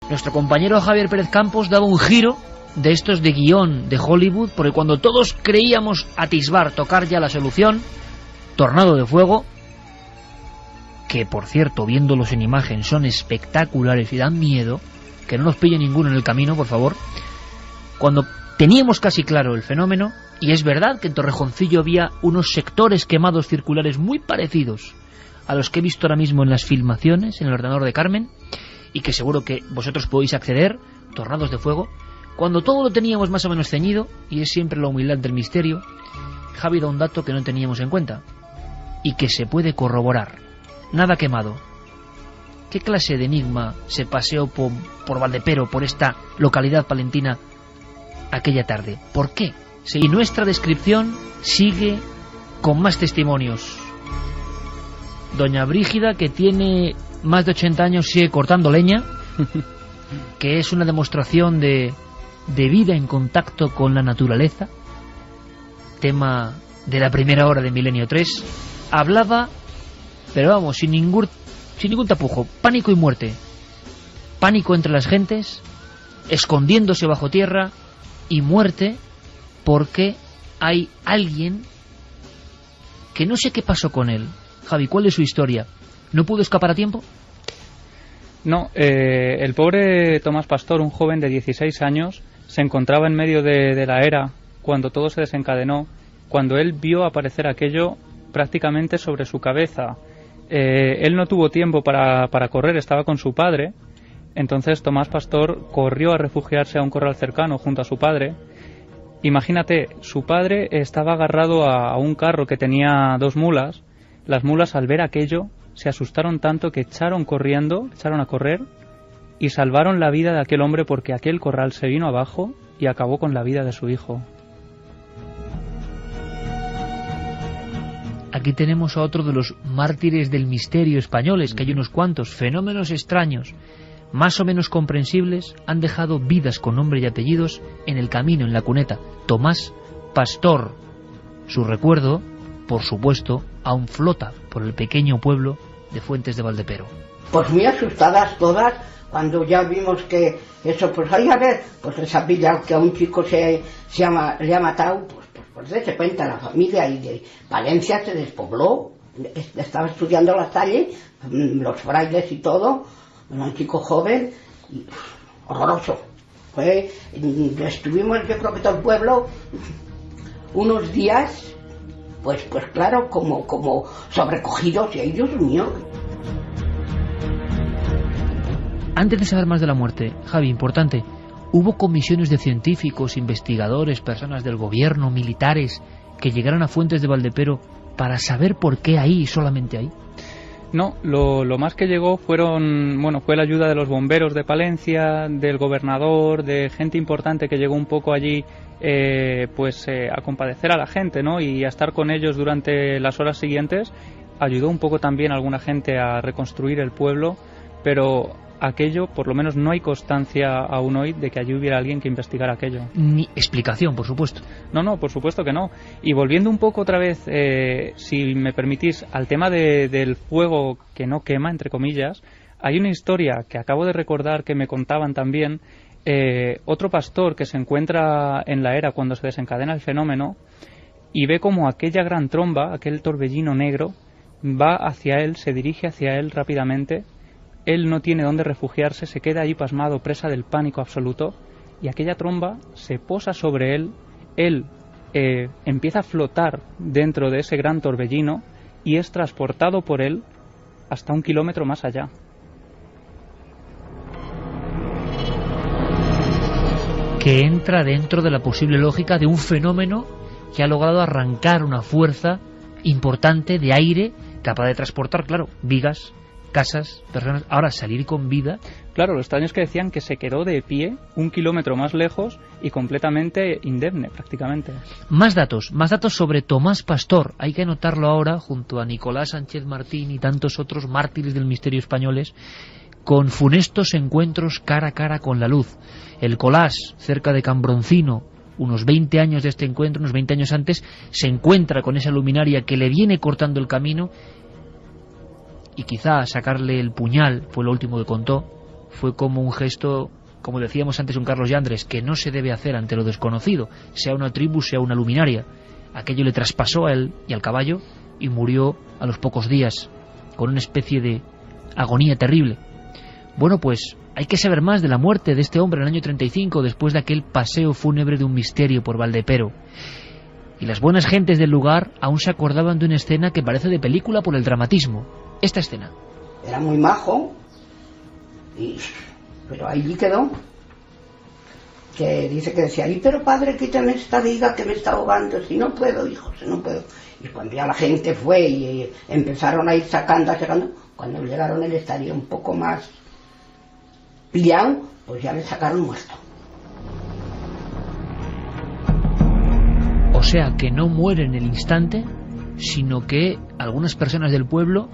nuestro compañero Javier Pérez Campos daba un giro de estos de guión de Hollywood, porque cuando todos creíamos atisbar, tocar ya la solución, Tornado de Fuego, que por cierto, viéndolos en imagen, son espectaculares y dan miedo, que no nos pille ninguno en el camino, por favor. Cuando teníamos casi claro el fenómeno, y es verdad que en Torrejoncillo había unos sectores quemados circulares muy parecidos a los que he visto ahora mismo en las filmaciones, en el ordenador de Carmen, y que seguro que vosotros podéis acceder, Tornados de Fuego. Cuando todo lo teníamos más o menos ceñido, y es siempre la humildad del misterio, Javi da un dato que no teníamos en cuenta, y que se puede corroborar. Nada quemado. ¿Qué clase de enigma se paseó por Valdepero, por esta localidad palentina, aquella tarde? ¿Por qué? Y nuestra descripción sigue con más testimonios. Doña Brígida, que tiene más de 80 años, sigue cortando leña, que es una demostración de vida en contacto con la naturaleza, tema de la primera hora de Milenio 3. Hablaba, pero vamos, sin ningún tapujo, pánico y muerte. Pánico entre las gentes, escondiéndose bajo tierra, y muerte porque hay alguien que no sé qué pasó con él. Javi, ¿cuál es su historia? ¿No pudo escapar a tiempo? No, el pobre Tomás Pastor, un joven de 16 años, se encontraba en medio de la era cuando todo se desencadenó, cuando él vio aparecer aquello prácticamente sobre su cabeza. Él no tuvo tiempo para correr, estaba con su padre. Entonces Tomás Pastor corrió a refugiarse a un corral cercano junto a su padre. Imagínate, su padre estaba agarrado a un carro que tenía 2 mulas. Las mulas, al ver aquello, se asustaron tanto que echaron a correr y salvaron la vida de aquel hombre, porque aquel corral se vino abajo y acabó con la vida de su hijo. Aquí tenemos a otro de los mártires del misterio españoles, que hay unos cuantos. Fenómenos extraños, más o menos comprensibles, han dejado vidas con nombre y apellidos en el camino, en la cuneta. Tomás Pastor. Su recuerdo, por supuesto, aún flota por el pequeño pueblo de Fuentes de Valdepero. Pues muy asustadas todas, cuando ya vimos que eso, pues ahí a ver, pues esa villa que a un chico le ha matado, pues se cuenta la familia, y de Valencia se despobló, estaba estudiando la Salle, los frailes y todo, un chico joven, y, horroroso. Estuvimos, yo creo que todo el pueblo, unos días, pues claro, como sobrecogidos, y ay, Dios mío. Antes de saber más de la muerte, Javi, importante, ¿hubo comisiones de científicos, investigadores, personas del gobierno, militares, que llegaron a Fuentes de Valdepero para saber por qué ahí, solamente ahí? No, lo más que llegó fue la ayuda de los bomberos de Palencia, del gobernador, de gente importante que llegó un poco allí a compadecer a la gente, ¿no? Y a estar con ellos durante las horas siguientes. Ayudó un poco también a alguna gente a reconstruir el pueblo, pero aquello, por lo menos no hay constancia aún hoy de que allí hubiera alguien que investigara aquello. Ni explicación, por supuesto. No, por supuesto que no. Y volviendo un poco otra vez, si me permitís, al tema del fuego que no quema, entre comillas, hay una historia que acabo de recordar que me contaban también. Otro pastor que se encuentra en la era cuando se desencadena el fenómeno y ve como aquella gran tromba, aquel torbellino negro, va hacia él, se dirige hacia él rápidamente. Él no tiene dónde refugiarse, se queda ahí pasmado, presa del pánico absoluto, y aquella tromba se posa sobre él. Él empieza a flotar dentro de ese gran torbellino y es transportado por él hasta 1 kilómetro más allá. Que entra dentro de la posible lógica de un fenómeno que ha logrado arrancar una fuerza importante de aire capaz de transportar, claro, vigas, casas, personas. Ahora, salir con vida. Claro, los extraños que decían que se quedó de pie 1 kilómetro más lejos y completamente indemne, prácticamente. Más datos sobre Tomás Pastor. Hay que anotarlo ahora junto a Nicolás Sánchez Martín y tantos otros mártires del misterio españoles, con funestos encuentros cara a cara con la luz. El Colás, cerca de Cambroncino, unos 20 años de este encuentro, unos 20 años antes, se encuentra con esa luminaria que le viene cortando el camino, y quizá sacarle el puñal, fue lo último que contó, fue como un gesto, como decíamos antes un Carlos Yandres, que no se debe hacer ante lo desconocido, sea una tribu, sea una luminaria. Aquello le traspasó a él y al caballo y murió a los pocos días, con una especie de agonía terrible. Bueno, pues hay que saber más de la muerte de este hombre en el año 35, después de aquel paseo fúnebre de un misterio por Valdepero. Y las buenas gentes del lugar aún se acordaban de una escena que parece de película por el dramatismo. Esta escena. Era muy majo, pero allí quedó. Que dice que decía, ay, pero padre, quítame esta viga que me está ahogando, si no puedo, hijo, si no puedo. Y cuando ya la gente fue y empezaron a ir sacando, cuando llegaron él estaría un poco más pillado, pues ya le sacaron muerto. O sea, que no muere en el instante, sino que algunas personas del pueblo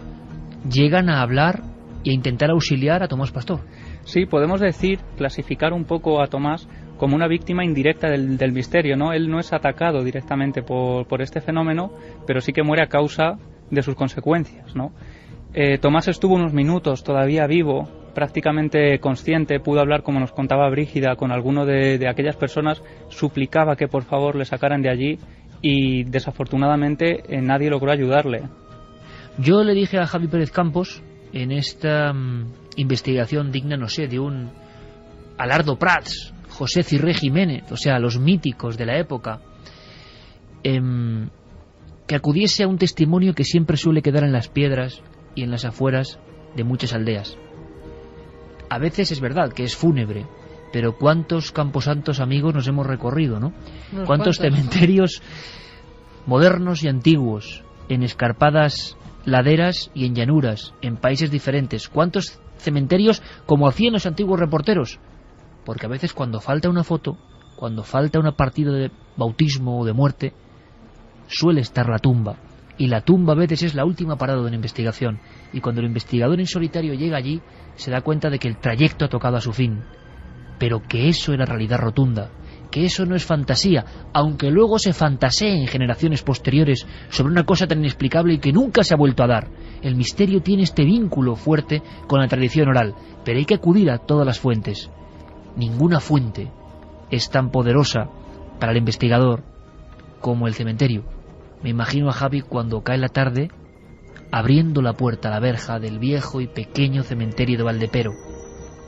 llegan a hablar y a intentar auxiliar a Tomás Pastor. Sí, podemos decir, clasificar un poco a Tomás como una víctima indirecta del misterio, ¿no? Él no es atacado directamente por este fenómeno, pero sí que muere a causa de sus consecuencias, ¿no? Tomás estuvo unos minutos todavía vivo, prácticamente consciente, pudo hablar, como nos contaba Brígida, con alguno de aquellas personas, suplicaba que por favor le sacaran de allí y desafortunadamente nadie logró ayudarle. Yo le dije a Javi Pérez Campos, en esta investigación digna, no sé, de un Alardo Prats, José Cirré Jiménez, o sea, los míticos de la época, que acudiese a un testimonio que siempre suele quedar en las piedras y en las afueras de muchas aldeas. A veces es verdad que es fúnebre, pero ¿cuántos camposantos amigos nos hemos recorrido, no? ¿Cuántos cementerios modernos y antiguos, en escarpadas laderas y en llanuras, en países diferentes? ¿Cuántos cementerios como hacían los antiguos reporteros? Porque a veces cuando falta una foto, cuando falta una partida de bautismo o de muerte, suele estar la tumba. Y la tumba a veces es la última parada de una investigación. Y cuando el investigador en solitario llega allí, se da cuenta de que el trayecto ha tocado a su fin. Pero que eso era realidad rotunda, que eso no es fantasía, aunque luego se fantasee en generaciones posteriores sobre una cosa tan inexplicable y que nunca se ha vuelto a dar. El misterio tiene este vínculo fuerte con la tradición oral, pero hay que acudir a todas las fuentes. Ninguna fuente es tan poderosa para el investigador como el cementerio. Me imagino a Javi cuando cae la tarde abriendo la puerta a la verja del viejo y pequeño cementerio de Valdepero.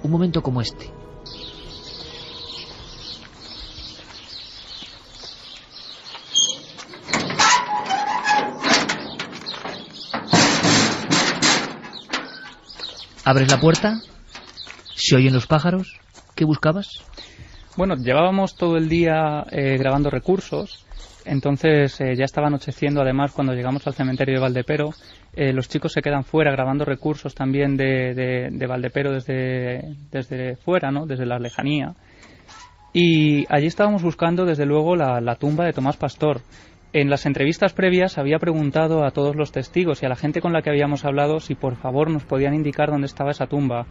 Un momento como este. Abres la puerta, se oyen los pájaros. ¿Qué buscabas? Bueno, llevábamos todo el día grabando recursos, entonces ya estaba anocheciendo además cuando llegamos al cementerio de Valdepero. Los chicos se quedan fuera grabando recursos también de Valdepero desde fuera, ¿no? Desde la lejanía. Y allí estábamos buscando desde luego la tumba de Tomás Pastor. En las entrevistas previas había preguntado a todos los testigos y a la gente con la que habíamos hablado si por favor nos podían indicar dónde estaba esa tumba.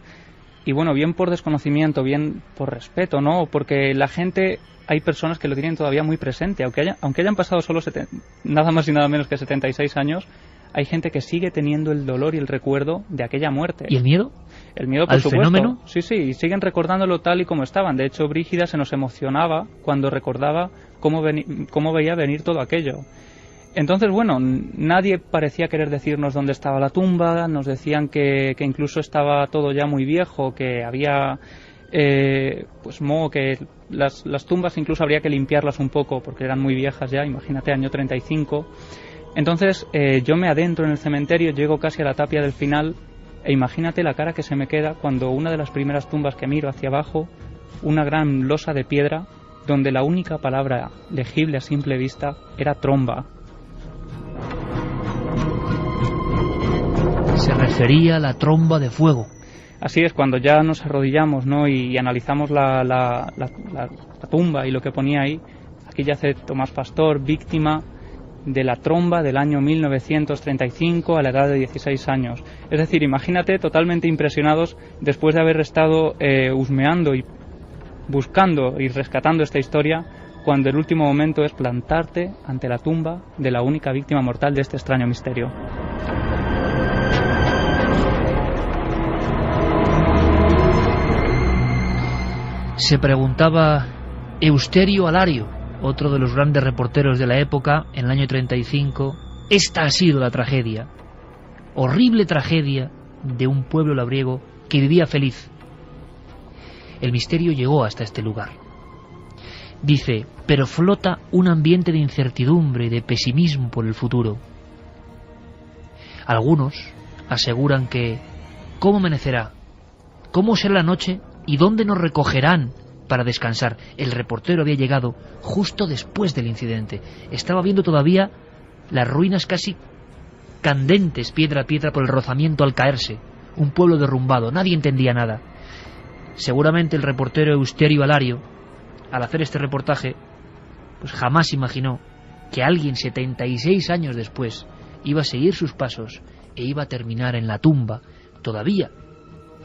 Y bueno, bien por desconocimiento, bien por respeto, ¿no? Porque la gente, hay personas que lo tienen todavía muy presente, aunque hayan pasado solo nada más y nada menos que 76 años, hay gente que sigue teniendo el dolor y el recuerdo de aquella muerte. ¿Y el miedo? El miedo, por supuesto. ¿Al fenómeno? Sí, y siguen recordándolo tal y como estaban. De hecho, Brígida se nos emocionaba cuando recordaba cómo veía venir todo aquello. Entonces, bueno, nadie parecía querer decirnos dónde estaba la tumba, nos decían que incluso estaba todo ya muy viejo, que había pues moho, que las tumbas incluso habría que limpiarlas un poco porque eran muy viejas ya, imagínate, año 35. Entonces yo me adentro en el cementerio, llego casi a la tapia del final e imagínate la cara que se me queda cuando una de las primeras tumbas que miro hacia abajo, una gran losa de piedra donde la única palabra legible a simple vista era tromba. Se refería a la tromba de fuego. Así es, cuando ya nos arrodillamos, ¿no? y analizamos la tumba y lo que ponía ahí, aquí yace Tomás Pastor, víctima de la tromba del año 1935 a la edad de 16 años. Es decir, imagínate totalmente impresionados después de haber estado husmeando y buscando y rescatando esta historia, cuando el último momento es plantarte ante la tumba de la única víctima mortal de este extraño misterio. Se preguntaba Eusterio Alario, otro de los grandes reporteros de la época, en el año 35. Esta ha sido la tragedia, horrible tragedia de un pueblo labriego que vivía feliz. El misterio llegó hasta este lugar. Dice, pero flota un ambiente de incertidumbre y de pesimismo por el futuro. Algunos aseguran que ¿cómo amanecerá? ¿Cómo será la noche? ¿Y dónde nos recogerán para descansar? El reportero había llegado justo después del incidente. Estaba viendo todavía las ruinas casi candentes, piedra a piedra, por el rozamiento al caerse. Un pueblo derrumbado, nadie entendía nada. Seguramente el reportero Eusterio Alario, al hacer este reportaje, pues jamás imaginó que alguien 76 años después iba a seguir sus pasos e iba a terminar en la tumba, todavía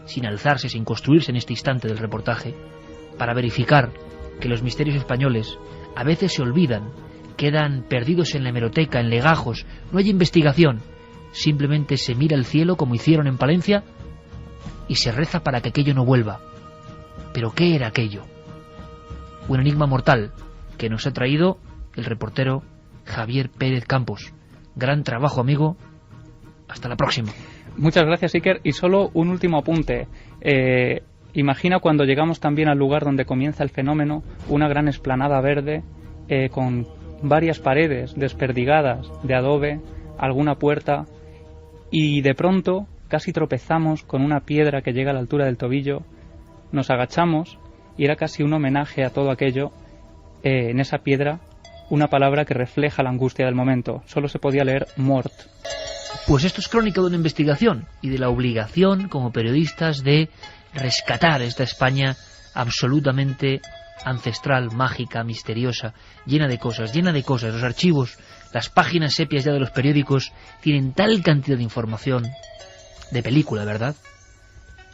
sin alzarse, sin construirse en este instante del reportaje, para verificar que los misterios españoles a veces se olvidan, quedan perdidos en la hemeroteca, en legajos, no hay investigación, simplemente se mira el cielo como hicieron en Palencia y se reza para que aquello no vuelva. ¿Pero qué era aquello? Un enigma mortal que nos ha traído el reportero Javier Pérez Campos. Gran trabajo, amigo. Hasta la próxima. Muchas gracias, Iker. Y solo un último apunte. Imagina cuando llegamos también al lugar donde comienza el fenómeno, una gran explanada verde con varias paredes desperdigadas de adobe, alguna puerta, y de pronto casi tropezamos con una piedra que llega a la altura del tobillo, nos agachamos y era casi un homenaje a todo aquello. En esa piedra una palabra que refleja la angustia del momento. Solo se podía leer mort. Pues esto es crónica de una investigación y de la obligación como periodistas de rescatar esta España absolutamente ancestral, mágica, misteriosa, llena de cosas. Los archivos, las páginas sepias ya de los periódicos tienen tal cantidad de información, de película, ¿verdad?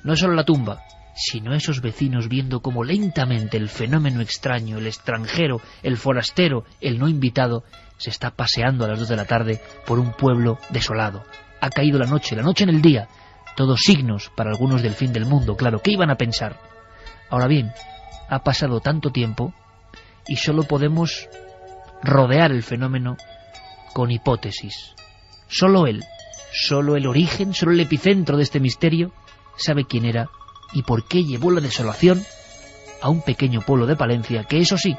No solo la tumba, sino esos vecinos viendo cómo lentamente el fenómeno extraño, el extranjero, el forastero, el no invitado, se está paseando a las 2 de la tarde por un pueblo desolado. Ha caído la noche en el día, todos signos para algunos del fin del mundo, claro, ¿qué iban a pensar? Ahora bien, ha pasado tanto tiempo y solo podemos rodear el fenómeno con hipótesis. Solo él, solo el origen, solo el epicentro de este misterio sabe quién era y por qué llevó la desolación a un pequeño pueblo de Palencia que, eso sí,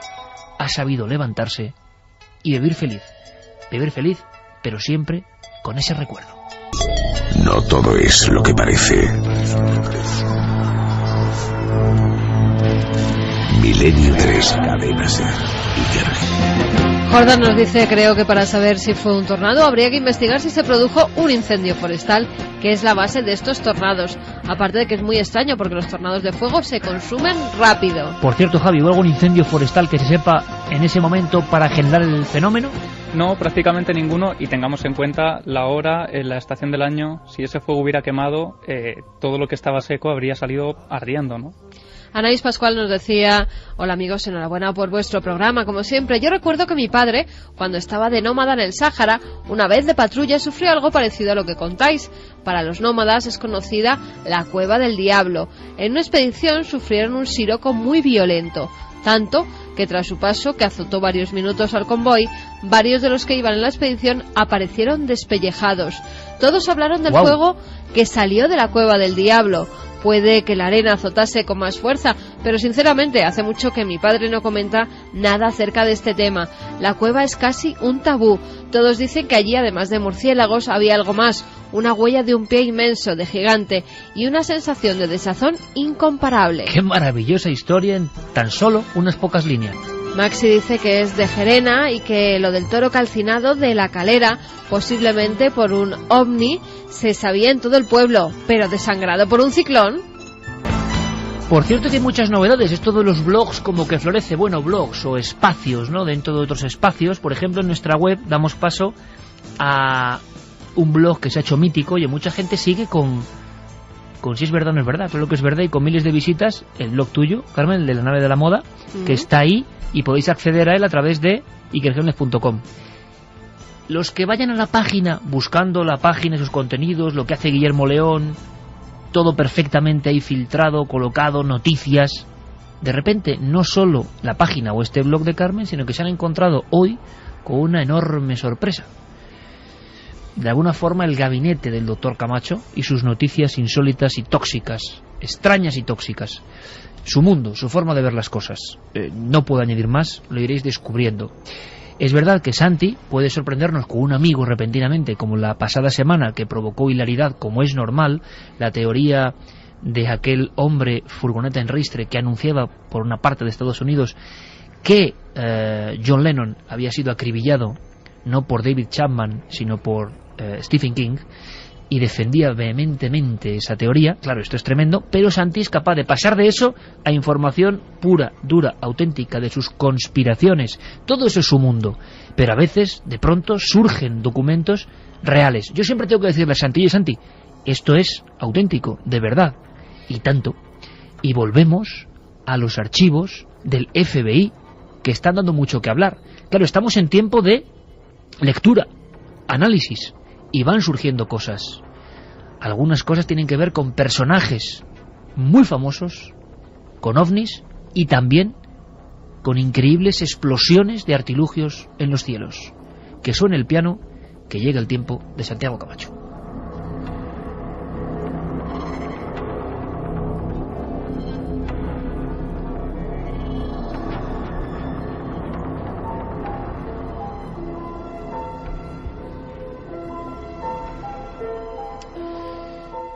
ha sabido levantarse y vivir feliz, pero siempre con ese recuerdo. No todo es lo que parece. Milenio 3, Cadena SER, Iker. Jordan nos dice, creo que para saber si fue un tornado habría que investigar si se produjo un incendio forestal, que es la base de estos tornados. Aparte de que es muy extraño porque los tornados de fuego se consumen rápido. Por cierto, Javi, ¿hubo algún incendio forestal que se sepa en ese momento para generar el fenómeno? No, prácticamente ninguno, y tengamos en cuenta la hora, la estación del año. Si ese fuego hubiera quemado, todo lo que estaba seco habría salido ardiendo, ¿no? Anaís Pascual nos decía, hola amigos, enhorabuena por vuestro programa, como siempre. Yo recuerdo que mi padre, cuando estaba de nómada en el Sáhara, una vez de patrulla sufrió algo parecido a lo que contáis. Para los nómadas es conocida la Cueva del Diablo. En una expedición sufrieron un siroco muy violento, tanto que tras su paso, que azotó varios minutos al convoy, varios de los que iban en la expedición aparecieron despellejados. Todos hablaron del fuego que salió de la Cueva del Diablo. Puede que la arena azotase con más fuerza, pero sinceramente hace mucho que mi padre no comenta nada acerca de este tema. La cueva es casi un tabú. Todos dicen que allí, además de murciélagos, había algo más, una huella de un pie inmenso, de gigante, y una sensación de desazón incomparable. ¡Qué maravillosa historia en tan solo unas pocas líneas! Maxi dice que es de Gerena y que lo del toro calcinado de la Calera, posiblemente por un ovni, se sabía en todo el pueblo, pero desangrado por un ciclón. Por cierto que hay muchas novedades, esto de los blogs como que florece, bueno, blogs o espacios, ¿no? Dentro de otros espacios, por ejemplo en nuestra web damos paso a un blog que se ha hecho mítico y mucha gente sigue con si es verdad o no es verdad, creo que es verdad, y con miles de visitas, el blog tuyo, Carmen, el de la nave de la moda, que está ahí y podéis acceder a él a través de ikergeones.com. Los que vayan a la página, buscando la página y sus contenidos, lo que hace Guillermo León, todo perfectamente ahí filtrado, colocado, noticias, de repente no solo la página o este blog de Carmen, sino que se han encontrado hoy con una enorme sorpresa. De alguna forma el gabinete del doctor Camacho y sus noticias insólitas y tóxicas, extrañas y tóxicas, su mundo, su forma de ver las cosas. No puedo añadir más, lo iréis descubriendo. Es verdad que Santi puede sorprendernos con un amigo repentinamente, como la pasada semana, que provocó hilaridad, como es normal, la teoría de aquel hombre furgoneta en ristre que anunciaba por una parte de Estados Unidos que John Lennon había sido acribillado no por David Chapman sino por Stephen King, y defendía vehementemente esa teoría. Claro, esto es tremendo, pero Santi es capaz de pasar de eso a información pura, dura, auténtica de sus conspiraciones. Todo eso es su mundo, pero a veces, de pronto, surgen documentos reales. Yo siempre tengo que decirle a Santi, oye Santi, esto es auténtico, de verdad, y tanto. Y volvemos a los archivos del FBI, que están dando mucho que hablar. Claro, estamos en tiempo de lectura, análisis, y van surgiendo cosas. Algunas cosas tienen que ver con personajes muy famosos, con ovnis y también con increíbles explosiones de artilugios en los cielos. Que suene el piano, que llega el tiempo de Santiago Camacho.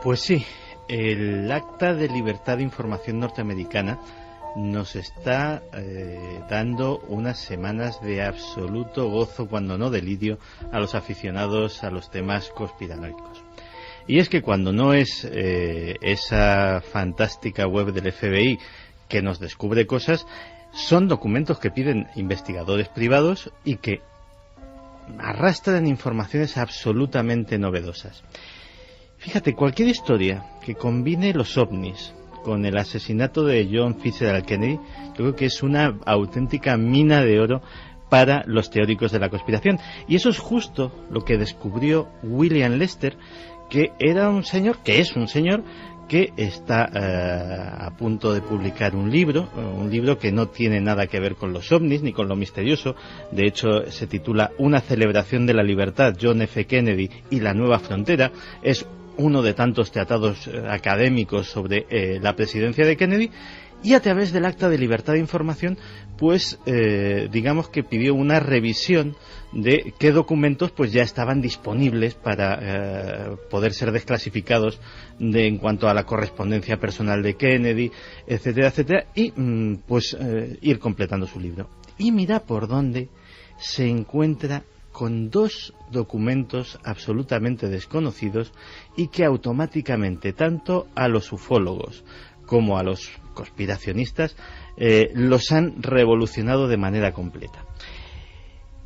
Pues sí, el Acta de Libertad de Información norteamericana nos está dando unas semanas de absoluto gozo, cuando no delirio, a los aficionados a los temas conspiranoicos. Y es que cuando no es esa fantástica web del FBI que nos descubre cosas, son documentos que piden investigadores privados y que arrastran informaciones absolutamente novedosas. Fíjate, cualquier historia que combine los ovnis con el asesinato de John Fitzgerald Kennedy, yo creo que es una auténtica mina de oro para los teóricos de la conspiración. Y eso es justo lo que descubrió William Lester, que era un señor, que es un señor, que está a punto de publicar un libro que no tiene nada que ver con los ovnis ni con lo misterioso. De hecho, se titula Una celebración de la libertad, John F. Kennedy y la nueva frontera. Es uno de tantos tratados académicos sobre la presidencia de Kennedy, y a través del Acta de Libertad de Información, pues digamos que pidió una revisión de qué documentos pues ya estaban disponibles para poder ser desclasificados en cuanto a la correspondencia personal de Kennedy, etcétera, etcétera, y pues ir completando su libro. Y mira por dónde se encuentra con dos documentos absolutamente desconocidos y que automáticamente tanto a los ufólogos como a los conspiracionistas los han revolucionado de manera completa.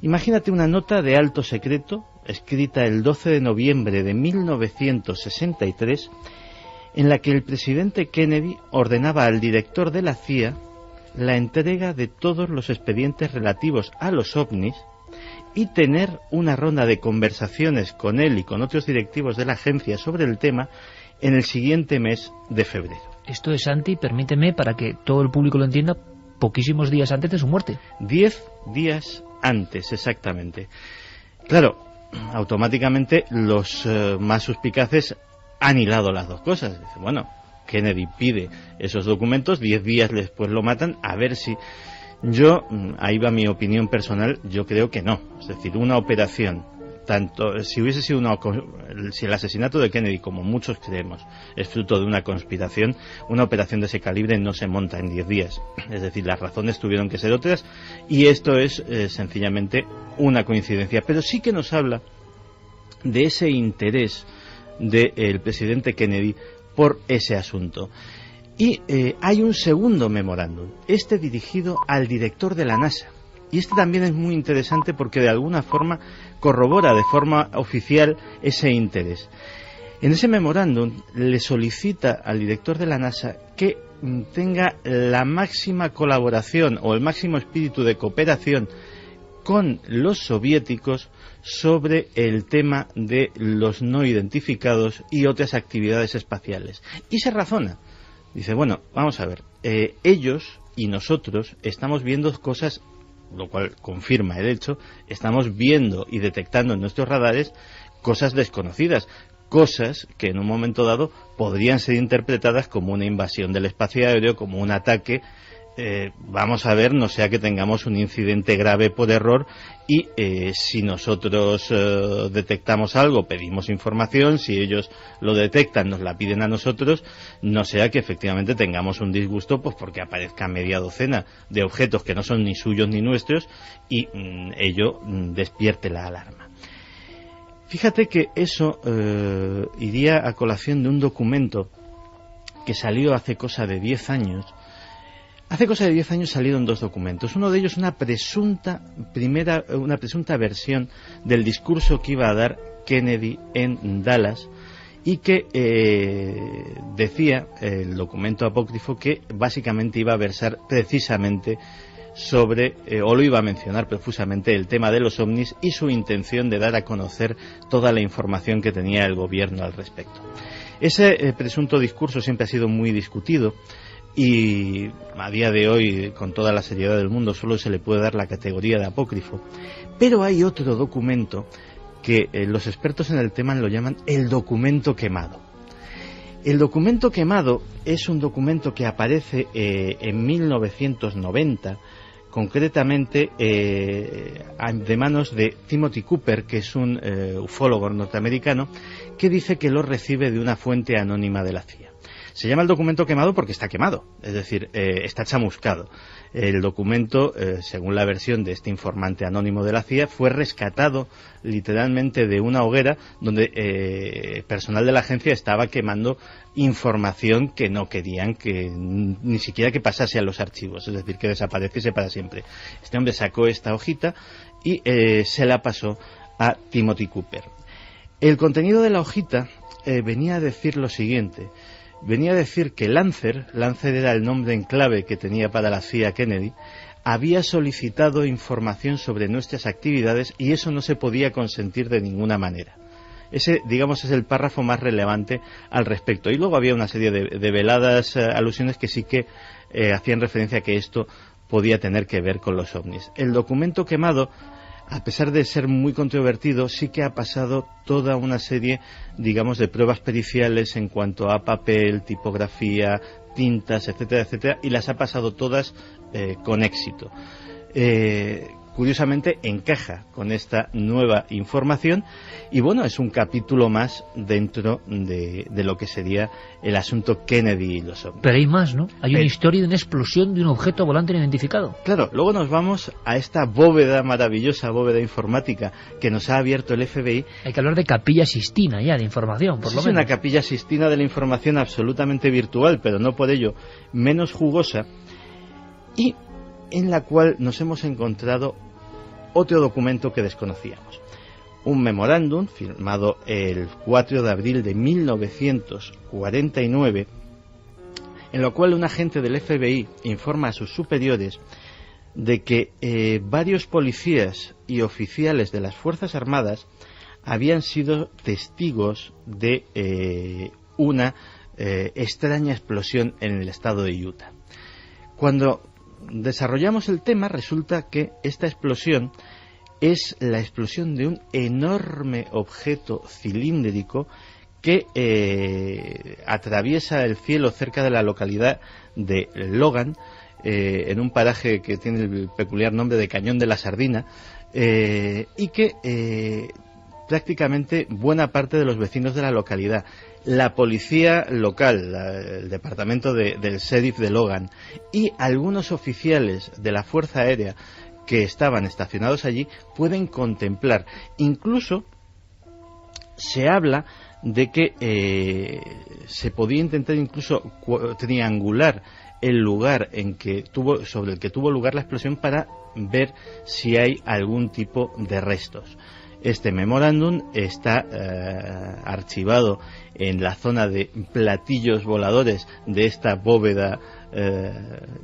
Imagínate una nota de alto secreto escrita el 12 de noviembre de 1963 en la que el presidente Kennedy ordenaba al director de la CIA la entrega de todos los expedientes relativos a los ovnis y tener una ronda de conversaciones con él y con otros directivos de la agencia sobre el tema en el siguiente mes de febrero. Esto es, Santi, permíteme, para que todo el público lo entienda, poquísimos días antes de su muerte. 10 días antes, exactamente. Claro, automáticamente los más suspicaces han hilado las dos cosas. Bueno, Kennedy pide esos documentos, 10 días después lo matan, a ver si... Yo, ahí va mi opinión personal, yo creo que no. Es decir, una operación, tanto si hubiese sido si el asesinato de Kennedy, como muchos creemos, es fruto de una conspiración, una operación de ese calibre no se monta en 10 días. Es decir, las razones tuvieron que ser otras, y esto es sencillamente una coincidencia. Pero sí que nos habla de ese interés del presidente Kennedy por ese asunto. Y hay un segundo memorándum, este dirigido al director de la NASA. Y este también es muy interesante porque de alguna forma corrobora de forma oficial ese interés. En ese memorándum le solicita al director de la NASA que tenga la máxima colaboración o el máximo espíritu de cooperación con los soviéticos sobre el tema de los no identificados y otras actividades espaciales. Y se razona. Dice, bueno, vamos a ver, ellos y nosotros estamos viendo cosas, lo cual confirma el hecho, estamos viendo y detectando en nuestros radares cosas desconocidas, cosas que en un momento dado podrían ser interpretadas como una invasión del espacio aéreo, como un ataque. Vamos a ver, no sea que tengamos un incidente grave por error y si nosotros detectamos algo, pedimos información, si ellos lo detectan, nos la piden a nosotros, no sea que efectivamente tengamos un disgusto pues porque aparezca media docena de objetos que no son ni suyos ni nuestros y ello despierte la alarma. Fíjate que eso iría a colación de un documento que salió hace cosa de 10 años. Hace cosa de 10 años salieron dos documentos. Uno de ellos una presunta versión del discurso que iba a dar Kennedy en Dallas y que decía el documento apócrifo que básicamente iba a versar precisamente sobre, o lo iba a mencionar profusamente, el tema de los ovnis y su intención de dar a conocer toda la información que tenía el gobierno al respecto. Ese presunto discurso siempre ha sido muy discutido y a día de hoy, con toda la seriedad del mundo, solo se le puede dar la categoría de apócrifo. Pero hay otro documento que los expertos en el tema lo llaman el documento quemado. El documento quemado es un documento que aparece en 1990, concretamente de manos de Timothy Cooper, que es un ufólogo norteamericano, que dice que lo recibe de una fuente anónima de la CIA. Se llama el documento quemado porque está quemado, es decir, está chamuscado. El documento, según la versión de este informante anónimo de la CIA, fue rescatado literalmente de una hoguera donde personal de la agencia estaba quemando información que no querían que ni siquiera que pasase a los archivos, es decir, que desapareciese para siempre. Este hombre sacó esta hojita y se la pasó a Timothy Cooper. El contenido de la hojita venía a decir lo siguiente. Venía a decir que Lancer era el nombre en clave que tenía para la CIA Kennedy, había solicitado información sobre nuestras actividades y eso no se podía consentir de ninguna manera. Ese, digamos, es el párrafo más relevante al respecto. Y luego había una serie de veladas alusiones que sí que hacían referencia a que esto podía tener que ver con los ovnis. El documento quemado, a pesar de ser muy controvertido, sí que ha pasado toda una serie, digamos, de pruebas periciales en cuanto a papel, tipografía, tintas, etcétera, etcétera, y las ha pasado todas con éxito. Curiosamente encaja con esta nueva información y bueno, es un capítulo más dentro de lo que sería el asunto Kennedy y los ovnis. Pero hay más, ¿no? Hay una historia de una explosión de un objeto volante no identificado. Claro, luego nos vamos a esta bóveda, maravillosa bóveda informática que nos ha abierto el FBI. Hay que hablar de capilla Sistina ya, de información, por lo menos. Es una capilla Sistina de la información absolutamente virtual, pero no por ello menos jugosa, y en la cual nos hemos encontrado otro documento que desconocíamos. Un memorándum firmado el 4 de abril de 1949, en lo cual un agente del FBI informa a sus superiores de que varios policías y oficiales de las Fuerzas Armadas habían sido testigos de una extraña explosión en el estado de Utah. Cuando desarrollamos el tema, resulta que esta explosión es la explosión de un enorme objeto cilíndrico que atraviesa el cielo cerca de la localidad de Logan, en un paraje que tiene el peculiar nombre de Cañón de la Sardina, y que prácticamente buena parte de los vecinos de la localidad, la policía local, el departamento del sheriff de Logan y algunos oficiales de la Fuerza Aérea que estaban estacionados allí pueden contemplar. Incluso se habla de que se podía intentar incluso triangular el lugar sobre el que tuvo lugar la explosión para ver si hay algún tipo de restos. Este memorándum está archivado en la zona de platillos voladores de esta bóveda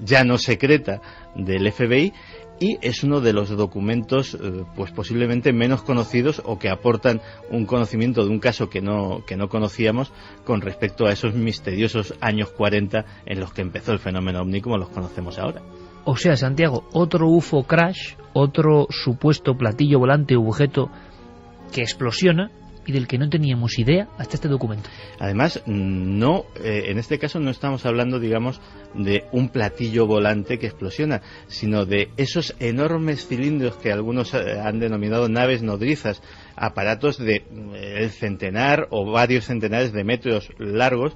ya no secreta del FBI, y es uno de los documentos pues posiblemente menos conocidos, o que aportan un conocimiento de un caso que no conocíamos con respecto a esos misteriosos años 40 en los que empezó el fenómeno ovni como los conocemos ahora. O sea, Santiago, otro UFO crash, otro supuesto platillo volante o objeto que explosiona y del que no teníamos idea hasta este documento. Además, no, en este caso no estamos hablando, digamos, de un platillo volante que explosiona, sino de esos enormes cilindros que algunos han denominado naves nodrizas, aparatos de el centenar o varios centenares de metros largos,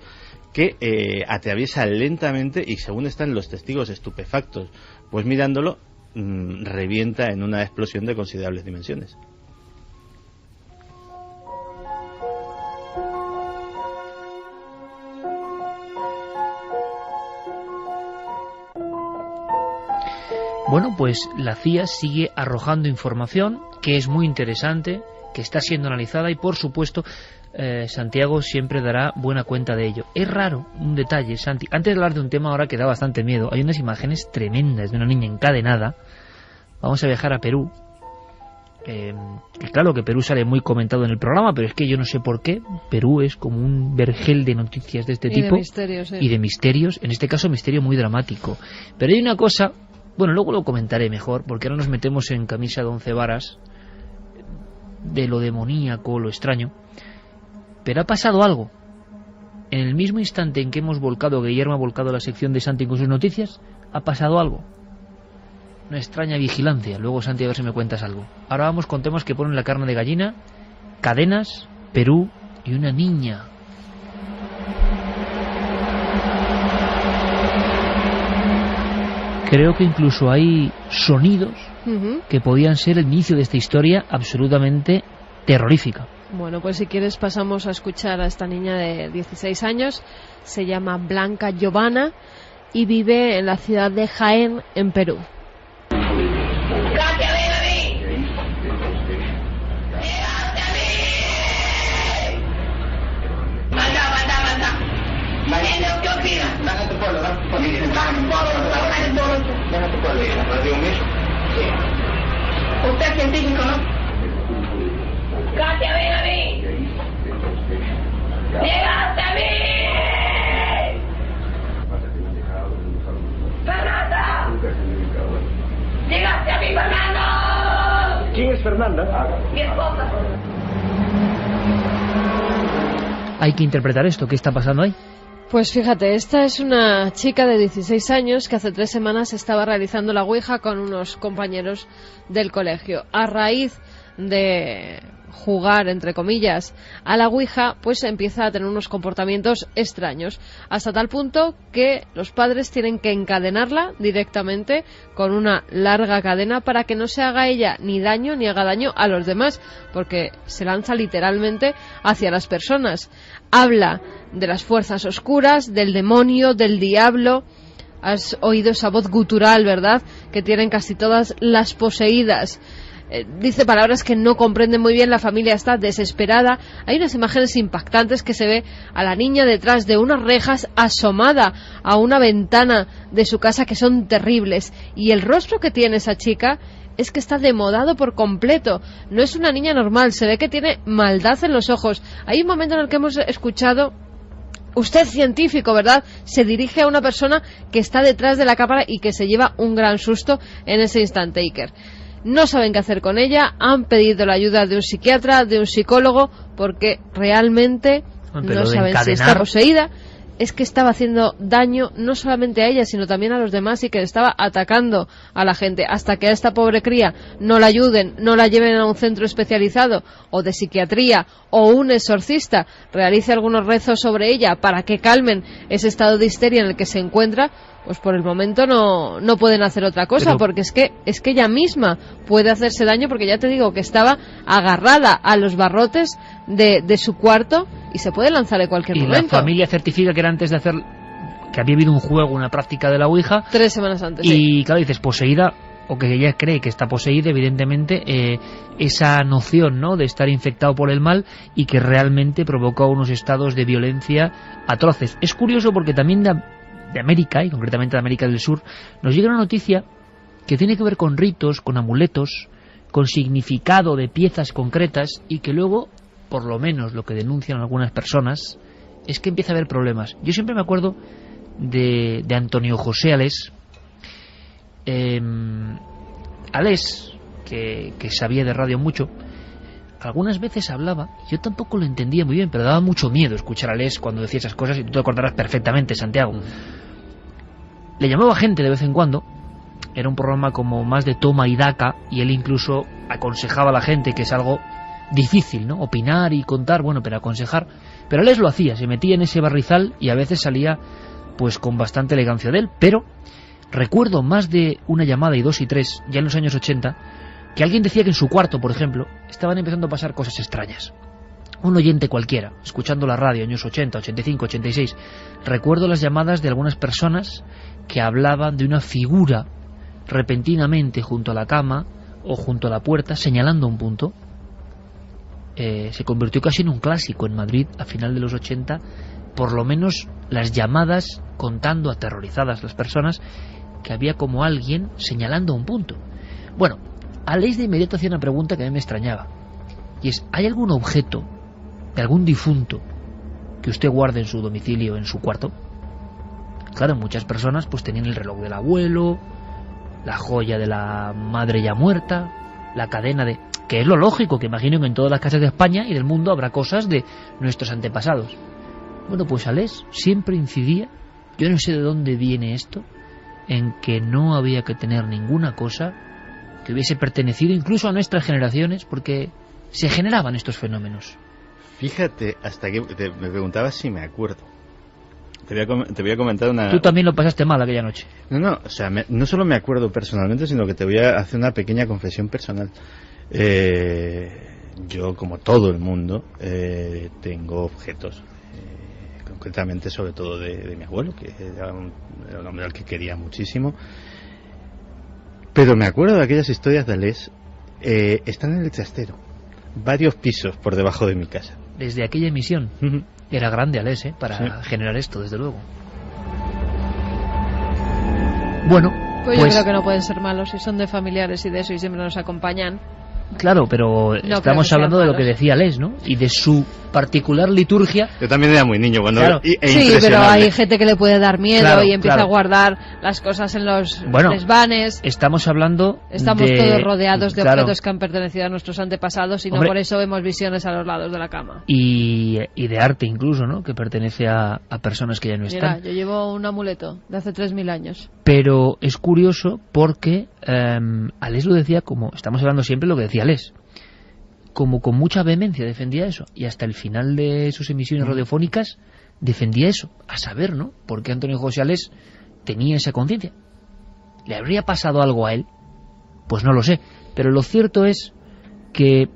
que atraviesan lentamente y, según están los testigos estupefactos, pues mirándolo, revienta en una explosión de considerables dimensiones. Bueno, pues la CIA sigue arrojando información que es muy interesante, que está siendo analizada y, por supuesto, Santiago siempre dará buena cuenta de ello. Es raro un detalle, Santi. Antes de hablar de un tema ahora que da bastante miedo, hay unas imágenes tremendas de una niña encadenada. Vamos a viajar a Perú. Y claro que Perú sale muy comentado en el programa, pero es que yo no sé por qué. Perú es como un vergel de noticias de este tipo. De misterios, sí. Y de misterios, en este caso misterio muy dramático. Pero hay una cosa, bueno, luego lo comentaré mejor, porque ahora nos metemos en camisa de 11 varas de lo demoníaco, lo extraño. Pero ha pasado algo. En el mismo instante en que Guillermo ha volcado la sección de Santi con sus noticias, ha pasado algo. Una extraña vigilancia. Luego, Santi, a ver si me cuentas algo. Ahora vamos con temas que ponen la carne de gallina, cadenas, Perú y una niña. Creo que incluso hay sonidos que podían ser el inicio de esta historia absolutamente terrorífica. Bueno, pues si quieres pasamos a escuchar a esta niña de 16 años. Se llama Blanca Giovanna y vive en la ciudad de Jaén, en Perú. Usted es científico, ¿no? ¡Katia, ven a mí! ¡Llegaste a mí! ¡Fernanda! ¡Llegaste a mí, Fernando! ¿Quién es Fernanda? Mi esposa. Hay que interpretar esto. ¿Qué está pasando ahí? Pues fíjate, esta es una chica de 16 años que hace 3 semanas estaba realizando la ouija con unos compañeros del colegio. A raíz de jugar, entre comillas, a la ouija, pues empieza a tener unos comportamientos extraños, hasta tal punto que los padres tienen que encadenarla directamente con una larga cadena para que no se haga ella ni daño ni haga daño a los demás, porque se lanza literalmente hacia las personas. Habla de las fuerzas oscuras, del demonio, del diablo. Has oído esa voz gutural, ¿verdad?, que tienen casi todas las poseídas. Dice palabras que no comprenden muy bien, la familia está desesperada. Hay unas imágenes impactantes que se ve a la niña detrás de unas rejas asomada a una ventana de su casa que son terribles. Y el rostro que tiene esa chica es que está demodado por completo. No es una niña normal, se ve que tiene maldad en los ojos. Hay un momento en el que hemos escuchado: usted científico, ¿verdad? Se dirige a una persona que está detrás de la cámara y que se lleva un gran susto en ese instante, Iker. No saben qué hacer con ella, han pedido la ayuda de un psiquiatra, de un psicólogo, porque realmente no saben si está poseída. Es que estaba haciendo daño no solamente a ella, sino también a los demás, y que estaba atacando a la gente. Hasta que a esta pobre cría no la ayuden, no la lleven a un centro especializado o de psiquiatría, o un exorcista realice algunos rezos sobre ella para que calmen ese estado de histeria en el que se encuentra, pues por el momento no pueden hacer otra cosa. Pero porque es que ella misma puede hacerse daño, porque ya te digo que estaba agarrada a los barrotes de su cuarto y se puede lanzar en cualquier momento. Y la familia certifica que era antes de hacer, que había habido un juego, una práctica de la ouija 3 semanas antes. Y sí, claro, dices poseída, o que ella cree que está poseída, evidentemente esa noción, ¿no?, de estar infectado por el mal, y que realmente provocó unos estados de violencia atroces. Es curioso porque también América, y concretamente de América del Sur, nos llega una noticia que tiene que ver con ritos, con amuletos, con significado de piezas concretas, y que luego, por lo menos lo que denuncian algunas personas, es que empieza a haber problemas. Yo siempre me acuerdo de Antonio José Alés, Alés, que sabía de radio mucho. Algunas veces hablaba, yo tampoco lo entendía muy bien, pero daba mucho miedo escuchar a Alés cuando decía esas cosas, y tú te acordarás perfectamente, Santiago. Le llamaba gente de vez en cuando, era un programa como más de toma y daca, y él incluso aconsejaba a la gente, que es algo difícil, ¿no? Opinar y contar, bueno, pero aconsejar. Pero Alés lo hacía, se metía en ese barrizal y a veces salía pues con bastante elegancia de él, pero recuerdo más de una llamada, y 2 y 3, ya en los años 80, que alguien decía que en su cuarto, por ejemplo, estaban empezando a pasar cosas extrañas. Un oyente cualquiera, escuchando la radio, años 80, 85, 86, recuerdo las llamadas de algunas personas que hablaban de una figura repentinamente junto a la cama o junto a la puerta, señalando un punto. Se convirtió casi en un clásico en Madrid a final de los 80, por lo menos las llamadas contando, aterrorizadas las personas, que había como alguien señalando un punto. Bueno, Alés de inmediato hacía una pregunta que a mí me extrañaba, y es: ¿hay algún objeto de algún difunto que usted guarde en su domicilio, en su cuarto? Claro, muchas personas pues tenían el reloj del abuelo, la joya de la madre ya muerta, la cadena de... que es lo lógico, que imagino que en todas las casas de España y del mundo habrá cosas de nuestros antepasados. Bueno, pues Alés siempre incidía, yo no sé de dónde viene esto, en que no había que tener ninguna cosa que hubiese pertenecido incluso a nuestras generaciones, porque se generaban estos fenómenos. Fíjate, hasta que me preguntabas si me acuerdo. Te voy a comentar una... Tú también lo pasaste mal aquella noche. No, o sea, no solo me acuerdo personalmente, sino que te voy a hacer una pequeña confesión personal. Yo, como todo el mundo, tengo objetos, concretamente sobre todo de mi abuelo, que era un hombre al que quería muchísimo. Pero me acuerdo de aquellas historias de Alés. Están en el trastero, varios pisos por debajo de mi casa. Desde aquella emisión. Era grande Alés, para generar esto, desde luego. Bueno, pues yo creo que no pueden ser malos si son de familiares y de eso, y siempre nos acompañan. Claro, pero no estamos hablando de lo que decía Les, ¿no? Y de su particular liturgia. Yo también era muy niño cuando... Claro. Sí, pero hay gente que le puede dar miedo y empieza a guardar las cosas en los desvanes. Estamos hablando Estamos todos rodeados de objetos que han pertenecido a nuestros antepasados y no por eso vemos visiones a los lados de la cama. Y de arte incluso, ¿no? Que pertenece a personas que ya no están. Mira, yo llevo un amuleto de hace 3000 años. Pero es curioso porque Alés lo decía, como estamos hablando siempre lo que decía Alés, como con mucha vehemencia defendía eso, y hasta el final de sus emisiones radiofónicas defendía eso, a saber, ¿no? ¿Por qué Antonio José Alés tenía esa conciencia? ¿Le habría pasado algo a él? Pues no lo sé, pero lo cierto es que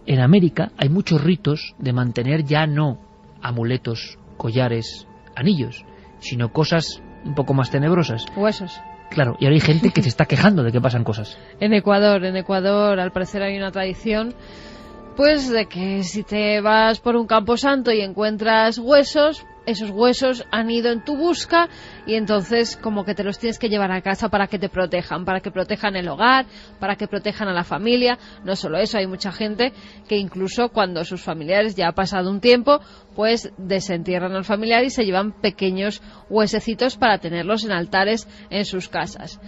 en América hay muchos ritos de mantener ya no amuletos, collares, anillos, sino cosas un poco más tenebrosas. Huesos. Claro, y ahora hay gente que se está quejando de que pasan cosas. En Ecuador, al parecer hay una tradición, pues de que si te vas por un camposanto y encuentras huesos, esos huesos han ido en tu busca y entonces como que te los tienes que llevar a casa para que te protejan, para que protejan el hogar, para que protejan a la familia. No solo eso, hay mucha gente que incluso cuando sus familiares ya ha pasado un tiempo, pues desentierran al familiar y se llevan pequeños huesecitos para tenerlos en altares en sus casas.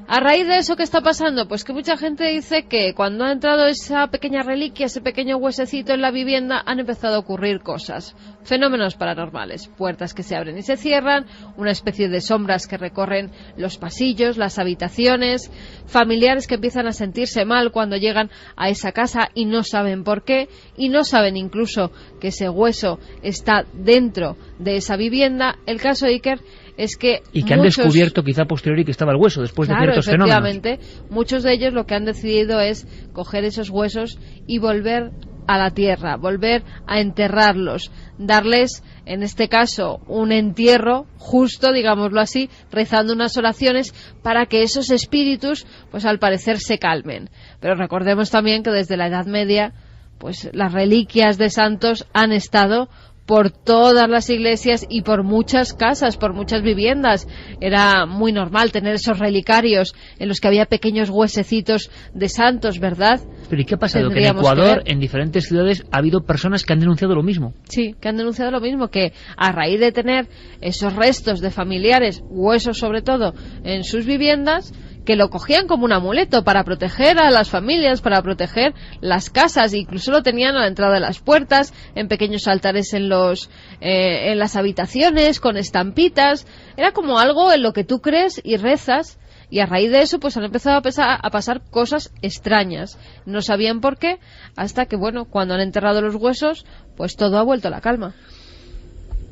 A raíz de eso, ¿qué está pasando? Pues que mucha gente dice que cuando ha entrado esa pequeña reliquia, ese pequeño huesecito en la vivienda, han empezado a ocurrir cosas. Fenómenos paranormales, puertas que se abren y se cierran, una especie de sombras que recorren los pasillos, las habitaciones, familiares que empiezan a sentirse mal cuando llegan a esa casa y no saben por qué, y no saben incluso que ese hueso está dentro de esa vivienda. El caso de Iker es que y que han descubierto quizá posteriori que estaba el hueso después de ciertos fenómenos. Efectivamente, muchos de ellos lo que han decidido es coger esos huesos y volver a la tierra, volver a enterrarlos, darles, en este caso, un entierro justo, digámoslo así, rezando unas oraciones para que esos espíritus, pues al parecer se calmen. Pero recordemos también que desde la Edad Media, pues las reliquias de santos han estado por todas las iglesias y por muchas casas, por muchas viviendas. Era muy normal tener esos relicarios en los que había pequeños huesecitos de santos, ¿verdad? Pero ¿y qué ha pasado? Que en Ecuador, en diferentes ciudades, ha habido personas que han denunciado lo mismo. Sí, que han denunciado lo mismo, que a raíz de tener esos restos de familiares, huesos sobre todo, en sus viviendas, que lo cogían como un amuleto para proteger a las familias, para proteger las casas, incluso lo tenían a la entrada de las puertas, en pequeños altares en las habitaciones, con estampitas. Era como algo en lo que tú crees y rezas, y a raíz de eso pues han empezado a pasar cosas extrañas. No sabían por qué, hasta que, bueno, cuando han enterrado los huesos, pues todo ha vuelto a la calma.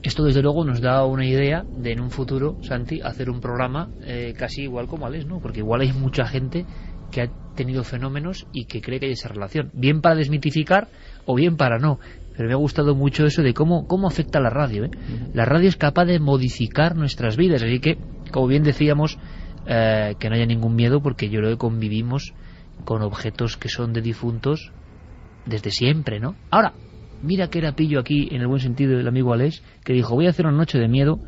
Esto desde luego nos da una idea de en un futuro, Santi, hacer un programa casi igual como Alex, ¿no? Porque igual hay mucha gente que ha tenido fenómenos y que cree que hay esa relación, bien para desmitificar o bien para no. Pero me ha gustado mucho eso de cómo afecta la radio, ¿eh? La radio es capaz de modificar nuestras vidas, así que, como bien decíamos, que no haya ningún miedo, porque yo creo que convivimos con objetos que son de difuntos desde siempre, ¿no? Ahora, mira que era pillo aquí, en el buen sentido, del amigo Alex, que dijo, voy a hacer una noche de miedo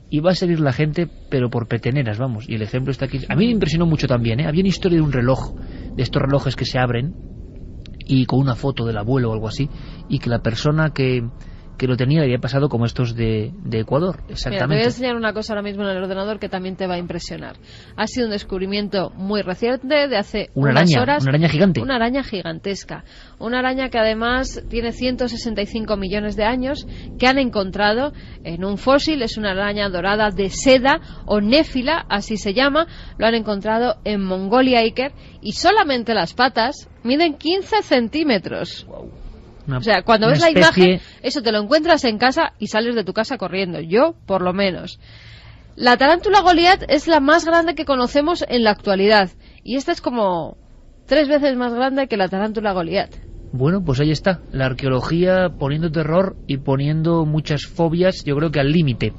y va a salir la gente, pero por peteneras, vamos. Y el ejemplo está aquí. A mí me impresionó mucho también, ¿eh? Había una historia de un reloj, de estos relojes que se abren, y con una foto del abuelo o algo así, y que la persona que lo tenía le había pasado como estos de Ecuador, exactamente. Mira, te voy a enseñar una cosa ahora mismo en el ordenador que también te va a impresionar. Ha sido un descubrimiento muy reciente, de hace unas horas. Una araña gigante. Una araña gigantesca. Una araña que además tiene 165 millones de años, que han encontrado en un fósil. Es una araña dorada de seda, o néfila, así se llama. Lo han encontrado en Mongolia, Iker, y solamente las patas miden 15 centímetros. Wow. O sea, cuando ves la imagen, eso te lo encuentras en casa y sales de tu casa corriendo. Yo, por lo menos. La tarántula Goliat es la más grande que conocemos en la actualidad. Y esta es como 3 veces más grande que la tarántula Goliat. Bueno, pues ahí está. La arqueología poniendo terror y poniendo muchas fobias, yo creo que al límite.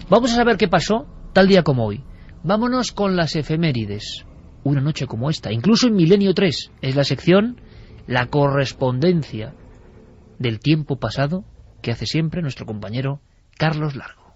Vamos a saber qué pasó tal día como hoy. Vámonos con las efemérides. Una noche como esta, incluso en Milenio 3, es la sección La correspondencia del tiempo pasado que hace siempre nuestro compañero Carlos Largo.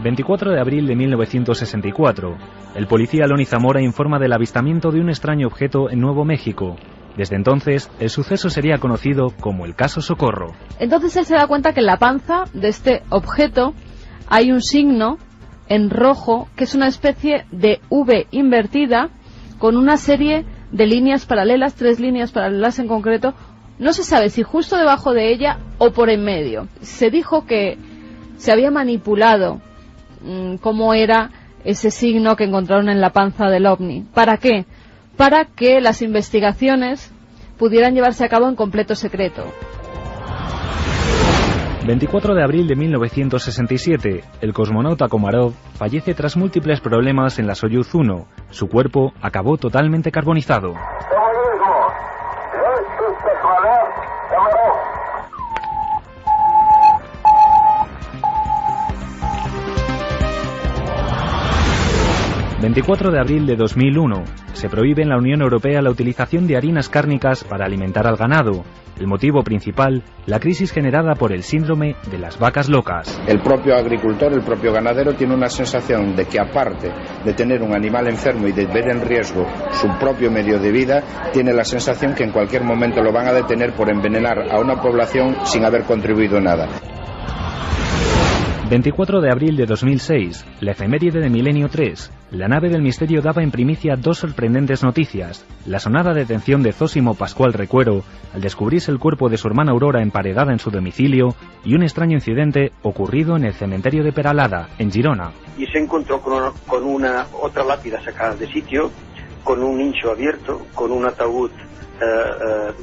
...24 de abril de 1964... el policía Loni Zamora informa del avistamiento de un extraño objeto en Nuevo México. Desde entonces, el suceso sería conocido como el caso Socorro. Entonces él se da cuenta que en la panza de este objeto hay un signo en rojo, que es una especie de V invertida, con una serie de líneas paralelas, 3 líneas paralelas en concreto. No se sabe si justo debajo de ella o por en medio. Se dijo que se había manipulado cómo era ese signo que encontraron en la panza del ovni. ¿Para qué? Para que las investigaciones pudieran llevarse a cabo en completo secreto. 24 de abril de 1967, el cosmonauta Komarov fallece tras múltiples problemas en la Soyuz 1. Su cuerpo acabó totalmente carbonizado. 24 de abril de 2001. Se prohíbe en la Unión Europea la utilización de harinas cárnicas para alimentar al ganado. El motivo principal, la crisis generada por el síndrome de las vacas locas. El propio agricultor, el propio ganadero tiene una sensación de que, aparte de tener un animal enfermo y de ver en riesgo su propio medio de vida, tiene la sensación que en cualquier momento lo van a detener por envenenar a una población sin haber contribuido nada. 24 de abril de 2006, la efeméride de Milenio 3. La nave del misterio daba en primicia 2 sorprendentes noticias. La sonada detención de Zósimo Pascual Recuero al descubrirse el cuerpo de su hermana Aurora emparedada en su domicilio, y un extraño incidente ocurrido en el cementerio de Peralada, en Girona. Y se encontró con una otra lápida sacada de sitio, con un nicho abierto, con un ataúd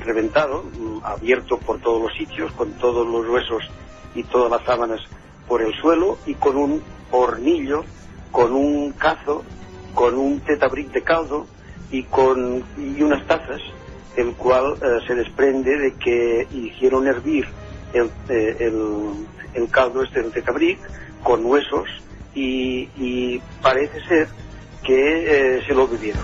reventado, abierto por todos los sitios, con todos los huesos y todas las sábanas por el suelo, y con un hornillo, con un cazo, con un tetabric de caldo y unas tazas, el cual se desprende de que hicieron hervir el caldo del tetabric con huesos y parece ser que se lo bebieron.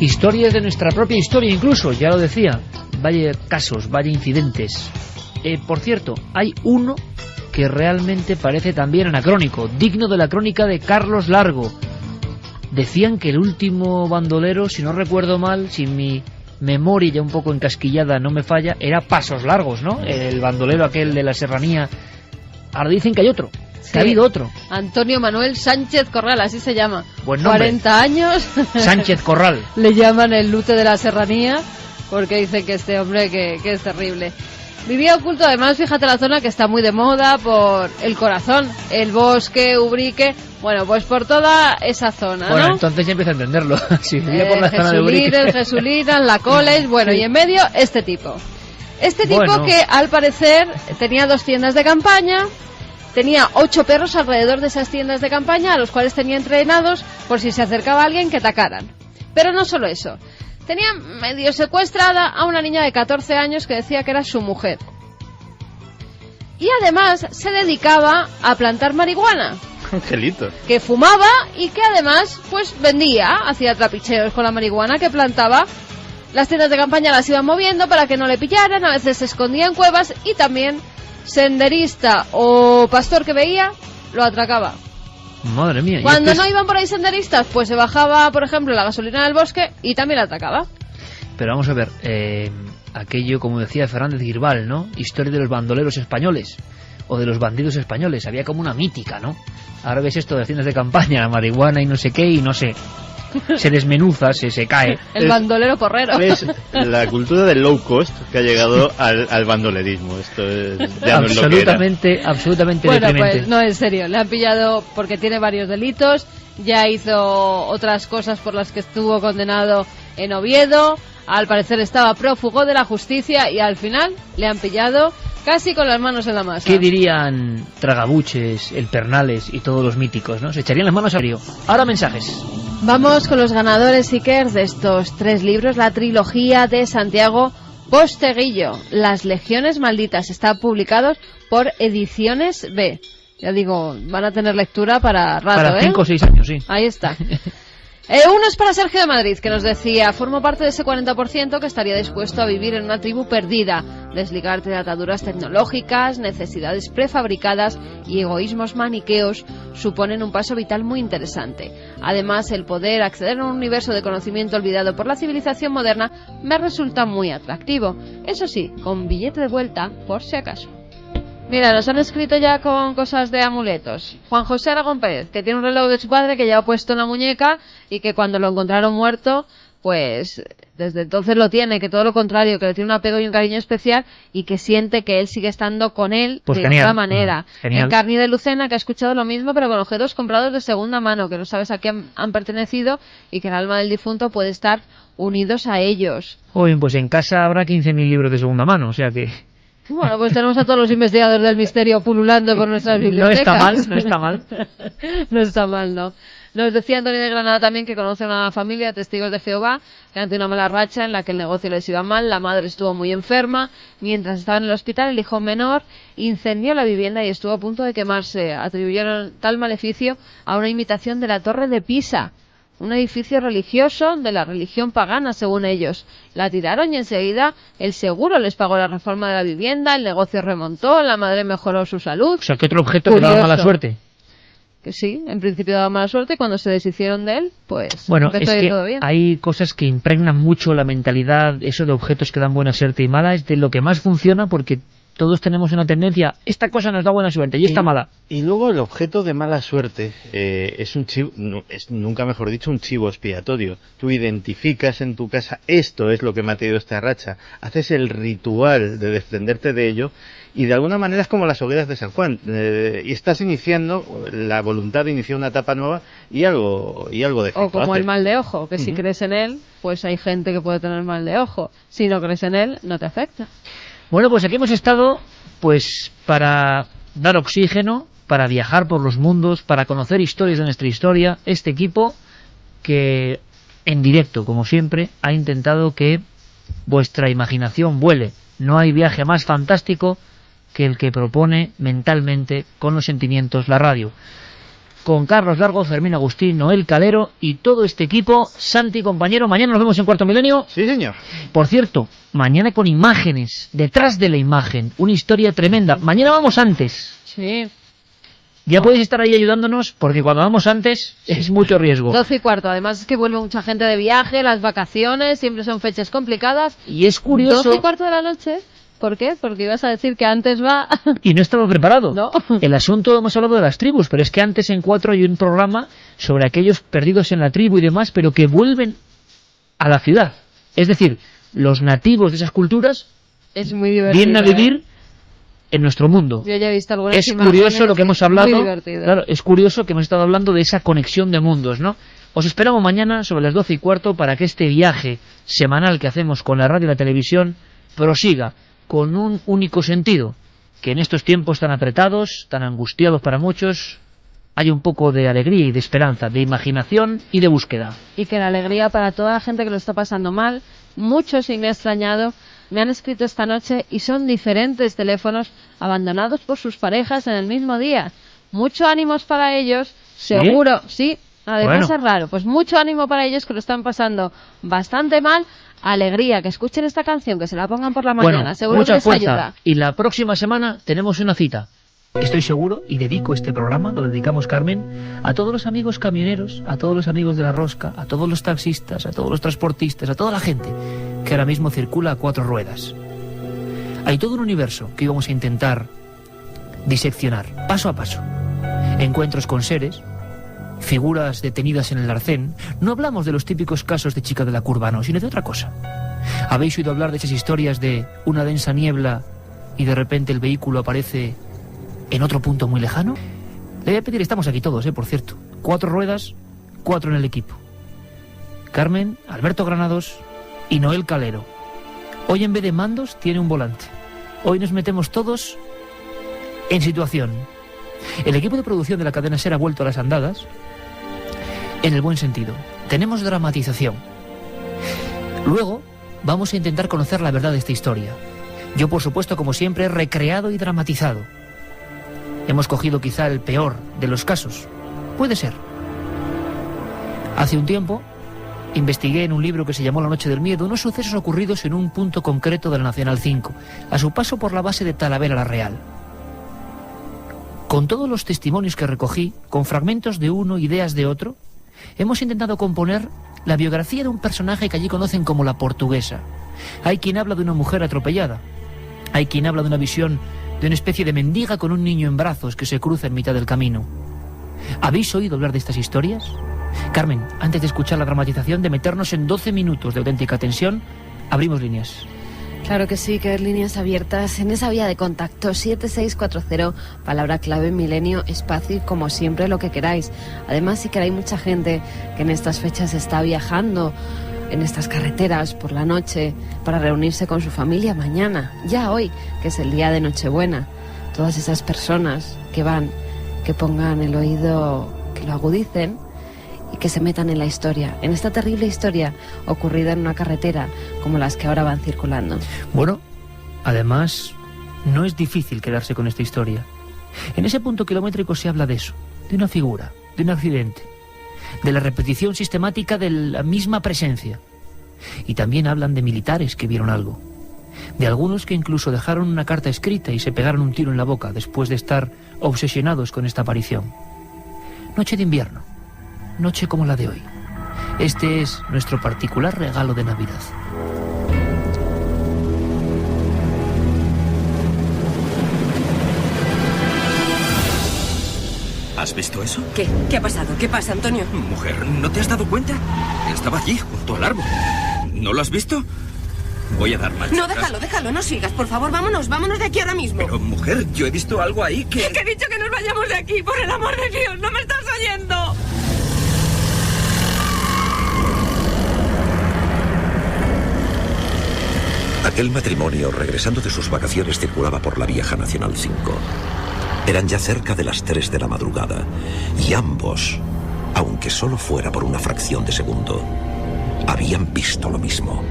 Historias de nuestra propia historia incluso, ya lo decía. Vaya casos, vaya incidentes. Por cierto, hay uno que realmente parece también anacrónico, digno de la crónica de Carlos Largo. Decían que el último bandolero, si no recuerdo mal, si mi memoria ya un poco encasquillada no me falla, era Pasos Largos, ¿no? El bandolero aquel de la serranía. Ahora dicen que hay otro, que ha habido otro. Antonio Manuel Sánchez Corral, así se llama. Buen nombre. 40 años. Sánchez Corral. Le llaman el lute de la serranía porque dicen que este hombre que es terrible. Vivía oculto, además, fíjate la zona que está muy de moda por el Corazón, el Bosque, Ubrique, bueno, pues por toda esa zona, Bueno, ¿no? entonces ya empiezo a entenderlo. Si vivía por la zona de Ubrique. El Jesulinas, la Coles, bueno, Sí. y en medio este tipo. Este tipo Bueno. que al parecer tenía 2 tiendas de campaña, tenía 8 perros alrededor de esas tiendas de campaña, a los cuales tenía entrenados por si se acercaba alguien que atacaran. Pero no solo eso. Tenía medio secuestrada a una niña de 14 años que decía que era su mujer. Y además se dedicaba a plantar marihuana, Angelito. que fumaba y que además pues vendía, hacía trapicheos con la marihuana que plantaba. Las tiendas de campaña las iban moviendo para que no le pillaran, a veces se escondía en cuevas y también senderista o pastor que veía lo atracaba. Madre mía. Cuando este no iban por ahí senderistas, pues se bajaba, por ejemplo, la gasolina del Bosque y también la atracaba. Pero vamos a ver, aquello, como decía Fernández Girbal, ¿no? Historia de los bandoleros españoles, o de los bandidos españoles, había como una mítica, ¿no? Ahora ves esto de tiendas de campaña, la marihuana y no sé qué, y no sé, se desmenuza, se cae. El bandolero porrero. Es la cultura del low cost que ha llegado al bandolerismo. Esto ya no es lo que era. Absolutamente Bueno, deprimente. pues no, en serio, le han pillado porque tiene varios delitos, ya hizo otras cosas por las que estuvo condenado en Oviedo, al parecer estaba prófugo de la justicia y al final le han pillado casi con las manos en la masa. ¿Qué dirían Tragabuches, el Pernales y todos los míticos, no? Se echarían las manos a frío. Ahora mensajes. Vamos con los ganadores, Iker, de estos 3 libros, la trilogía de Santiago Posteguillo, Las Legiones Malditas, está publicados por Ediciones B. Ya digo, van a tener lectura para rato, Para 5 o 6 años, sí. Ahí está. Uno es para Sergio de Madrid, que nos decía: formo parte de ese 40% que estaría dispuesto a vivir en una tribu perdida, desligarte de ataduras tecnológicas, necesidades prefabricadas y egoísmos maniqueos suponen un paso vital muy interesante. Además, el poder acceder a un universo de conocimiento olvidado por la civilización moderna me resulta muy atractivo. Eso sí, con billete de vuelta, por si acaso. Mira, nos han escrito ya con cosas de amuletos. Juan José Aragón Pérez, que tiene un reloj de su padre que lleva puesto en la muñeca y que cuando lo encontraron muerto, pues desde entonces lo tiene, que todo lo contrario, que le tiene un apego y un cariño especial y que siente que él sigue estando con él Pues de genial. otra manera. Genial. Encarni de Lucena, que ha escuchado lo mismo pero con objetos comprados de segunda mano, que no sabes a quién han pertenecido y que el alma del difunto puede estar unidos a ellos. Oye, pues en casa habrá 15.000 libros de segunda mano, o sea que... Bueno, pues tenemos a todos los investigadores del misterio pululando por nuestras No bibliotecas. está mal, no está mal. No está mal, ¿no? Nos decía Antonio de Granada también que conoce a una familia de testigos de Jehová que ante una mala racha en la que el negocio les iba mal, la madre estuvo muy enferma, mientras estaba en el hospital el hijo menor incendió la vivienda y estuvo a punto de quemarse. Atribuyeron tal maleficio a una imitación de la Torre de Pisa, un edificio religioso de la religión pagana, según ellos. La tiraron y enseguida el seguro les pagó la reforma de la vivienda, el negocio remontó, la madre mejoró su salud. O sea, que otro objeto que daba mala suerte. Que sí, en principio daba mala suerte y cuando se deshicieron de él, pues Bueno, empezó es a ir que todo bien. hay cosas que impregnan mucho la mentalidad, eso de objetos que dan buena suerte y mala, es de lo que más funciona porque todos tenemos una tendencia, esta cosa nos da buena suerte y esta mala. Y luego el objeto de mala suerte es un chivo, nunca mejor dicho, un chivo expiatorio. Tú identificas en tu casa, esto es lo que me ha traído esta racha, haces el ritual de desprenderte de ello y de alguna manera es como las hogueras de San Juan, y estás iniciando la voluntad de iniciar una etapa nueva y algo de O como el mal de ojo, que si crees en él, pues hay gente que puede tener mal de ojo. Si no crees en él, no te afecta. Bueno, pues aquí hemos estado pues para dar oxígeno, para viajar por los mundos, para conocer historias de nuestra historia. Este equipo que en directo, como siempre, ha intentado que vuestra imaginación vuele. No hay viaje más fantástico que el que propone mentalmente, con los sentimientos, la radio. con Carlos Largo, Fermín Agustín, Noel Calero y todo este equipo. Santi, compañero, mañana nos vemos en Cuarto Milenio. Sí, señor. Por cierto, mañana con imágenes, detrás de la imagen, una historia tremenda. Mañana vamos antes. Sí. Ya podéis estar ahí ayudándonos, porque cuando vamos antes es mucho riesgo. 12:15. Además es que vuelve mucha gente de viaje, las vacaciones, siempre son fechas complicadas. Y es curioso... 12:15 de la noche. ¿Por qué? Porque ibas a decir que antes va... Y no estaba preparado. No. El asunto, hemos hablado de las tribus, pero es que antes en 4 hay un programa sobre aquellos perdidos en la tribu y demás, pero que vuelven a la ciudad. Es decir, los nativos de esas culturas es muy divertido, vienen a vivir en nuestro mundo. Yo ya he visto algunas Es imágenes, curioso lo que hemos hablado. Muy divertido. Claro, es curioso que hemos estado hablando de esa conexión de mundos, ¿no? Os esperamos mañana sobre las 12:15 para que este viaje semanal que hacemos con la radio y la televisión prosiga con un único sentido, que en estos tiempos tan apretados, tan angustiados para muchos, hay un poco de alegría y de esperanza, de imaginación y de búsqueda. Y que la alegría para toda la gente que lo está pasando mal, muchos sin me ha extrañado, me han escrito esta noche y son diferentes teléfonos abandonados por sus parejas en el mismo día. Mucho ánimos para ellos, seguro, sí, además es raro, pues mucho ánimo para ellos que lo están pasando bastante mal. Alegría, que escuchen esta canción, que se la pongan por la mañana, seguro mucha que les fuerza. ayuda. Y la próxima semana tenemos una cita. Estoy seguro, y dedico este programa, lo dedicamos, Carmen, a todos los amigos camioneros, a todos los amigos de la rosca, a todos los taxistas, a todos los transportistas, a toda la gente que ahora mismo circula a 4 ruedas. Hay todo un universo que íbamos a intentar diseccionar, paso a paso. Encuentros con seres, figuras detenidas en el arcén. No hablamos de los típicos casos de chica de la curva, no, sino de otra cosa. ¿Habéis oído hablar de esas historias de una densa niebla y de repente el vehículo aparece en otro punto muy lejano? Le voy a pedir, estamos aquí todos, por cierto. 4 ruedas, 4 en el equipo. Carmen, Alberto Granados y Noel Calero. Hoy en vez de mandos tiene un volante. Hoy nos metemos todos en situación. El equipo de producción de la cadena SER ha vuelto a las andadas, en el buen sentido. Tenemos dramatización. Luego vamos a intentar conocer la verdad de esta historia. Yo, por supuesto, como siempre, he recreado y dramatizado. Hemos cogido quizá el peor de los casos. Puede ser. Hace un tiempo investigué en un libro que se llamó La noche del miedo unos sucesos ocurridos en un punto concreto de la Nacional 5, a su paso por la base de Talavera la Real. Con todos los testimonios que recogí, con fragmentos de uno, ideas de otro, hemos intentado componer la biografía de un personaje que allí conocen como la Portuguesa. Hay quien habla de una mujer atropellada. Hay quien habla de una visión de una especie de mendiga con un niño en brazos que se cruza en mitad del camino. ¿Habéis oído hablar de estas historias? Carmen, antes de escuchar la dramatización, de meternos en 12 minutos de auténtica tensión, abrimos líneas. Claro que sí, que hay líneas abiertas en esa vía de contacto 7640, palabra clave Milenio, espacio y como siempre lo que queráis. Además, sí que hay mucha gente que en estas fechas está viajando en estas carreteras por la noche para reunirse con su familia mañana, ya hoy, que es el día de Nochebuena. Todas esas personas que van, que pongan el oído, que lo agudicen y que se metan en la historia, en esta terrible historia ocurrida en una carretera como las que ahora van circulando. Bueno, además, no es difícil quedarse con esta historia. En ese punto kilométrico se habla de eso, de una figura, de un accidente, de la repetición sistemática de la misma presencia. Y también hablan de militares que vieron algo, de algunos que incluso dejaron una carta escrita y se pegaron un tiro en la boca después de estar obsesionados con esta aparición. Noche de invierno. Noche como la de hoy. Este es nuestro particular regalo de Navidad. ¿Has visto eso? ¿Qué? ¿Qué ha pasado? ¿Qué pasa, Antonio? Mujer, ¿no te has dado cuenta? Estaba allí, junto al árbol. ¿No lo has visto? Voy a dar marcha. No, déjalo, no sigas. Por favor, vámonos de aquí ahora mismo. Pero, mujer, yo he visto algo ahí que... Que he dicho que nos vayamos de aquí, por el amor de Dios. ¿No me estás oyendo? Aquel matrimonio, regresando de sus vacaciones, circulaba por la vieja Nacional 5. Eran ya cerca de las 3 de la madrugada, y ambos, aunque solo fuera por una fracción de segundo, habían visto lo mismo.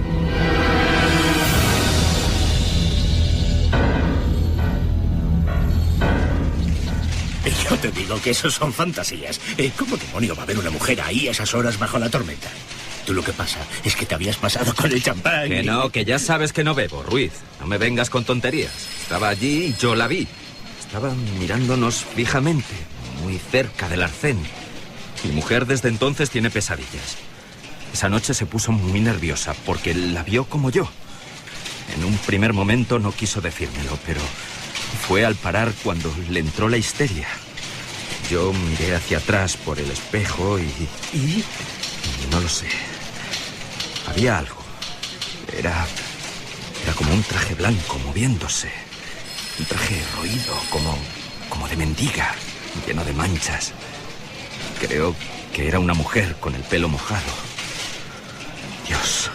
Yo te digo seguro que eso son fantasías. ¿Cómo demonio va a haber una mujer ahí a esas horas bajo la tormenta? Tú lo que pasa es que te habías pasado con el champán. Que no, que ya sabes que no bebo, Ruiz. No me vengas con tonterías. Estaba allí y yo la vi. Estaba mirándonos fijamente, muy cerca del arcén. Mi mujer desde entonces tiene pesadillas. Esa noche se puso muy nerviosa porque la vio como yo. En un primer momento no quiso decírmelo, pero fue al parar cuando le entró la histeria. Yo miré hacia atrás por el espejo y no lo sé. Había algo. Era como un traje blanco moviéndose. Un traje roído, como de mendiga, lleno de manchas. Creo que era una mujer con el pelo mojado. Dios.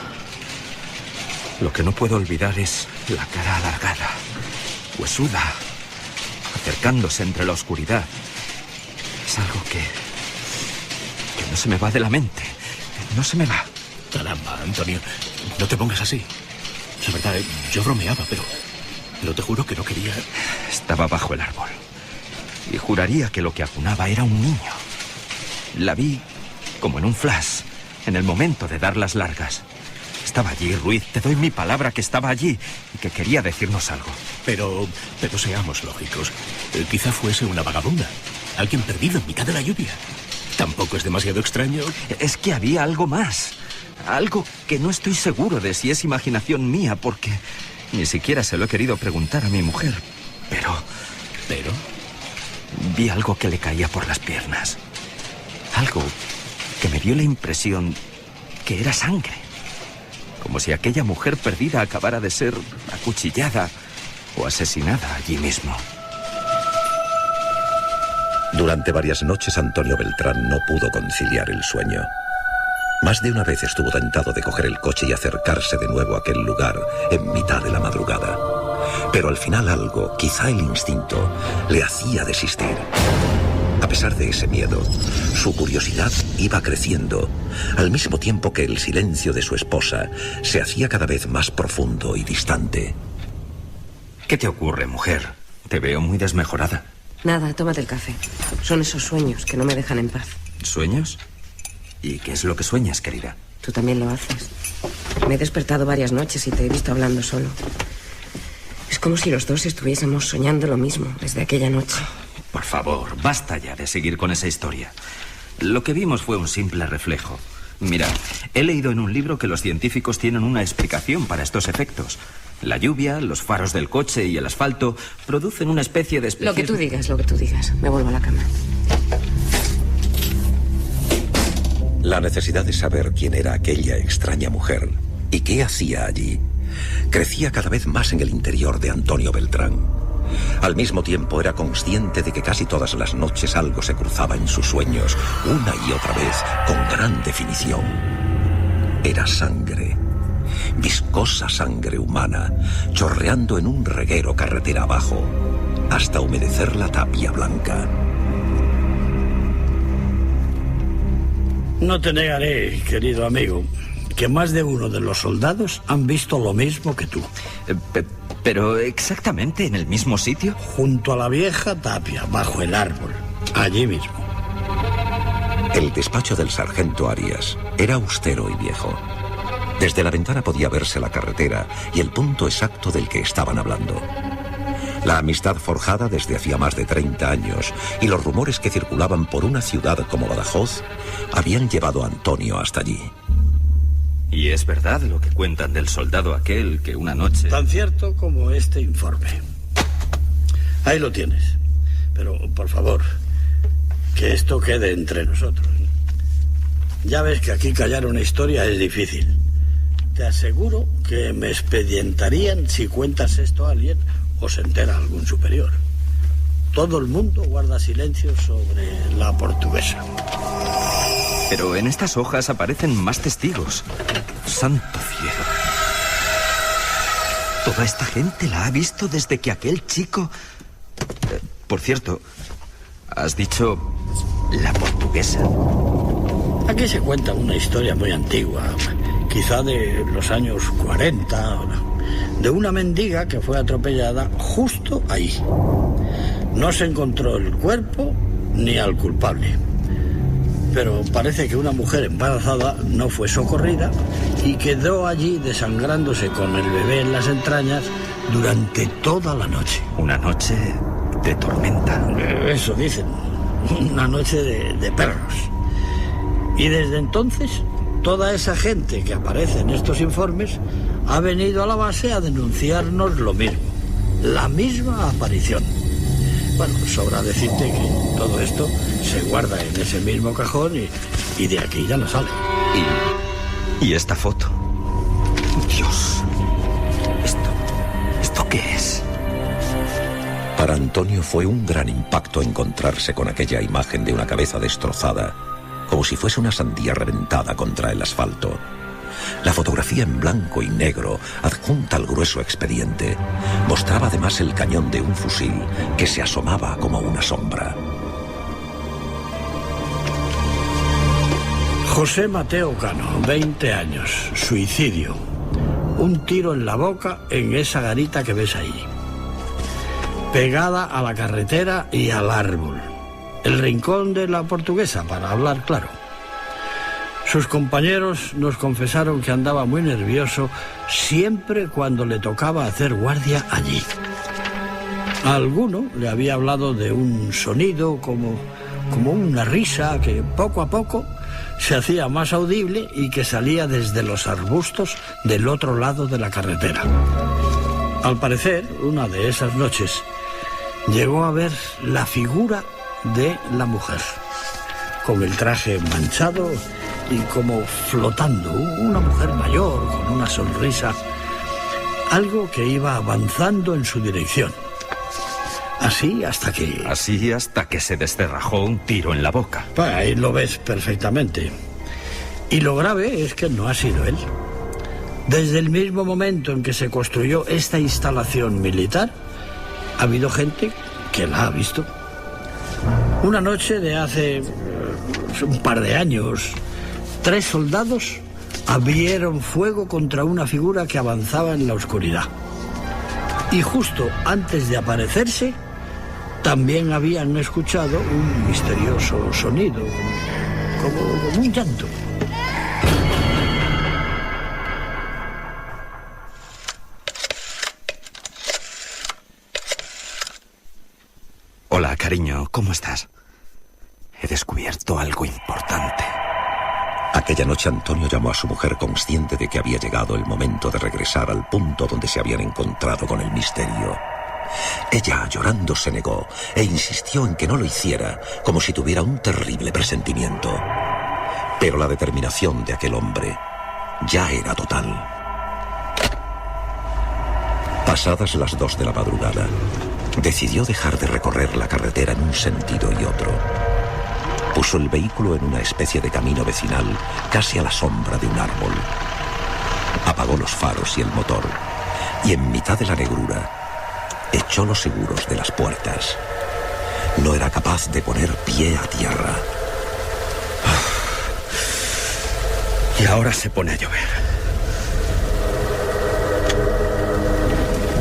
Lo que no puedo olvidar es la cara alargada, huesuda, acercándose entre la oscuridad. Es algo que no se me va de la mente. No se me va. Caramba, Antonio, no te pongas así. La verdad, yo bromeaba, pero te juro que no quería... Estaba bajo el árbol y juraría que lo que acunaba era un niño. La vi como en un flash, en el momento de dar las largas. Estaba allí, Ruiz, te doy mi palabra que estaba allí y que quería decirnos algo. Pero seamos lógicos. Quizá fuese una vagabunda, alguien perdido en mitad de la lluvia. Tampoco es demasiado extraño. Es que había algo más. Algo que no estoy seguro de si es imaginación mía, porque ni siquiera se lo he querido preguntar a mi mujer. Pero... vi algo que le caía por las piernas. Algo que me dio la impresión que era sangre. Como si aquella mujer perdida acabara de ser acuchillada o asesinada allí mismo. Durante varias noches Antonio Beltrán no pudo conciliar el sueño. Más de una vez estuvo tentado de coger el coche y acercarse de nuevo a aquel lugar en mitad de la madrugada. Pero al final algo, quizá el instinto, le hacía desistir. A pesar de ese miedo, su curiosidad iba creciendo, al mismo tiempo que el silencio de su esposa se hacía cada vez más profundo y distante. ¿Qué te ocurre, mujer? Te veo muy desmejorada. Nada, tómate el café. Son esos sueños que no me dejan en paz. ¿Sueños? ¿Y qué es lo que sueñas, querida? Tú también lo haces. Me he despertado varias noches y te he visto hablando solo. Es como si los dos estuviésemos soñando lo mismo desde aquella noche. Por favor, basta ya de seguir con esa historia. Lo que vimos fue un simple reflejo. Mira, he leído en un libro que los científicos tienen una explicación para estos efectos. La lluvia, los faros del coche y el asfalto producen una especie de... Lo que tú digas. Me vuelvo a la cama. La necesidad de saber quién era aquella extraña mujer y qué hacía allí crecía cada vez más en el interior de Antonio Beltrán. Al mismo tiempo era consciente de que casi todas las noches algo se cruzaba en sus sueños, una y otra vez, con gran definición. Era sangre, viscosa sangre humana, chorreando en un reguero carretera abajo, hasta humedecer la tapia blanca. No te negaré, querido amigo, que más de uno de los soldados han visto lo mismo que tú. ¿Pero exactamente en el mismo sitio? Junto a la vieja tapia, bajo el árbol, allí mismo. El despacho del sargento Arias era austero y viejo. Desde la ventana podía verse la carretera y el punto exacto del que estaban hablando. La amistad forjada desde hacía más de 30 años y los rumores que circulaban por una ciudad como Badajoz habían llevado a Antonio hasta allí. ¿Y es verdad lo que cuentan del soldado aquel que una noche... Tan cierto como este informe. Ahí lo tienes. Pero, por favor, que esto quede entre nosotros. Ya ves que aquí callar una historia es difícil. Te aseguro que me expedientarían si cuentas esto a alguien o se entera algún superior. Todo el mundo guarda silencio sobre la portuguesa. Pero en estas hojas aparecen más testigos. ¡Santo cielo! Toda esta gente la ha visto desde que aquel chico... por cierto, has dicho la portuguesa. Aquí se cuenta una historia muy antigua, quizá de los años 40, de una mendiga que fue atropellada justo ahí. No se encontró el cuerpo ni al culpable. Pero parece que una mujer embarazada no fue socorrida y quedó allí desangrándose con el bebé en las entrañas durante toda la noche. Una noche de tormenta. Eso dicen, una noche de perros. Y desde entonces, toda esa gente que aparece en estos informes ha venido a la base a denunciarnos lo mismo, la misma aparición. Bueno, sobra decirte que todo esto se guarda en ese mismo cajón y de aquí ya no sale. ¿Y esta foto? Dios, ¿esto qué es? Para Antonio fue un gran impacto encontrarse con aquella imagen de una cabeza destrozada, como si fuese una sandía reventada contra el asfalto. La fotografía en blanco y negro, adjunta al grueso expediente, mostraba además el cañón de un fusil que se asomaba como una sombra. José Mateo Cano, 20 años, suicidio. Un tiro en la boca en esa garita que ves ahí. Pegada a la carretera y al árbol. El rincón de la Portuguesa, para hablar claro. Sus compañeros nos confesaron que andaba muy nervioso siempre cuando le tocaba hacer guardia allí. A alguno le había hablado de un sonido como una risa que poco a poco se hacía más audible y que salía desde los arbustos del otro lado de la carretera. Al parecer, una de esas noches, llegó a ver la figura de la mujer, con el traje manchado y como flotando, una mujer mayor con una sonrisa, algo que iba avanzando en su dirección. Así hasta que se descerrajó un tiro en la boca. Ahí lo ves perfectamente. Y lo grave es que no ha sido él. Desde el mismo momento en que se construyó esta instalación militar, ha habido gente que la ha visto. Una noche de hace un par de años, 3 soldados abrieron fuego contra una figura que avanzaba en la oscuridad. Y justo antes de aparecerse, también habían escuchado un misterioso sonido, como un llanto. Hola, cariño, ¿cómo estás? He descubierto algo importante. Aquella noche Antonio llamó a su mujer consciente de que había llegado el momento de regresar al punto donde se habían encontrado con el misterio. Ella, llorando, se negó e insistió en que no lo hiciera, como si tuviera un terrible presentimiento. Pero la determinación de aquel hombre ya era total. Pasadas las 2 de la madrugada, decidió dejar de recorrer la carretera en un sentido y otro. Puso el vehículo en una especie de camino vecinal, casi a la sombra de un árbol. Apagó los faros y el motor, y en mitad de la negrura, echó los seguros de las puertas. No era capaz de poner pie a tierra. Y ahora se pone a llover.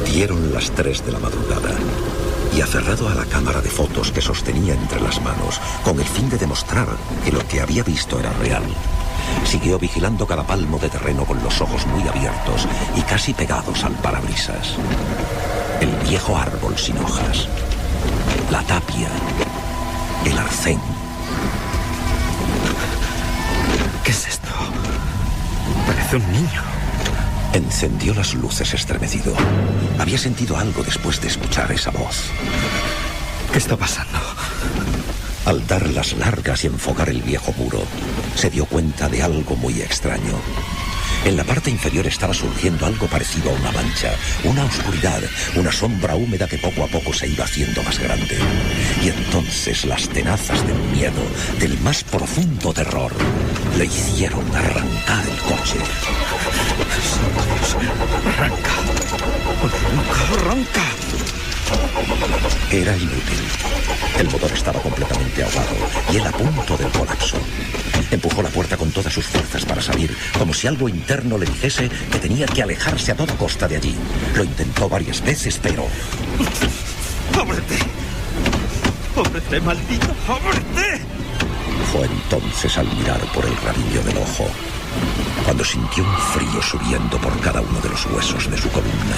Dieron las 3 de la madrugada y, aferrado a la cámara de fotos que sostenía entre las manos, con el fin de demostrar que lo que había visto era real, siguió vigilando cada palmo de terreno con los ojos muy abiertos y casi pegados al parabrisas. El viejo árbol sin hojas, la tapia, el arcén. ¿Qué es esto? Parece un niño. Encendió las luces estremecido. Había sentido algo después de escuchar esa voz. ¿Qué está pasando? Al dar las largas y enfocar el viejo muro, se dio cuenta de algo muy extraño. En la parte inferior estaba surgiendo algo parecido a una mancha, una oscuridad, una sombra húmeda que poco a poco se iba haciendo más grande. Y entonces las tenazas del miedo, del más profundo terror, le hicieron arrancar el coche. ¡Arranca! ¡Arranca! Era inútil. El motor estaba completamente ahogado y él a punto del colapso. Empujó la puerta con todas sus fuerzas para salir, como si algo interno le dijese que tenía que alejarse a toda costa de allí. Lo intentó varias veces, pero... ¡Ábrete! ¡Ábrete, maldito! ¡Ábrete! Fue entonces al mirar por el rabillo del ojo, cuando sintió un frío subiendo por cada uno de los huesos de su columna.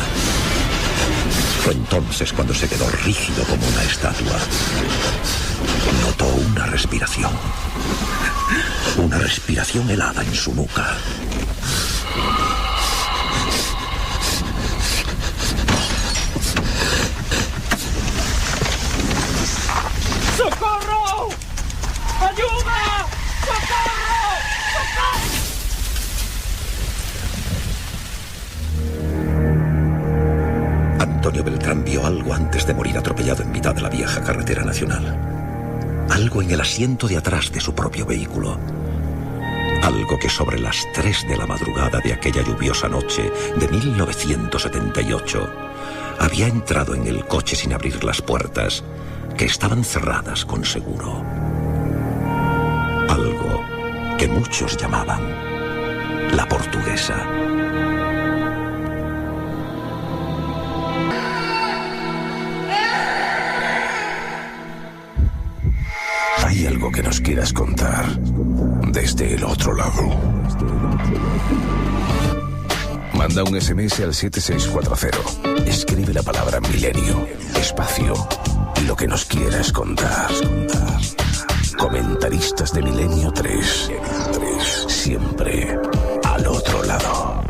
Fue entonces cuando se quedó rígido como una estatua. Notó una respiración helada en su nuca. ¡Socorro! ¡Ayuda! ¡Socorro! ¡Socorro! Antonio Beltrán vio algo antes de morir atropellado en mitad de la vieja carretera nacional. Algo en el asiento de atrás de su propio vehículo. Algo que sobre las 3 de la madrugada de aquella lluviosa noche de 1978 había entrado en el coche sin abrir las puertas, que estaban cerradas con seguro. Algo que muchos llamaban la portuguesa. ¿Hay algo que nos quieras contar desde el otro lado? Manda un SMS al 7640. Escribe la palabra milenio, espacio, y lo que nos quieras contar. Comentaristas de Milenio 3. Siempre al otro lado.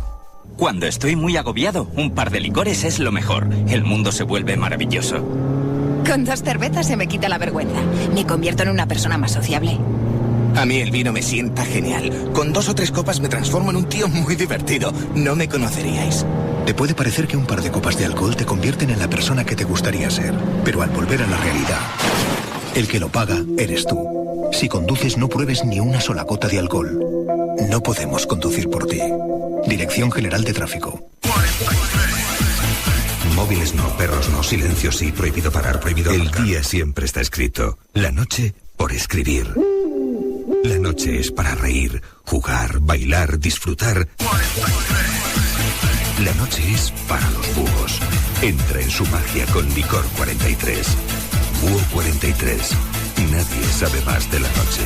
Cuando estoy muy agobiado, un par de licores es lo mejor. El mundo se vuelve maravilloso. Con 2 cervezas se me quita la vergüenza. Me convierto en una persona más sociable. A mí el vino me sienta genial. Con 2 o 3 copas me transformo en un tío muy divertido. No me conoceríais. Te puede parecer que un par de copas de alcohol te convierten en la persona que te gustaría ser, pero al volver a la realidad, el que lo paga eres tú. Si conduces, no pruebes ni una sola gota de alcohol. No podemos conducir por ti. Dirección General de Tráfico. Móviles no, perros no, silencio sí, prohibido parar, prohibido El arrancar. día siempre está escrito. La noche por escribir. La noche es para reír, jugar, bailar, disfrutar. La noche es para los búhos. Entra en su magia con Licor 43. Búho 43. Nadie sabe más de la noche.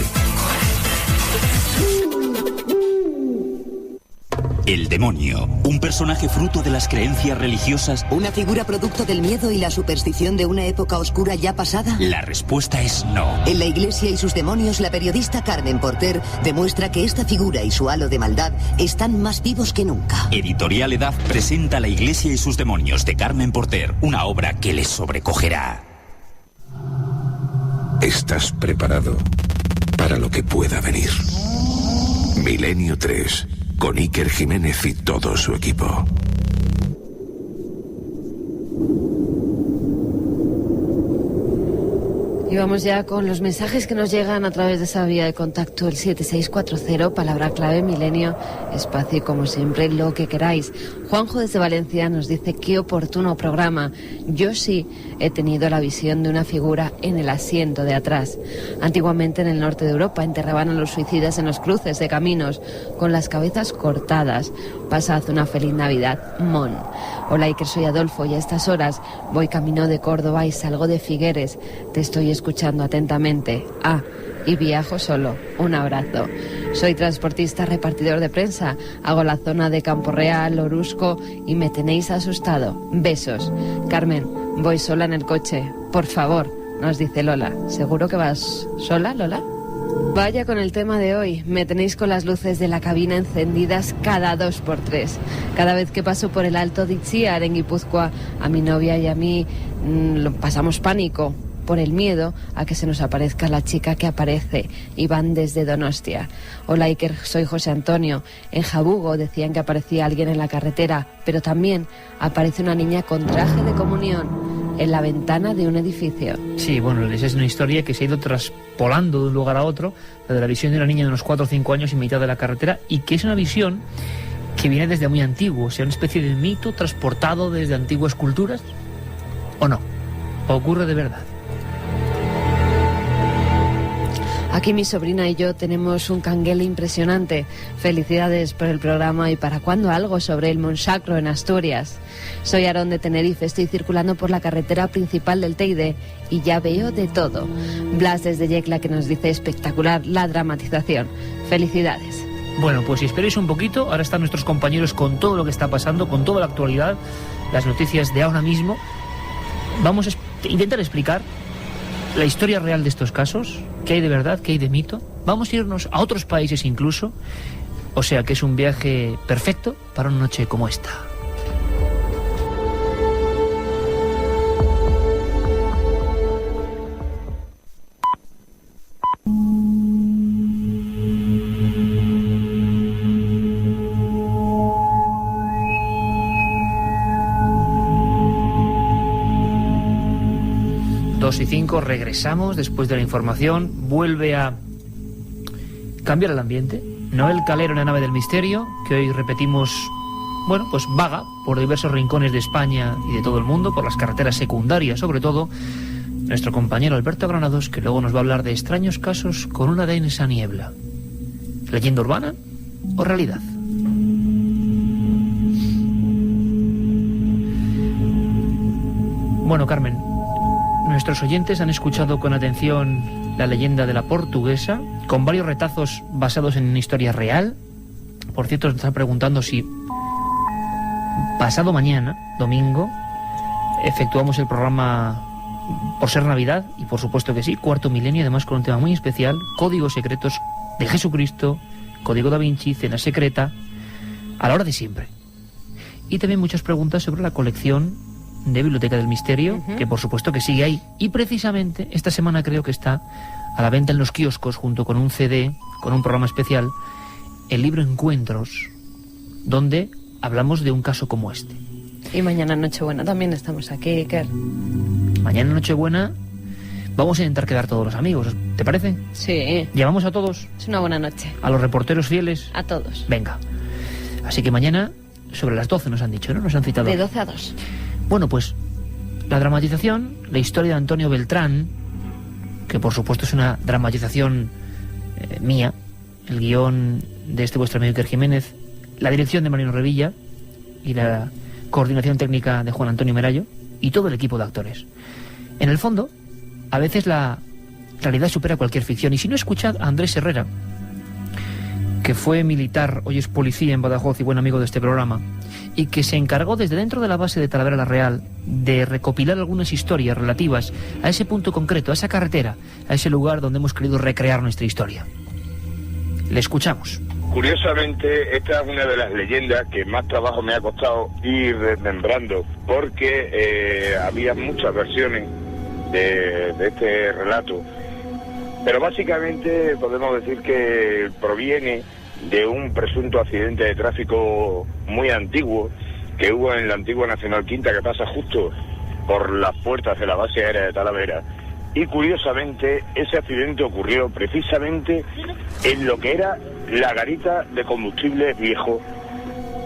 El demonio, un personaje fruto de las creencias religiosas. ¿Una figura producto del miedo y la superstición de una época oscura ya pasada? La respuesta es no. En La Iglesia y sus demonios, la periodista Carmen Porter demuestra que esta figura y su halo de maldad están más vivos que nunca. Editorial Edad presenta La Iglesia y sus demonios de Carmen Porter, una obra que les sobrecogerá. ¿Estás preparado para lo que pueda venir? Milenio 3, con Iker Jiménez y todo su equipo. Y vamos ya con los mensajes que nos llegan a través de esa vía de contacto, el 7640, palabra clave milenio, espacio y como siempre lo que queráis. Juanjo desde Valencia nos dice: qué oportuno programa. Yo sí he tenido la visión de una figura en el asiento de atrás. Antiguamente en el norte de Europa enterraban a los suicidas en los cruces de caminos con las cabezas cortadas. Pasad una feliz Navidad, Mon. Hola Iker, soy Adolfo y a estas horas voy camino de Córdoba y salgo de Figueres. Te estoy escuchando atentamente. Y viajo solo. Un abrazo. Soy transportista repartidor de prensa. Hago la zona de Campo Real, Orusco y me tenéis asustado. Besos. Carmen, voy sola en el coche. Por favor, nos dice Lola. ¿Seguro que vas sola, Lola? Vaya con el tema de hoy. Me tenéis con las luces de la cabina encendidas cada 2x3. Cada vez que paso por el Alto de Itziar en Guipúzcoa, a mi novia y a mí pasamos pánico por el miedo a que se nos aparezca la chica que aparece. Y van desde Donostia. Hola Iker, soy José Antonio. En Jabugo decían que aparecía alguien en la carretera, pero también aparece una niña con traje de comunión en la ventana de un edificio. Sí, bueno, esa es una historia que se ha ido traspolando de un lugar a otro, la de la visión de una niña de unos 4 o 5 años en mitad de la carretera, y que es una visión que viene desde muy antiguo, o sea, una especie de mito transportado desde antiguas culturas, ¿o no? ¿O ocurre de verdad? Aquí mi sobrina y yo tenemos un canguele impresionante. Felicidades por el programa y para cuándo algo sobre el Montsacro en Asturias. Soy Aarón de Tenerife, estoy circulando por la carretera principal del Teide y ya veo de todo. Blas desde Yecla que nos dice espectacular la dramatización. Felicidades. Bueno, pues si esperéis un poquito, ahora están nuestros compañeros con todo lo que está pasando, con toda la actualidad, las noticias de ahora mismo. Vamos a intentar explicar la historia real de estos casos, qué hay de verdad, qué hay de mito. Vamos a irnos a otros países incluso, o sea que es un viaje perfecto para una noche como esta. Y 5, regresamos después de la información. Vuelve a cambiar el ambiente. Noel Calero en la nave del misterio, que hoy repetimos, bueno, pues vaga por diversos rincones de España y de todo el mundo, por las carreteras secundarias sobre todo. Nuestro compañero Alberto Granados, que luego nos va a hablar de extraños casos con una densa niebla. ¿Leyenda urbana o realidad? Bueno, Carmen, nuestros oyentes han escuchado con atención la leyenda de la Portuguesa, con varios retazos basados en una historia real. Por cierto, nos están preguntando si pasado mañana, domingo, efectuamos el programa por ser Navidad, y por supuesto que sí, cuarto milenio, además con un tema muy especial, códigos secretos de Jesucristo, código da Vinci, cena secreta, a la hora de siempre. Y también muchas preguntas sobre la colección de Biblioteca del Misterio, que por supuesto que sigue ahí. Y precisamente esta semana creo que está a la venta en los kioscos, junto con un CD, con un programa especial, el libro Encuentros, donde hablamos de un caso como este. Y mañana Nochebuena también estamos aquí, Iker. Mañana Nochebuena vamos a intentar quedar todos los amigos, ¿te parece? Sí. ¿Llamamos a todos? Es una buena noche. ¿A los reporteros fieles? A todos. Venga. Así que mañana, sobre las 12 nos han dicho, ¿no? Nos han citado. De 12 a 2. Bueno, pues la dramatización, la historia de Antonio Beltrán, que por supuesto es una dramatización mía, el guión de este vuestro amigo Iker Jiménez, la dirección de Mariano Revilla y la coordinación técnica de Juan Antonio Merayo y todo el equipo de actores. En el fondo, a veces la realidad supera cualquier ficción. Y si no, escuchad a Andrés Herrera, que fue militar, hoy es policía en Badajoz y buen amigo de este programa, y que se encargó desde dentro de la base de Talavera la Real de recopilar algunas historias relativas a ese punto concreto, a esa carretera, a ese lugar donde hemos querido recrear nuestra historia. Le escuchamos. Curiosamente, esta es una de las leyendas que más trabajo me ha costado ir desmembrando, porque había muchas versiones de este relato, pero básicamente podemos decir que proviene de un presunto accidente de tráfico muy antiguo que hubo en la antigua Nacional Quinta, que pasa justo por las puertas de la base aérea de Talavera. Y curiosamente ese accidente ocurrió precisamente en lo que era la garita de combustible viejo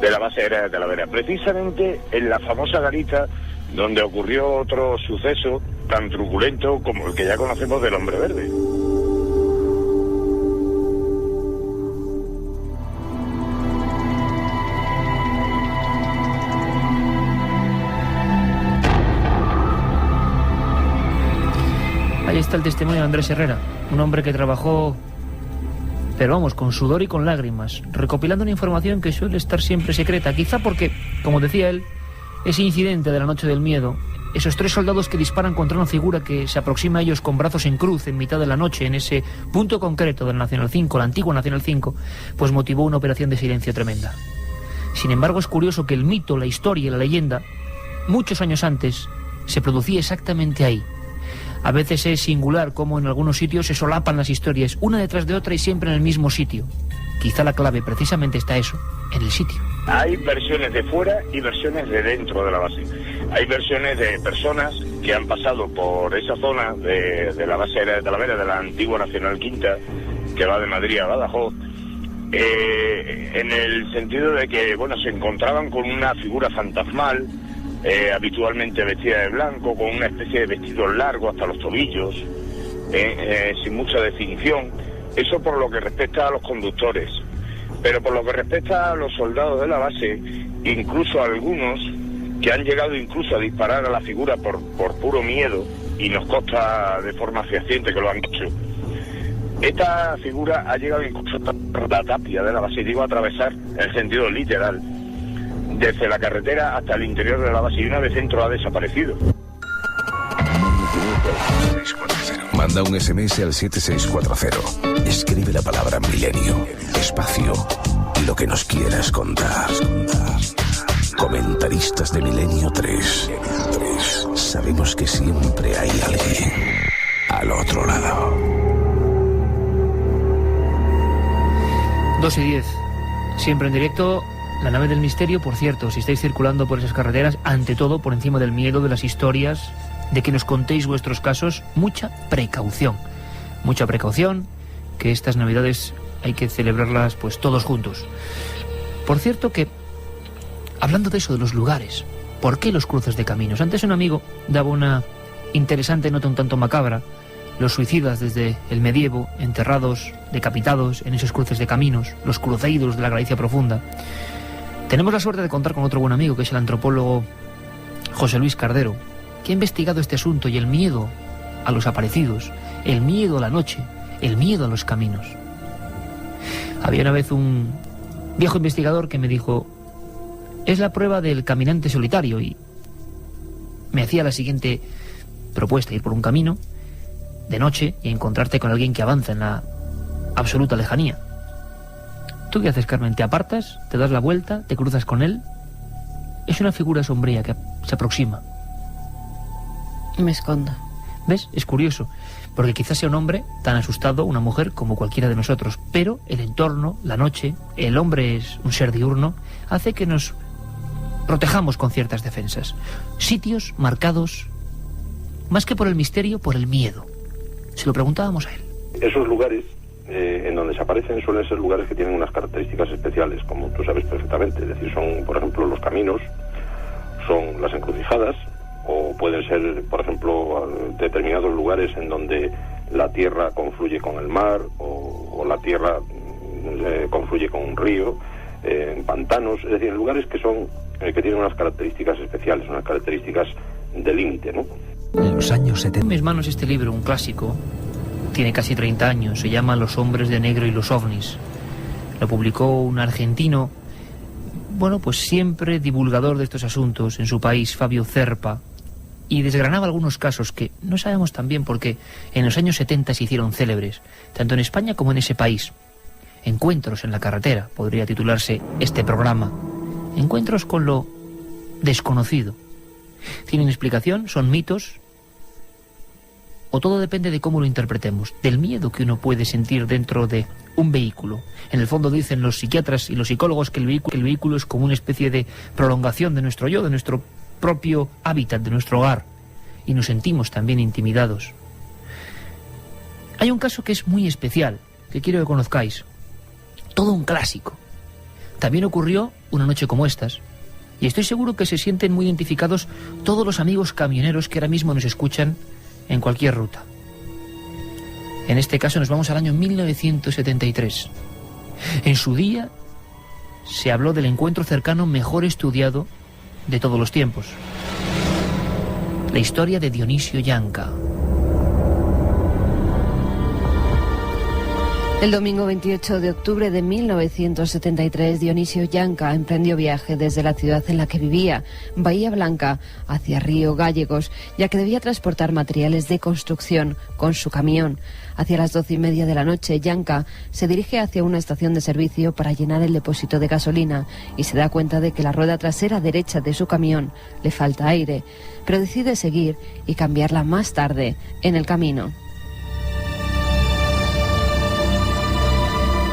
de la base aérea de Talavera, precisamente en la famosa garita donde ocurrió otro suceso tan truculento como el que ya conocemos del Hombre Verde. Ahí está el testimonio de Andrés Herrera, un hombre que trabajó, pero vamos, con sudor y con lágrimas, recopilando una información que suele estar siempre secreta, quizá porque, como decía él, ese incidente de la noche del miedo, esos 3 soldados que disparan contra una figura que se aproxima a ellos con brazos en cruz en mitad de la noche, en ese punto concreto del Nacional 5, la antigua Nacional 5, pues motivó una operación de silencio tremenda. Sin embargo, es curioso que el mito, la historia y la leyenda, muchos años antes, se producía exactamente ahí. A veces es singular cómo en algunos sitios se solapan las historias, una detrás de otra y siempre en el mismo sitio. Quizá la clave precisamente está eso, en el sitio. Hay versiones de fuera y versiones de dentro de la base. Hay versiones de personas que han pasado por esa zona de la base aérea de Talavera, de la antigua Nacional Quinta, que va de Madrid a Badajoz, en el sentido de que, bueno, se encontraban con una figura fantasmal, habitualmente vestida de blanco, con una especie de vestido largo hasta los tobillos, sin mucha definición, Eso por lo que respecta a los conductores. Pero por lo que respecta a los soldados de la base, incluso algunos que han llegado incluso a disparar a la figura por puro miedo, y nos consta de forma fehaciente que lo han hecho, esta figura ha llegado incluso a la tapia de la base, digo atravesar en sentido literal, desde la carretera hasta el interior de la base, y una vez dentro ha desaparecido. Manda un SMS al 7640. Escribe la palabra milenio, espacio y lo que nos quieras contar. Comentaristas de Milenio 3. Sabemos que siempre hay alguien al otro lado. 2:10. Siempre en directo. La nave del misterio, por cierto, si estáis circulando por esas carreteras, ante todo por encima del miedo, de las historias, de que nos contéis vuestros casos, mucha precaución, que estas navidades hay que celebrarlas pues todos juntos. Por cierto que, hablando de eso, de los lugares, ¿por qué los cruces de caminos? Antes un amigo daba una interesante nota un tanto macabra, los suicidas desde el medievo, enterrados, decapitados en esos cruces de caminos, los cruceiros de la Galicia profunda. Tenemos la suerte de contar con otro buen amigo, que es el antropólogo José Luis Cardero, que ha investigado este asunto y el miedo a los aparecidos, el miedo a la noche, el miedo a los caminos. Había una vez un viejo investigador que me dijo: es la prueba del caminante solitario, y me hacía la siguiente propuesta: ir por un camino de noche y encontrarte con alguien que avanza en la absoluta lejanía. ¿Tú qué haces, Carmen? ¿Te apartas? ¿Te das la vuelta? ¿Te cruzas con él? Es una figura sombría que se aproxima. Me escondo. ¿Ves? Es curioso, porque quizás sea un hombre tan asustado, una mujer, como cualquiera de nosotros, pero el entorno, la noche, el hombre es un ser diurno, hace que nos protejamos con ciertas defensas. Sitios marcados, más que por el misterio, por el miedo. Se lo preguntábamos a él. Esos lugares en donde se aparecen suelen ser lugares que tienen unas características especiales, como tú sabes perfectamente. Es decir, son, por ejemplo, los caminos, son las encrucijadas, o pueden ser, por ejemplo, determinados lugares en donde la tierra confluye con el mar, o la tierra confluye con un río, en pantanos, es decir, en lugares que son que tienen unas características especiales, unas características de límite, ¿no? En los años 70. En mis manos este libro, un clásico, tiene casi 30 años, se llama Los hombres de negro y los ovnis. Lo publicó un argentino, bueno, pues siempre divulgador de estos asuntos en su país, Fabio Zerpa, y desgranaba algunos casos que no sabemos tan bien porque en los años 70 se hicieron célebres, tanto en España como en ese país. Encuentros en la carretera, podría titularse este programa. Encuentros con lo desconocido. ¿Tienen explicación? ¿Son mitos? ¿O todo depende de cómo lo interpretemos? Del miedo que uno puede sentir dentro de un vehículo. En el fondo dicen los psiquiatras y los psicólogos que el vehículo es como una especie de prolongación de nuestro yo, de nuestro propio hábitat, de nuestro hogar. Y nos sentimos también intimidados. Hay un caso que es muy especial, que quiero que conozcáis. Todo un clásico. También ocurrió una noche como estas. Y estoy seguro que se sienten muy identificados todos los amigos camioneros que ahora mismo nos escuchan en cualquier ruta. En este caso nos vamos al año 1973. En su día se habló del encuentro cercano mejor estudiado de todos los tiempos. La historia de Dionisio Yanca. El domingo 28 de octubre de 1973, Dionisio Yanca emprendió viaje desde la ciudad en la que vivía, Bahía Blanca, hacia Río Gallegos, ya que debía transportar materiales de construcción con su camión. Hacia las 12:30 de la noche, Yanca se dirige hacia una estación de servicio para llenar el depósito de gasolina y se da cuenta de que la rueda trasera derecha de su camión le falta aire, pero decide seguir y cambiarla más tarde en el camino.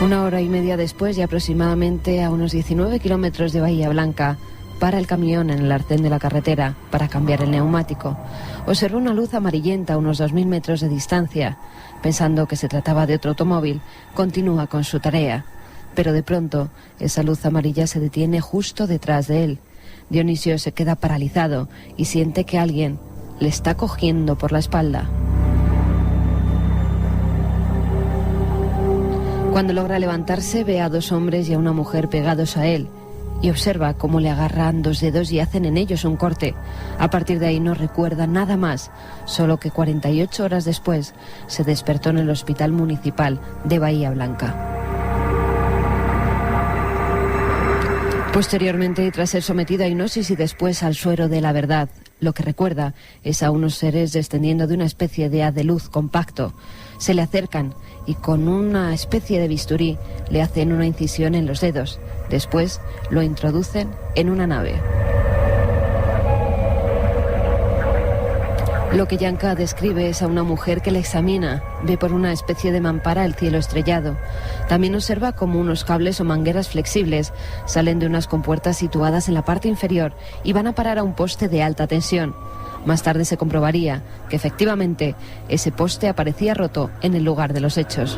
1 hora y media después, y aproximadamente a unos 19 kilómetros de Bahía Blanca, para el camión en el arcén de la carretera para cambiar el neumático. Observó una luz amarillenta a unos 2000 metros de distancia. Pensando que se trataba de otro automóvil, continúa con su tarea. Pero de pronto, esa luz amarilla se detiene justo detrás de él. Dionisio se queda paralizado y siente que alguien le está cogiendo por la espalda. Cuando logra levantarse, ve a 2 hombres y a una mujer pegados a él y observa cómo le agarran 2 dedos y hacen en ellos un corte. A partir de ahí no recuerda nada más, solo que 48 horas después se despertó en el Hospital Municipal de Bahía Blanca. Posteriormente, tras ser sometido a hipnosis y después al suero de la verdad, lo que recuerda es a unos seres descendiendo de una especie de haz de luz compacto. Se le acercan y con una especie de bisturí le hacen una incisión en los dedos. Después lo introducen en una nave. Lo que Janka describe es a una mujer que le examina, ve por una especie de mampara el cielo estrellado. También observa cómo unos cables o mangueras flexibles salen de unas compuertas situadas en la parte inferior y van a parar a un poste de alta tensión. Más tarde se comprobaría que efectivamente ese poste aparecía roto en el lugar de los hechos.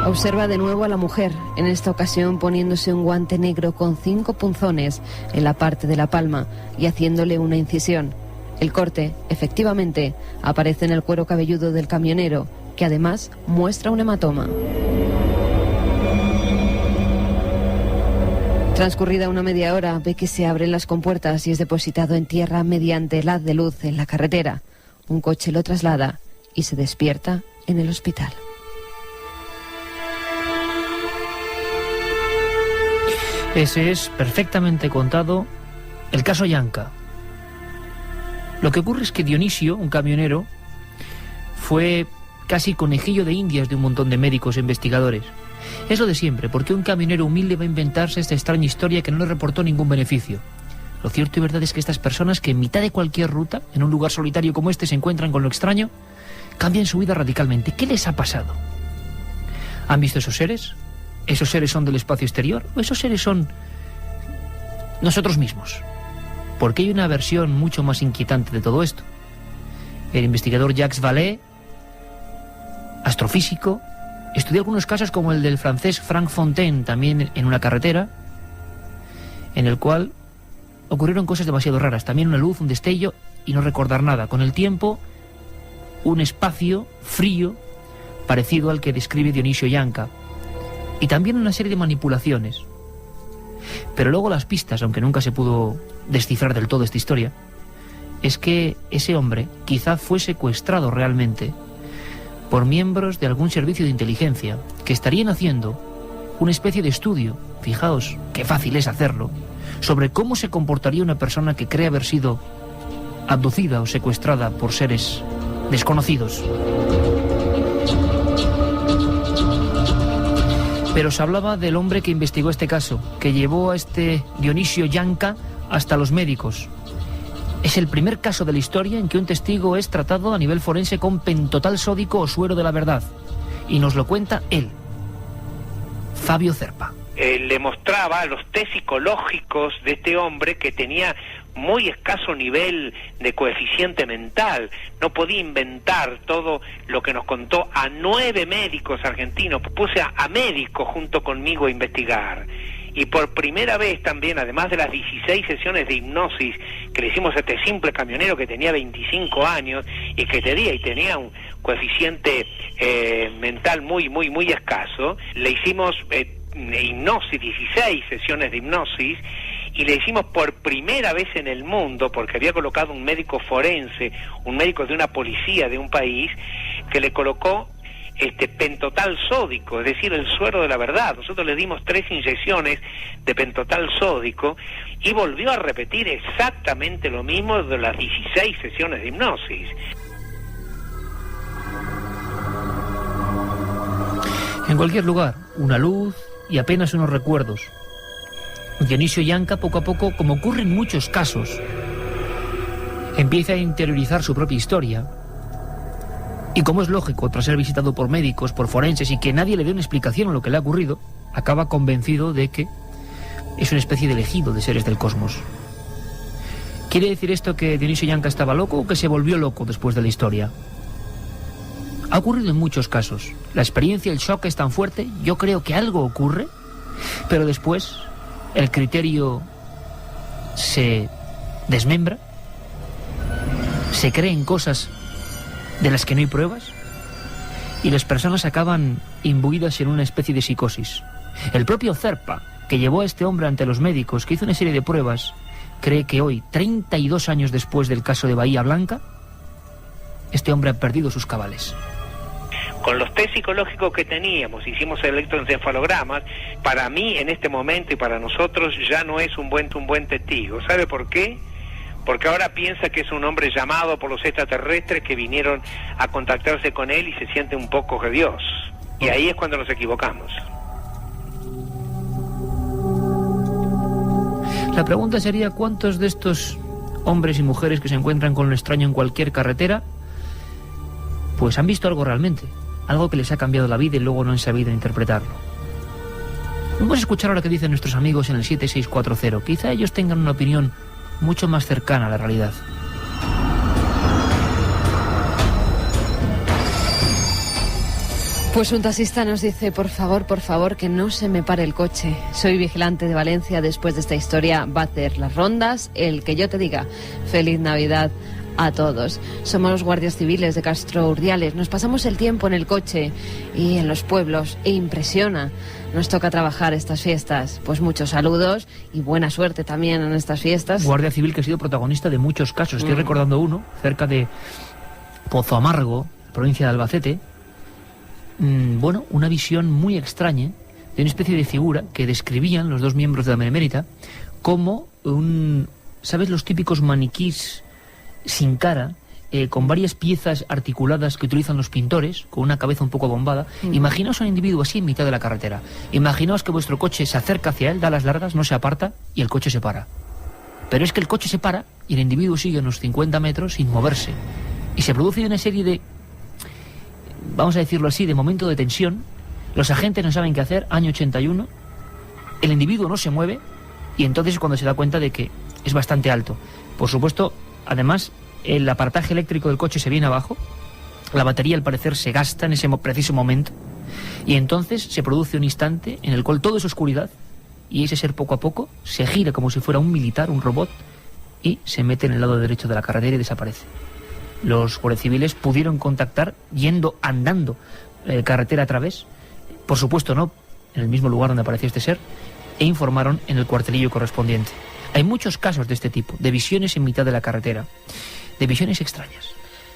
Observa de nuevo a la mujer, en esta ocasión poniéndose un guante negro con 5 punzones en la parte de la palma y haciéndole una incisión. El corte, efectivamente, aparece en el cuero cabelludo del camionero, que además muestra un hematoma. Transcurrida una media hora, ve que se abren las compuertas y es depositado en tierra mediante el haz de luz en la carretera. Un coche lo traslada y se despierta en el hospital. Ese es perfectamente contado el caso Janka. Lo que ocurre es que Dionisio, un camionero, fue casi conejillo de indias de un montón de médicos e investigadores. Es lo de siempre, porque un camionero humilde va a inventarse esta extraña historia que no le reportó ningún beneficio. Lo cierto y verdad es que estas personas que en mitad de cualquier ruta, en un lugar solitario como este, se encuentran con lo extraño, cambian su vida radicalmente. ¿Qué les ha pasado? ¿Han visto esos seres? ¿Esos seres son del espacio exterior? ¿O esos seres son nosotros mismos? Porque hay una versión mucho más inquietante de todo esto. El investigador Jacques Vallée, astrofísico, estudió algunos casos como el del francés Frank Fontaine, también en una carretera, en el cual ocurrieron cosas demasiado raras. También una luz, un destello y no recordar nada. Con el tiempo, un espacio frío parecido al que describe Dionisio Janka. Y también una serie de manipulaciones. Pero luego las pistas, aunque nunca se pudo descifrar del todo esta historia, es que ese hombre quizá fue secuestrado realmente por miembros de algún servicio de inteligencia que estarían haciendo una especie de estudio, fijaos qué fácil es hacerlo, sobre cómo se comportaría una persona que cree haber sido abducida o secuestrada por seres desconocidos. Pero se hablaba del hombre que investigó este caso, que llevó a este Dionisio Janka hasta los médicos. Es el primer caso de la historia en que un testigo es tratado a nivel forense con pentotal sódico o suero de la verdad. Y nos lo cuenta él, Fabio Zerpa. Le mostraba los test psicológicos de este hombre que tenía muy escaso nivel de coeficiente mental. No podía inventar todo lo que nos contó a 9 médicos argentinos. Puse a médicos junto conmigo a investigar. Y por primera vez también, además de las 16 sesiones de hipnosis que le hicimos a este simple camionero que tenía 25 años y que tenía un coeficiente mental muy escaso, le hicimos hipnosis, 16 sesiones de hipnosis, y le hicimos por primera vez en el mundo, porque había colocado un médico forense, un médico de una policía de un país, que le colocó pentotal sódico, es decir, el suero de la verdad. Nosotros le dimos 3 inyecciones de pentotal sódico y volvió a repetir exactamente lo mismo de las 16 sesiones de hipnosis. En cualquier lugar, una luz y apenas unos recuerdos. Dionisio Janka, poco a poco, como ocurre en muchos casos, empieza a interiorizar su propia historia. Y como es lógico, tras ser visitado por médicos, por forenses y que nadie le dé una explicación a lo que le ha ocurrido, acaba convencido de que es una especie de elegido de seres del cosmos. ¿Quiere decir esto que Dionisio Janka estaba loco o que se volvió loco después de la historia? Ha ocurrido en muchos casos. La experiencia, el shock es tan fuerte, yo creo que algo ocurre, pero después el criterio se desmembra, se creen cosas de las que no hay pruebas, y las personas acaban imbuidas en una especie de psicosis. El propio Zerpa, que llevó a este hombre ante los médicos, que hizo una serie de pruebas, cree que hoy, 32 años después del caso de Bahía Blanca, este hombre ha perdido sus cabales. Con los test psicológicos que teníamos, hicimos electroencefalogramas, para mí en este momento y para nosotros ya no es un buen testigo. ¿Sabe por qué? Porque ahora piensa que es un hombre llamado por los extraterrestres que vinieron a contactarse con él y se siente un poco de Dios. Y ahí es cuando nos equivocamos. La pregunta sería, ¿cuántos de estos hombres y mujeres que se encuentran con lo extraño en cualquier carretera, pues han visto algo realmente? Algo que les ha cambiado la vida y luego no han sabido interpretarlo. Vamos a escuchar ahora qué dicen nuestros amigos en el 7640. Quizá ellos tengan una opinión mucho más cercana a la realidad. Pues un taxista nos dice, por favor, que no se me pare el coche. Soy vigilante de Valencia. Después de esta historia va a hacer las rondas. El que yo te diga, feliz Navidad a todos. Somos los guardias civiles de Castro Urdiales. Nos pasamos el tiempo en el coche y en los pueblos e impresiona. Nos toca trabajar estas fiestas. Pues muchos saludos y buena suerte también en estas fiestas. Guardia civil que ha sido protagonista de muchos casos. Estoy recordando uno cerca de Pozo Amargo, provincia de Albacete. Bueno, una visión muy extraña de una especie de figura que describían los dos miembros de la Benemérita como ¿sabes los típicos maniquís sin cara, con varias piezas articuladas que utilizan los pintores, con una cabeza un poco bombada? Imaginaos a un individuo así en mitad de la carretera. Imaginaos que vuestro coche se acerca hacia él, da las largas, no se aparta y el coche se para. Pero es que el coche se para y el individuo sigue unos 50 metros sin moverse. Y se produce una serie de, vamos a decirlo así, de momento de tensión. Los agentes no saben qué hacer, año 81. El individuo no se mueve y entonces es cuando se da cuenta de que es bastante alto. Por supuesto, además, el aparataje eléctrico del coche se viene abajo, la batería al parecer se gasta en ese preciso momento, y entonces se produce un instante en el cual todo es oscuridad, y ese ser poco a poco se gira como si fuera un militar, un robot, y se mete en el lado derecho de la carretera y desaparece. Los guardias civiles pudieron contactar andando carretera a través, por supuesto no en el mismo lugar donde apareció este ser, e informaron en el cuartelillo correspondiente. Hay muchos casos de este tipo, de visiones en mitad de la carretera, de visiones extrañas.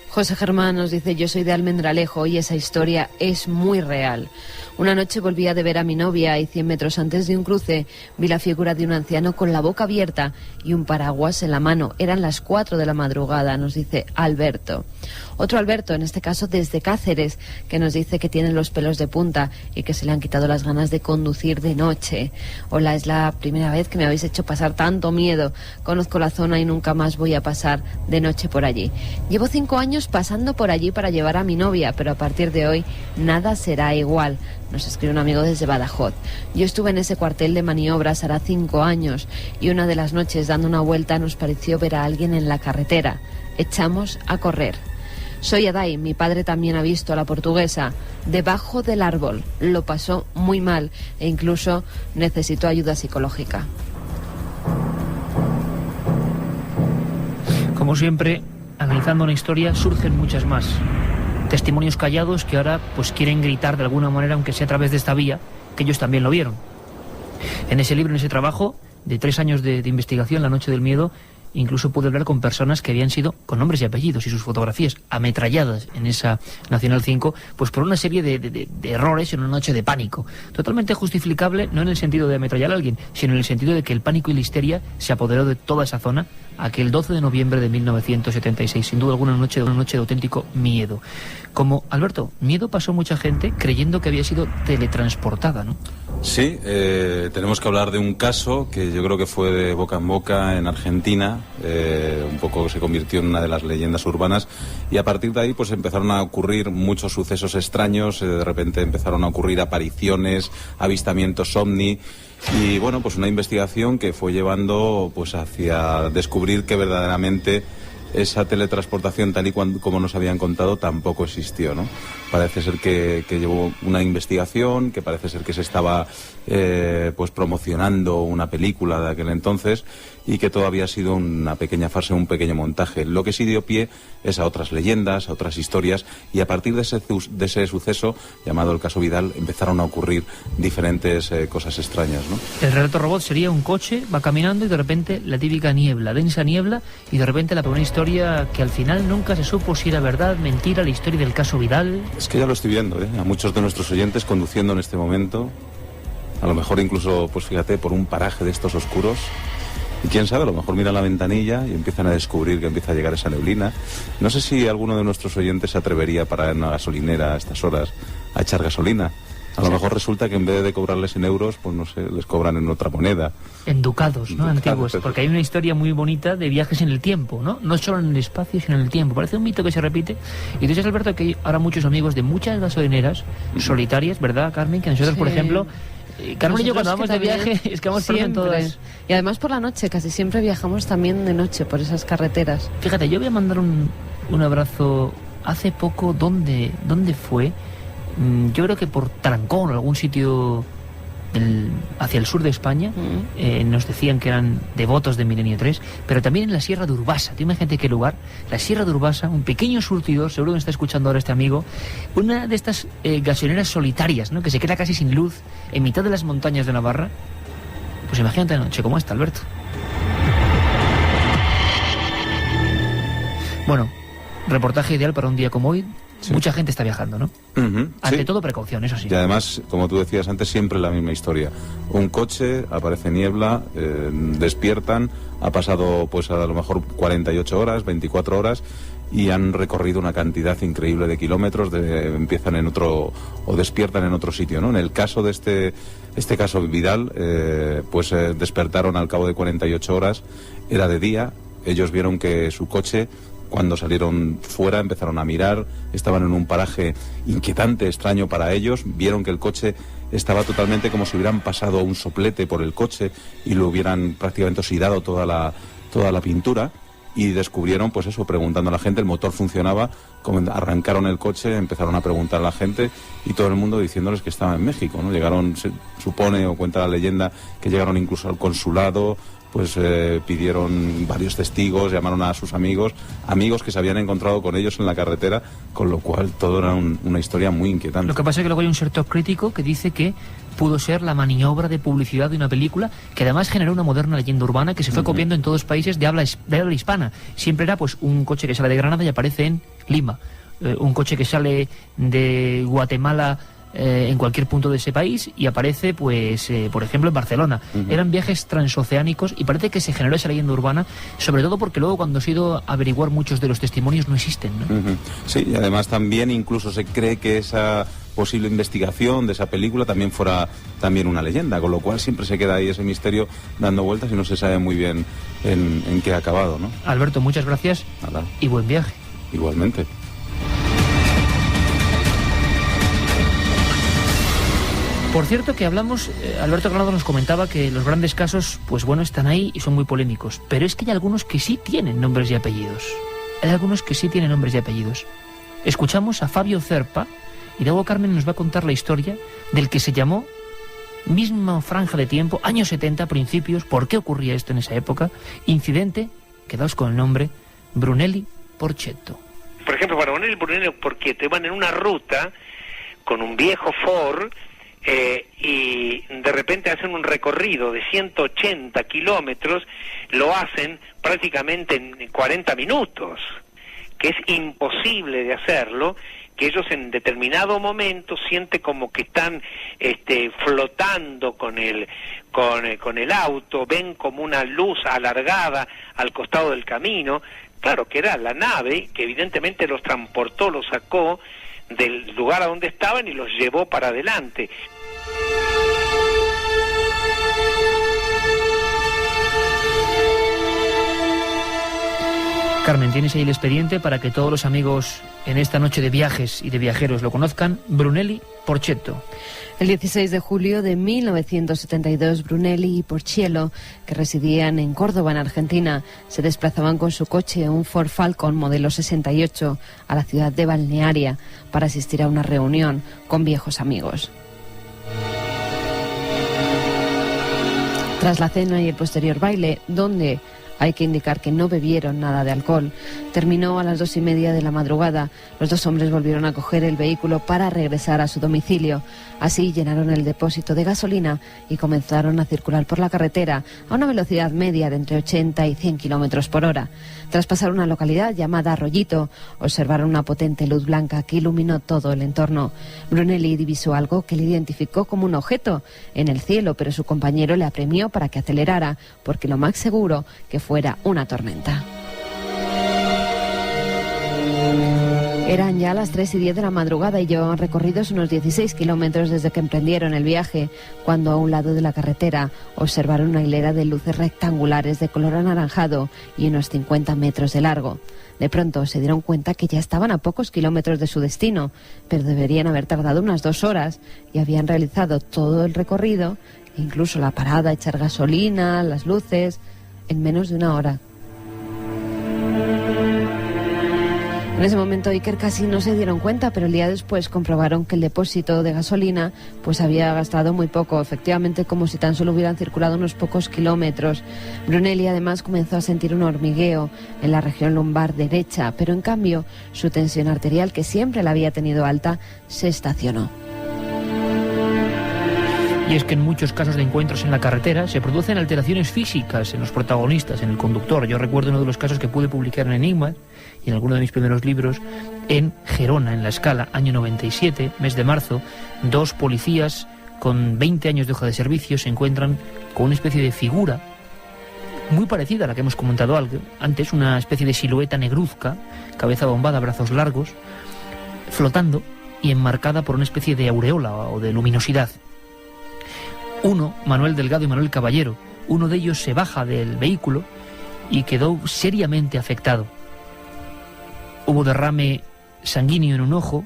José Germán nos dice, yo soy de Almendralejo y esa historia es muy real. Una noche volvía de ver a mi novia y 100 metros antes de un cruce vi la figura de un anciano con la boca abierta y un paraguas en la mano. Eran las 4 de la madrugada, nos dice Alberto. Otro Alberto, en este caso desde Cáceres, que nos dice que tiene los pelos de punta y que se le han quitado las ganas de conducir de noche. Hola, es la primera vez que me habéis hecho pasar tanto miedo. Conozco la zona y nunca más voy a pasar de noche por allí. Llevo 5 años pasando por allí para llevar a mi novia, pero a partir de hoy nada será igual. Nos escribe un amigo desde Badajoz. Yo estuve en ese cuartel de maniobras hará 5 años y una de las noches dando una vuelta nos pareció ver a alguien en la carretera. Echamos a correr. Soy Adai, mi padre también ha visto a la portuguesa debajo del árbol. Lo pasó muy mal e incluso necesitó ayuda psicológica. Como siempre, analizando una historia surgen muchas más. Testimonios callados que ahora pues quieren gritar de alguna manera, aunque sea a través de esta vía, que ellos también lo vieron. En ese libro, en ese trabajo de 3 años de investigación, La Noche del Miedo, incluso pude hablar con personas que habían sido, con nombres y apellidos y sus fotografías, ametralladas en esa Nacional 5, pues por una serie de errores en una noche de pánico. Totalmente justificable, no en el sentido de ametrallar a alguien, sino en el sentido de que el pánico y la histeria se apoderó de toda esa zona aquel 12 de noviembre de 1976. Sin duda alguna, una noche de auténtico miedo. Como, Alberto, miedo pasó mucha gente creyendo que había sido teletransportada, ¿no? Sí, tenemos que hablar de un caso que yo creo que fue de boca en boca en Argentina, un poco se convirtió en una de las leyendas urbanas y a partir de ahí pues empezaron a ocurrir muchos sucesos extraños, de repente empezaron a ocurrir apariciones, avistamientos ovni y bueno, pues una investigación que fue llevando pues hacia descubrir que verdaderamente esa teletransportación tal y como nos habían contado tampoco existió, ¿no? Parece ser que llevó una investigación, que parece ser que se estaba pues promocionando una película de aquel entonces y que todo había sido una pequeña farsa, un pequeño montaje. Lo que sí dio pie es a otras leyendas, a otras historias, y a partir de ese suceso, llamado el caso Vidal, empezaron a ocurrir diferentes cosas extrañas, ¿no? El relato robot sería un coche, va caminando y de repente la típica niebla, densa niebla, y de repente la primera historia que al final nunca se supo si era verdad, mentira, la historia del caso Vidal. Es que ya lo estoy viendo, a muchos de nuestros oyentes conduciendo en este momento, a lo mejor incluso, pues fíjate, por un paraje de estos oscuros. Y quién sabe, a lo mejor miran la ventanilla y empiezan a descubrir que empieza a llegar esa neblina. No sé si alguno de nuestros oyentes se atrevería para en una gasolinera a estas horas a echar gasolina. A lo mejor resulta que en vez de cobrarles en euros, pues no sé, les cobran en otra moneda. En ducados, ¿no? Antiguos. Porque hay una historia muy bonita de viajes en el tiempo, ¿no? No solo en el espacio, sino en el tiempo. Parece un mito que se repite. Y tú sabes, Alberto, que hay ahora muchos amigos de muchas gasolineras solitarias, ¿verdad, Carmen? Que nosotros, por ejemplo... Carmen y yo cuando vamos de viaje es que vamos en todas. Y además por la noche, casi siempre viajamos también de noche por esas carreteras. Fíjate, yo voy a mandar un abrazo hace poco. ¿Dónde fue? Yo creo que por Tarancón o algún sitio hacia el sur de España. Nos decían que eran devotos de Milenio 3, pero también en la Sierra de Urbasa. ¿Tú imagínate qué lugar? La Sierra de Urbasa, un pequeño surtidor, seguro que me está escuchando ahora este amigo, una de estas gasolineras solitarias, ¿no? Que se queda casi sin luz en mitad de las montañas de Navarra. Pues imagínate la noche como esta, Alberto. Bueno, reportaje ideal para un día como hoy. Sí. Mucha gente está viajando, ¿no? Ante todo precaución, eso sí. Y además, como tú decías antes, siempre la misma historia. Un coche, aparece niebla, despiertan, ha pasado pues a lo mejor 48 horas, 24 horas y han recorrido una cantidad increíble de kilómetros, empiezan en otro o despiertan en otro sitio, ¿no? En el caso de este caso Vidal, pues despertaron al cabo de 48 horas, era de día, ellos vieron que su coche... Cuando salieron fuera empezaron a mirar, estaban en un paraje inquietante, extraño para ellos, vieron que el coche estaba totalmente como si hubieran pasado un soplete por el coche y lo hubieran prácticamente oxidado toda la pintura, y descubrieron, pues eso, preguntando a la gente, el motor funcionaba, arrancaron el coche, empezaron a preguntar a la gente y todo el mundo diciéndoles que estaba en México, ¿no? Llegaron, se supone o cuenta la leyenda, que llegaron incluso al consulado. Pues pidieron varios testigos, llamaron a sus amigos que se habían encontrado con ellos en la carretera, con lo cual todo era una historia muy inquietante. Lo que pasa es que luego hay un sector crítico que dice que pudo ser la maniobra de publicidad de una película que además generó una moderna leyenda urbana que se fue copiando en todos los países de habla hispana. Siempre era pues un coche que sale de Granada y aparece en Lima, un coche que sale de Guatemala en cualquier punto de ese país y aparece, pues, por ejemplo, en Barcelona. Eran viajes transoceánicos y parece que se generó esa leyenda urbana, sobre todo porque luego cuando se ha ido a averiguar muchos de los testimonios no existen, ¿no? Sí, y además también incluso se cree que esa posible investigación de esa película también fuera también una leyenda, con lo cual siempre se queda ahí ese misterio dando vueltas y no se sabe muy bien en qué ha acabado, ¿no? Alberto, muchas gracias. Nada. Y buen viaje. Igualmente. Por cierto que hablamos, Alberto Granado nos comentaba que los grandes casos, pues bueno, están ahí y son muy polémicos, pero es que hay algunos que sí tienen nombres y apellidos. Hay algunos que sí tienen nombres y apellidos. Escuchamos a Fabio Cerpa y luego Carmen nos va a contar la historia del que se llamó, misma franja de tiempo, años 70, principios, por qué ocurría esto en esa época, incidente, quedaos con el nombre, Brunelli Porchetto. Por ejemplo, para poner el Brunelli Porchetto, iban en una ruta con un viejo Ford, y de repente hacen un recorrido de 180 kilómetros, lo hacen prácticamente en 40 minutos, que es imposible de hacerlo, que ellos en determinado momento sienten como que están flotando con el auto, ven como una luz alargada al costado del camino, claro que era la nave que evidentemente los transportó, los sacó del lugar a donde estaban y los llevó para adelante. Carmen, tienes ahí el expediente para que todos los amigos en esta noche de viajes y de viajeros lo conozcan. Brunelli Porchetto. El 16 de julio de 1972, Brunelli y Porchiello, que residían en Córdoba, en Argentina, se desplazaban con su coche, un Ford Falcon modelo 68, a la ciudad de Balnearia para asistir a una reunión con viejos amigos. Tras la cena y el posterior baile, donde hay que indicar que no bebieron nada de alcohol, terminó a las 2:30 de la madrugada. Los dos hombres volvieron a coger el vehículo para regresar a su domicilio. Así llenaron el depósito de gasolina y comenzaron a circular por la carretera a una velocidad media de entre 80 y 100 kilómetros por hora. Tras pasar una localidad llamada Arroyito, observaron una potente luz blanca que iluminó todo el entorno. Brunelli divisó algo que le identificó como un objeto en el cielo, pero su compañero le apremió para que acelerara, porque lo más seguro que fuera una tormenta. Eran ya las 3:10 de la madrugada y llevaban recorridos unos 16 kilómetros desde que emprendieron el viaje, cuando a un lado de la carretera observaron una hilera de luces rectangulares de color anaranjado y unos 50 metros de largo. De pronto se dieron cuenta que ya estaban a pocos kilómetros de su destino, pero deberían haber tardado unas 2 horas y habían realizado todo el recorrido, incluso la parada, echar gasolina, las luces, en menos de 1 hora. En ese momento Iker casi no se dieron cuenta, pero el día después comprobaron que el depósito de gasolina pues había gastado muy poco, efectivamente como si tan solo hubieran circulado unos pocos kilómetros. Brunelli además comenzó a sentir un hormigueo en la región lumbar derecha, pero en cambio su tensión arterial, que siempre la había tenido alta, se estacionó. Y es que en muchos casos de encuentros en la carretera se producen alteraciones físicas en los protagonistas, en el conductor. Yo recuerdo uno de los casos que pude publicar en Enigma y en alguno de mis primeros libros, en Gerona, en La Escala, año 97, mes de marzo. 2 policías con 20 años de hoja de servicio se encuentran con una especie de figura muy parecida a la que hemos comentado antes, una especie de silueta negruzca, cabeza bombada, brazos largos, flotando y enmarcada por una especie de aureola o de luminosidad. Uno, Manuel Delgado y Manuel Caballero, uno de ellos se baja del vehículo y quedó seriamente afectado. Hubo derrame sanguíneo en un ojo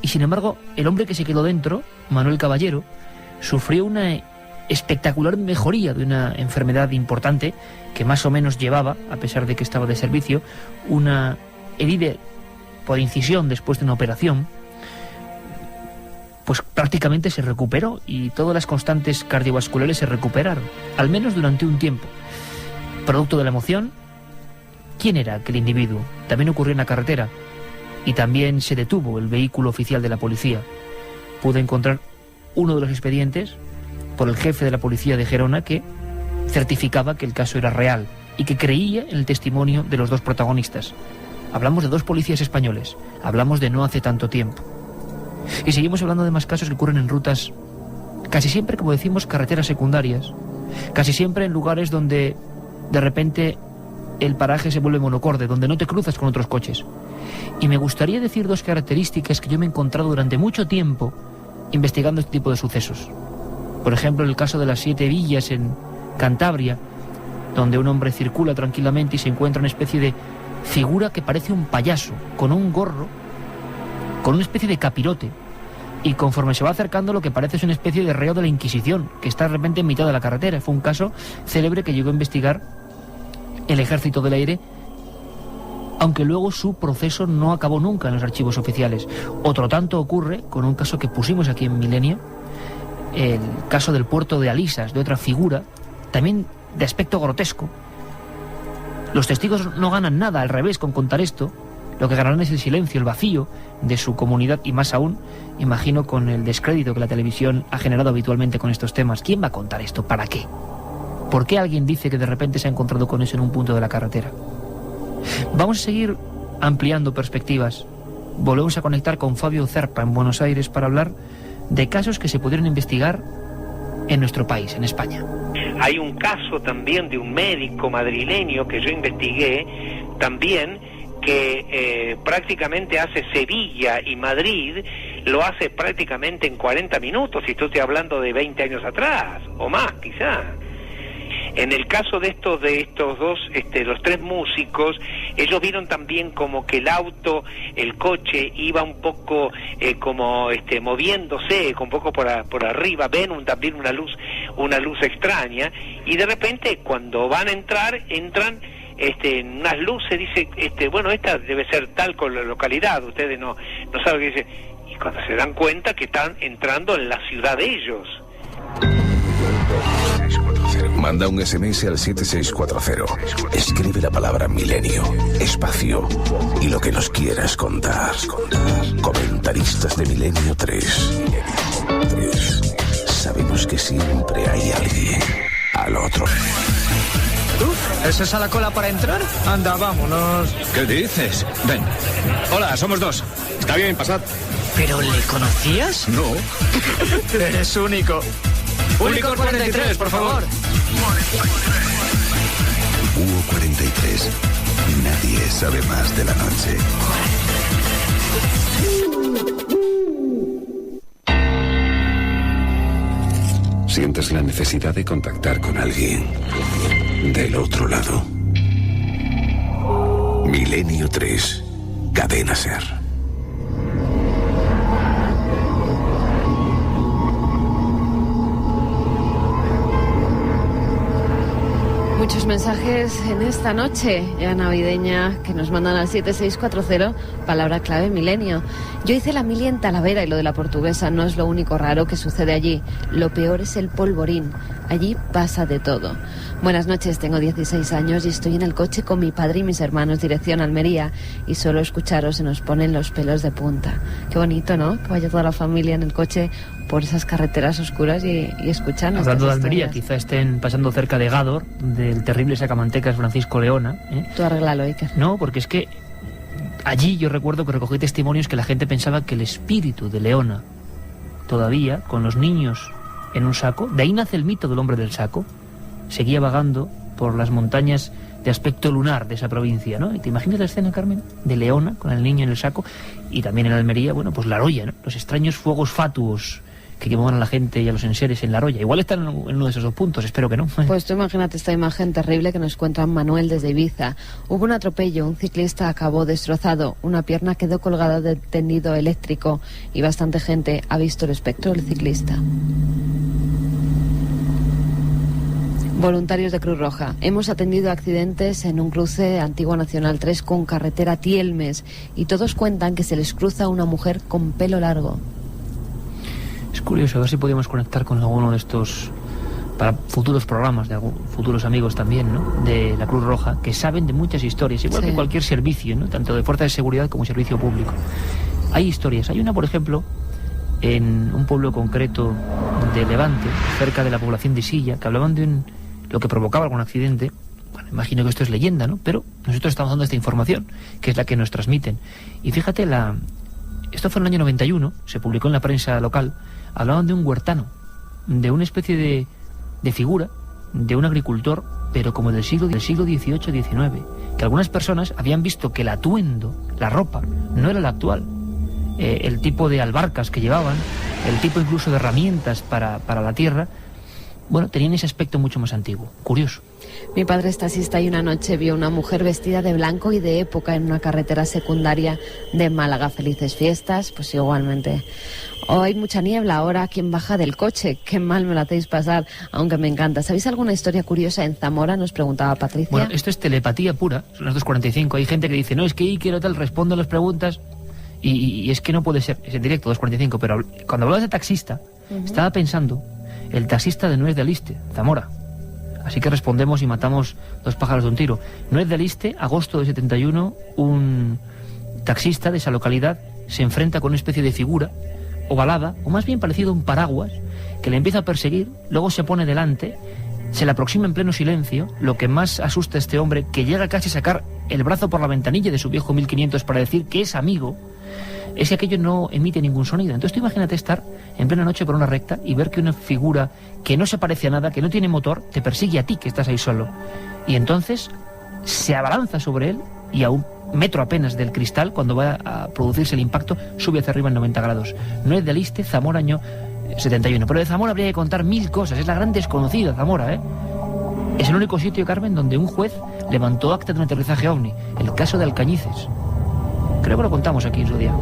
y, sin embargo, el hombre que se quedó dentro, Manuel Caballero, sufrió una espectacular mejoría de una enfermedad importante que más o menos llevaba, a pesar de que estaba de servicio, una herida por incisión después de una operación. Pues prácticamente se recuperó y todas las constantes cardiovasculares se recuperaron, al menos durante un tiempo. Producto de la emoción, ¿quién era aquel individuo? También ocurrió en la carretera y también se detuvo el vehículo oficial de la policía. Pude encontrar uno de los expedientes por el jefe de la policía de Gerona que certificaba que el caso era real y que creía en el testimonio de los 2 protagonistas. Hablamos de 2 policías españoles, hablamos de no hace tanto tiempo. Y seguimos hablando de más casos que ocurren en rutas, casi siempre, como decimos, carreteras secundarias, casi siempre en lugares donde de repente el paraje se vuelve monocorde, donde no te cruzas con otros coches. Y me gustaría decir 2 características que yo me he encontrado durante mucho tiempo investigando este tipo de sucesos. Por ejemplo, el caso de las 7 villas en Cantabria, donde un hombre circula tranquilamente y se encuentra una especie de figura que parece un payaso, con un gorro, con una especie de capirote, y conforme se va acercando lo que parece es una especie de reo de la Inquisición, que está de repente en mitad de la carretera. Fue un caso célebre que llegó a investigar el Ejército del Aire, aunque luego su proceso no acabó nunca en los archivos oficiales. Otro tanto ocurre con un caso que pusimos aquí en Milenio, el caso del puerto de Alisas, de otra figura, también de aspecto grotesco. Los testigos no ganan nada, al revés, con contar esto. Lo que ganarán es el silencio, el vacío de su comunidad y más aún, imagino, con el descrédito que la televisión ha generado habitualmente con estos temas. ¿Quién va a contar esto? ¿Para qué? ¿Por qué alguien dice que de repente se ha encontrado con eso en un punto de la carretera? Vamos a seguir ampliando perspectivas. Volvemos a conectar con Fabio Zerpa en Buenos Aires para hablar de casos que se pudieron investigar en nuestro país, en España. Hay un caso también de un médico madrileño que yo investigué también, que prácticamente hace Sevilla y Madrid, lo hace prácticamente en 40 minutos, y estoy hablando de 20 años atrás, o más quizá. En el caso de estos dos, los tres músicos, ellos vieron también como que el auto, el coche iba un poco moviéndose, un poco por arriba, ven también una luz extraña, y de repente cuando van a entran en unas luces, dice, bueno, esta debe ser tal con la localidad, ustedes no saben qué dice, y cuando se dan cuenta que están entrando en la ciudad de ellos. Manda un SMS al 7640. Escribe la palabra milenio, espacio y lo que nos quieras contar. Comentaristas de Milenio 3. Sabemos que siempre hay alguien al otro. ¿Es esa la cola para entrar? Anda, vámonos. ¿Qué dices? Ven. Hola, somos dos. Está bien, pasad. ¿Pero le conocías? No. Eres único. Único 43, por favor. Búho 43. Nadie sabe más de la noche. ¿Sientes la necesidad de contactar con alguien del otro lado? Milenio 3. Cadena Ser. Muchos mensajes en esta noche ya navideña que nos mandan al 7640, palabra clave milenio. Yo hice la mili en Talavera y lo de la Portuguesa no es lo único raro que sucede allí. Lo peor es el polvorín. Allí pasa de todo. Buenas noches, tengo 16 años y estoy en el coche con mi padre y mis hermanos dirección Almería y solo escucharos se nos ponen los pelos de punta. Qué bonito, ¿no? Que vaya toda la familia en el coche por esas carreteras oscuras y escuchando. Hablando de Almería, quizá estén pasando cerca de Gádor, del terrible sacamantecas Francisco Leona. Tú arréglalo, Iker. No, porque es que allí yo recuerdo que recogí testimonios que la gente pensaba que el espíritu de Leona, todavía, con los niños en un saco, de ahí nace el mito del hombre del saco, seguía vagando por las montañas de aspecto lunar de esa provincia, ¿no? ¿Y te imaginas la escena, Carmen? De Leona, con el niño en el saco, y también en Almería, bueno, pues La Roya, ¿no? Los extraños fuegos fatuos que quemaban a la gente y a los enseres en La Roya. Igual están en uno de esos dos puntos, espero que no. Pues tú imagínate esta imagen terrible que nos cuenta Manuel desde Ibiza. Hubo un atropello, un ciclista acabó destrozado, una pierna quedó colgada del tendido eléctrico y bastante gente ha visto el espectro del ciclista. Voluntarios de Cruz Roja. Hemos atendido accidentes en un cruce Antigua Nacional 3 con carretera Tielmes y todos cuentan que se les cruza una mujer con pelo largo. Es curioso, a ver si podíamos conectar con alguno de estos para futuros programas, de futuros amigos también, ¿no? De la Cruz Roja, que saben de muchas historias, igual que cualquier servicio, ¿no? Tanto de fuerza de seguridad como servicio público. Hay historias. Hay una, por ejemplo, en un pueblo concreto de Levante, cerca de la población de Silla, que hablaban de lo que provocaba algún accidente. Bueno, imagino que esto es leyenda, ¿no? Pero nosotros estamos dando esta información, que es la que nos transmiten. Y fíjate, esto fue en el año 91, se publicó en la prensa local. Hablaban de un huertano, de una especie de figura, de un agricultor, pero como del siglo XVIII-XIX, que algunas personas habían visto que el atuendo, la ropa, no era la actual. El tipo de albarcas que llevaban, el tipo incluso de herramientas para la tierra, bueno, tenían ese aspecto mucho más antiguo. Curioso. Mi padre es taxista y una noche vio una mujer vestida de blanco y de época en una carretera secundaria de Málaga. Felices fiestas, pues igualmente. Oh, hay mucha niebla ahora. ¿Quién baja del coche? Qué mal me la hacéis pasar, aunque me encanta. ¿Sabéis alguna historia curiosa en Zamora? Nos preguntaba Patricia. Bueno, esto es telepatía pura. Son las 2:45. Hay gente que dice, no, es que quiero tal, respondo las preguntas. Y es que no puede ser. Es en directo, 2:45. Pero cuando hablabas de taxista, estaba pensando el taxista de Nuez de Aliste, Zamora. Así que respondemos y matamos dos pájaros de un tiro. Nuez de Aliste, agosto de 71, un taxista de esa localidad se enfrenta con una especie de figura ovalada, o más bien parecido a un paraguas, que le empieza a perseguir, luego se pone delante, se le aproxima en pleno silencio, lo que más asusta a este hombre, que llega casi a sacar el brazo por la ventanilla de su viejo 1500 para decir que es amigo, es que aquello no emite ningún sonido. Entonces tú imagínate estar en plena noche por una recta y ver que una figura que no se parece a nada, que no tiene motor, te persigue a ti, que estás ahí solo. Y entonces se abalanza sobre él y a un metro apenas del cristal, cuando va a producirse el impacto, sube hacia arriba en 90 grados. Nuez de Aliste, Zamora, año 71. Pero de Zamora habría que contar 1000 cosas. Es la gran desconocida, Zamora, ¿eh? Es el único sitio, Carmen, donde un juez levantó acta de un aterrizaje ovni. El caso de Alcañices. Creo que lo contamos aquí en su día.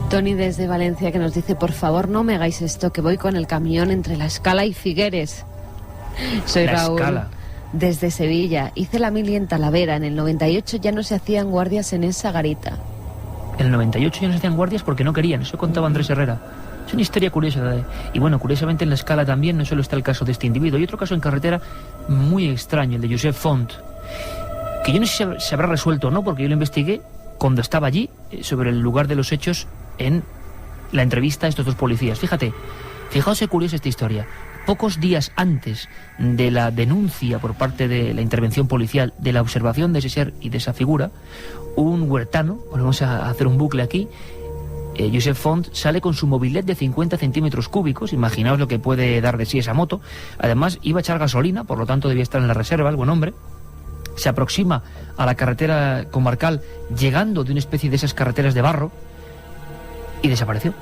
Tony desde Valencia, que nos dice: por favor, no me hagáis esto, que voy con el camión entre La Escala y Figueres. Soy Raúl. Escala. Desde Sevilla. Hice la mili en Talavera. En el 98 ya no se hacían guardias en esa garita. En el 98 ya no se hacían guardias porque no querían. Eso contaba Andrés Herrera. Es una historia curiosa. Y bueno, curiosamente en La Escala también no solo está el caso de este individuo. Hay otro caso en carretera muy extraño, el de Josep Font, que yo no sé si se habrá resuelto o no, porque yo lo investigué cuando estaba allí, sobre el lugar de los hechos, en la entrevista a estos dos policías. Fijaos qué curiosa esta historia. Pocos días antes de la denuncia por parte de la intervención policial de la observación de ese ser y de esa figura, un huertano, volvemos a hacer un bucle aquí, Josep Font, sale con su mobilet de 50 centímetros cúbicos. Imaginaos lo que puede dar de sí esa moto. Además iba a echar gasolina, por lo tanto debía estar en la reserva, el buen hombre. Se aproxima a la carretera comarcal, llegando de una especie de esas carreteras de barro, y desapareció.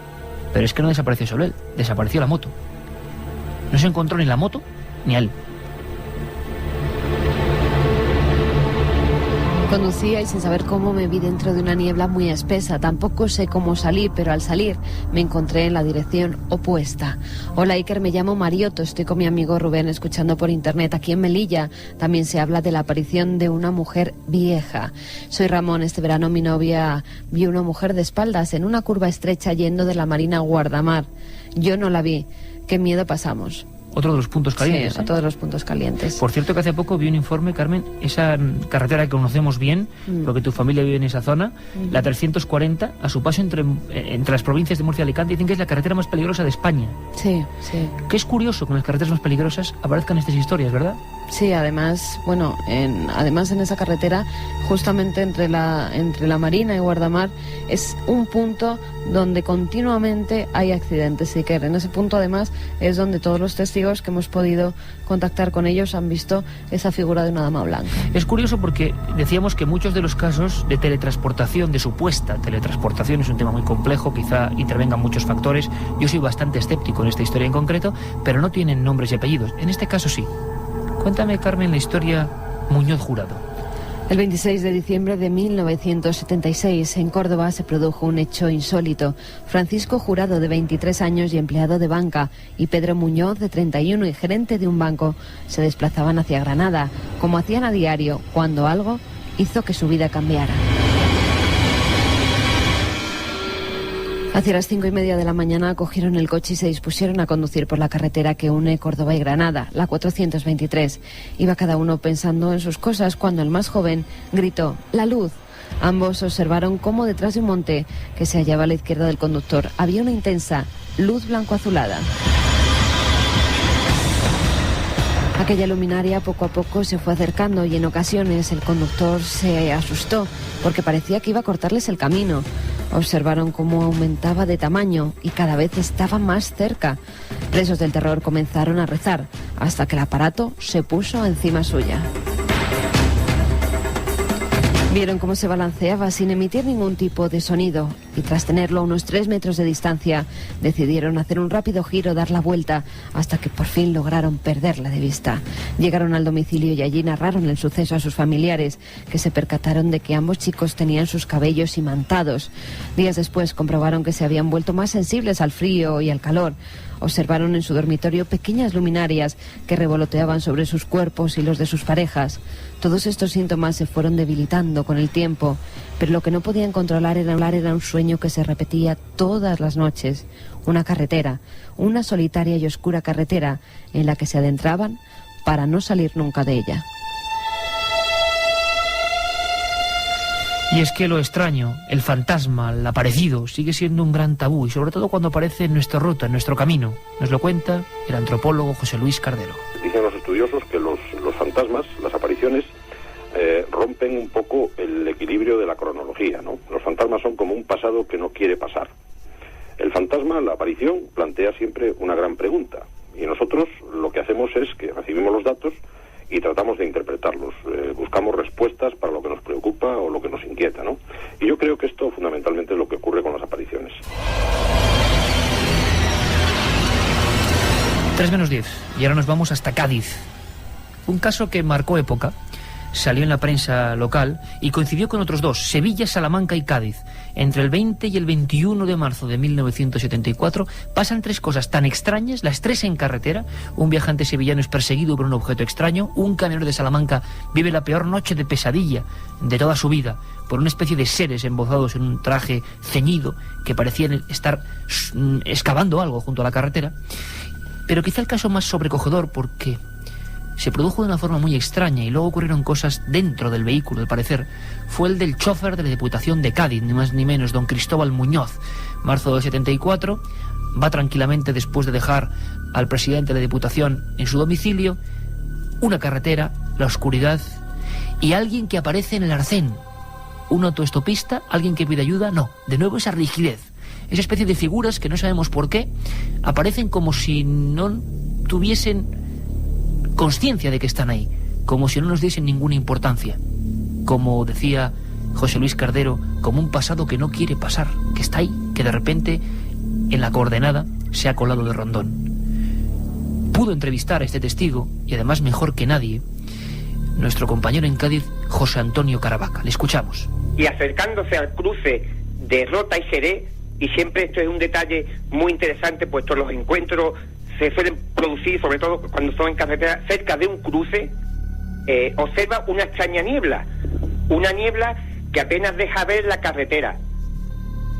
Pero es que no desapareció solo él, desapareció la moto. No se encontró ni la moto ni a él. Conducía y sin saber cómo me vi dentro de una niebla muy espesa. Tampoco sé cómo salí, pero al salir me encontré en la dirección opuesta. Hola Iker, me llamo Marioto, estoy con mi amigo Rubén escuchando por internet. Aquí en Melilla también se habla de la aparición de una mujer vieja. Soy Ramón, este verano mi novia vio una mujer de espaldas en una curva estrecha yendo de la Marina a Guardamar. Yo no la vi. Qué miedo pasamos. Otro de los puntos calientes. Sí, otro de los puntos calientes. Por cierto que hace poco vi un informe, Carmen, esa carretera que conocemos bien, porque tu familia vive en esa zona, la 340, a su paso entre las provincias de Murcia y Alicante, dicen que es la carretera más peligrosa de España. Sí, sí. Que es curioso que en las carreteras más peligrosas aparezcan estas historias, ¿verdad? Sí, además, bueno, además en esa carretera, justamente entre la Marina y Guardamar, es un punto donde continuamente hay accidentes. Y que en ese punto, además, es donde todos los testigos que hemos podido contactar con ellos han visto esa figura de una dama blanca. Es curioso porque decíamos que muchos de los casos de teletransportación, de supuesta teletransportación, es un tema muy complejo, quizá intervengan muchos factores. Yo soy bastante escéptico en esta historia en concreto, pero no tienen nombres y apellidos. En este caso sí. Cuéntame, Carmen, la historia Muñoz Jurado. El 26 de diciembre de 1976, en Córdoba, se produjo un hecho insólito. Francisco Jurado, de 23 años y empleado de banca, y Pedro Muñoz, de 31 y gerente de un banco, se desplazaban hacia Granada, como hacían a diario, cuando algo hizo que su vida cambiara. Hacia las 5:30 de la mañana cogieron el coche y se dispusieron a conducir por la carretera que une Córdoba y Granada, la 423. Iba cada uno pensando en sus cosas cuando el más joven gritó: ¡la luz! Ambos observaron cómo detrás de un monte que se hallaba a la izquierda del conductor había una intensa luz blanco-azulada. Aquella luminaria poco a poco se fue acercando y en ocasiones el conductor se asustó porque parecía que iba a cortarles el camino. Observaron cómo aumentaba de tamaño y cada vez estaba más cerca. Presos del terror comenzaron a rezar hasta que el aparato se puso encima suya. Vieron cómo se balanceaba sin emitir ningún tipo de sonido y tras tenerlo a unos 3 metros de distancia decidieron hacer un rápido giro, dar la vuelta hasta que por fin lograron perderla de vista. Llegaron al domicilio y allí narraron el suceso a sus familiares, que se percataron de que ambos chicos tenían sus cabellos imantados. Días después comprobaron que se habían vuelto más sensibles al frío y al calor. Observaron en su dormitorio pequeñas luminarias que revoloteaban sobre sus cuerpos y los de sus parejas. Todos estos síntomas se fueron debilitando con el tiempo, pero lo que no podían controlar era un sueño que se repetía todas las noches. Una carretera, una solitaria y oscura carretera en la que se adentraban para no salir nunca de ella. Y es que lo extraño, el fantasma, el aparecido, sigue siendo un gran tabú, y sobre todo cuando aparece en nuestra ruta, en nuestro camino. Nos lo cuenta el antropólogo José Luis Cardero. Dicen los estudiosos que los fantasmas, las apariciones, rompen un poco el equilibrio de la cronología, ¿no? Los fantasmas son como un pasado que no quiere pasar. El fantasma, la aparición, plantea siempre una gran pregunta, y nosotros lo que hacemos es que recibimos los datos y tratamos de interpretarlos, buscamos respuestas para lo que nos preocupa o lo que nos inquieta, ¿no? Y yo creo que esto fundamentalmente es lo que ocurre con las apariciones. 3:10, y ahora nos vamos hasta Cádiz. Un caso que marcó época, salió en la prensa local y coincidió con otros dos, Sevilla, Salamanca y Cádiz. Entre el 20 y el 21 de marzo de 1974 pasan tres cosas tan extrañas, las tres en carretera. Un viajante sevillano es perseguido por un objeto extraño, un camionero de Salamanca vive la peor noche de pesadilla de toda su vida por una especie de seres embozados en un traje ceñido que parecían estar excavando algo junto a la carretera. Pero quizá el caso más sobrecogedor, porque se produjo de una forma muy extraña y luego ocurrieron cosas dentro del vehículo, al parecer, fue el del chofer de la Diputación de Cádiz, ni más ni menos, don Cristóbal Muñoz. Marzo del 74, va tranquilamente después de dejar al presidente de la Diputación en su domicilio, una carretera, la oscuridad y alguien que aparece en el arcén. Un autoestopista, alguien que pide ayuda, no, de nuevo esa rigidez, esa especie de figuras que no sabemos por qué, aparecen como si no tuviesen consciencia de que están ahí, como si no nos diesen ninguna importancia, como decía José Luis Cardero, como un pasado que no quiere pasar, que está ahí, que de repente en la coordenada se ha colado de rondón. Pudo entrevistar a este testigo, y además mejor que nadie, nuestro compañero en Cádiz, José Antonio Caravaca. Le escuchamos. Y acercándose al cruce de Rota y Jerez, y siempre esto es un detalle muy interesante, puesto los encuentros se suelen producir, sobre todo cuando son en carretera, cerca de un cruce, observa una extraña niebla, una niebla que apenas deja ver la carretera.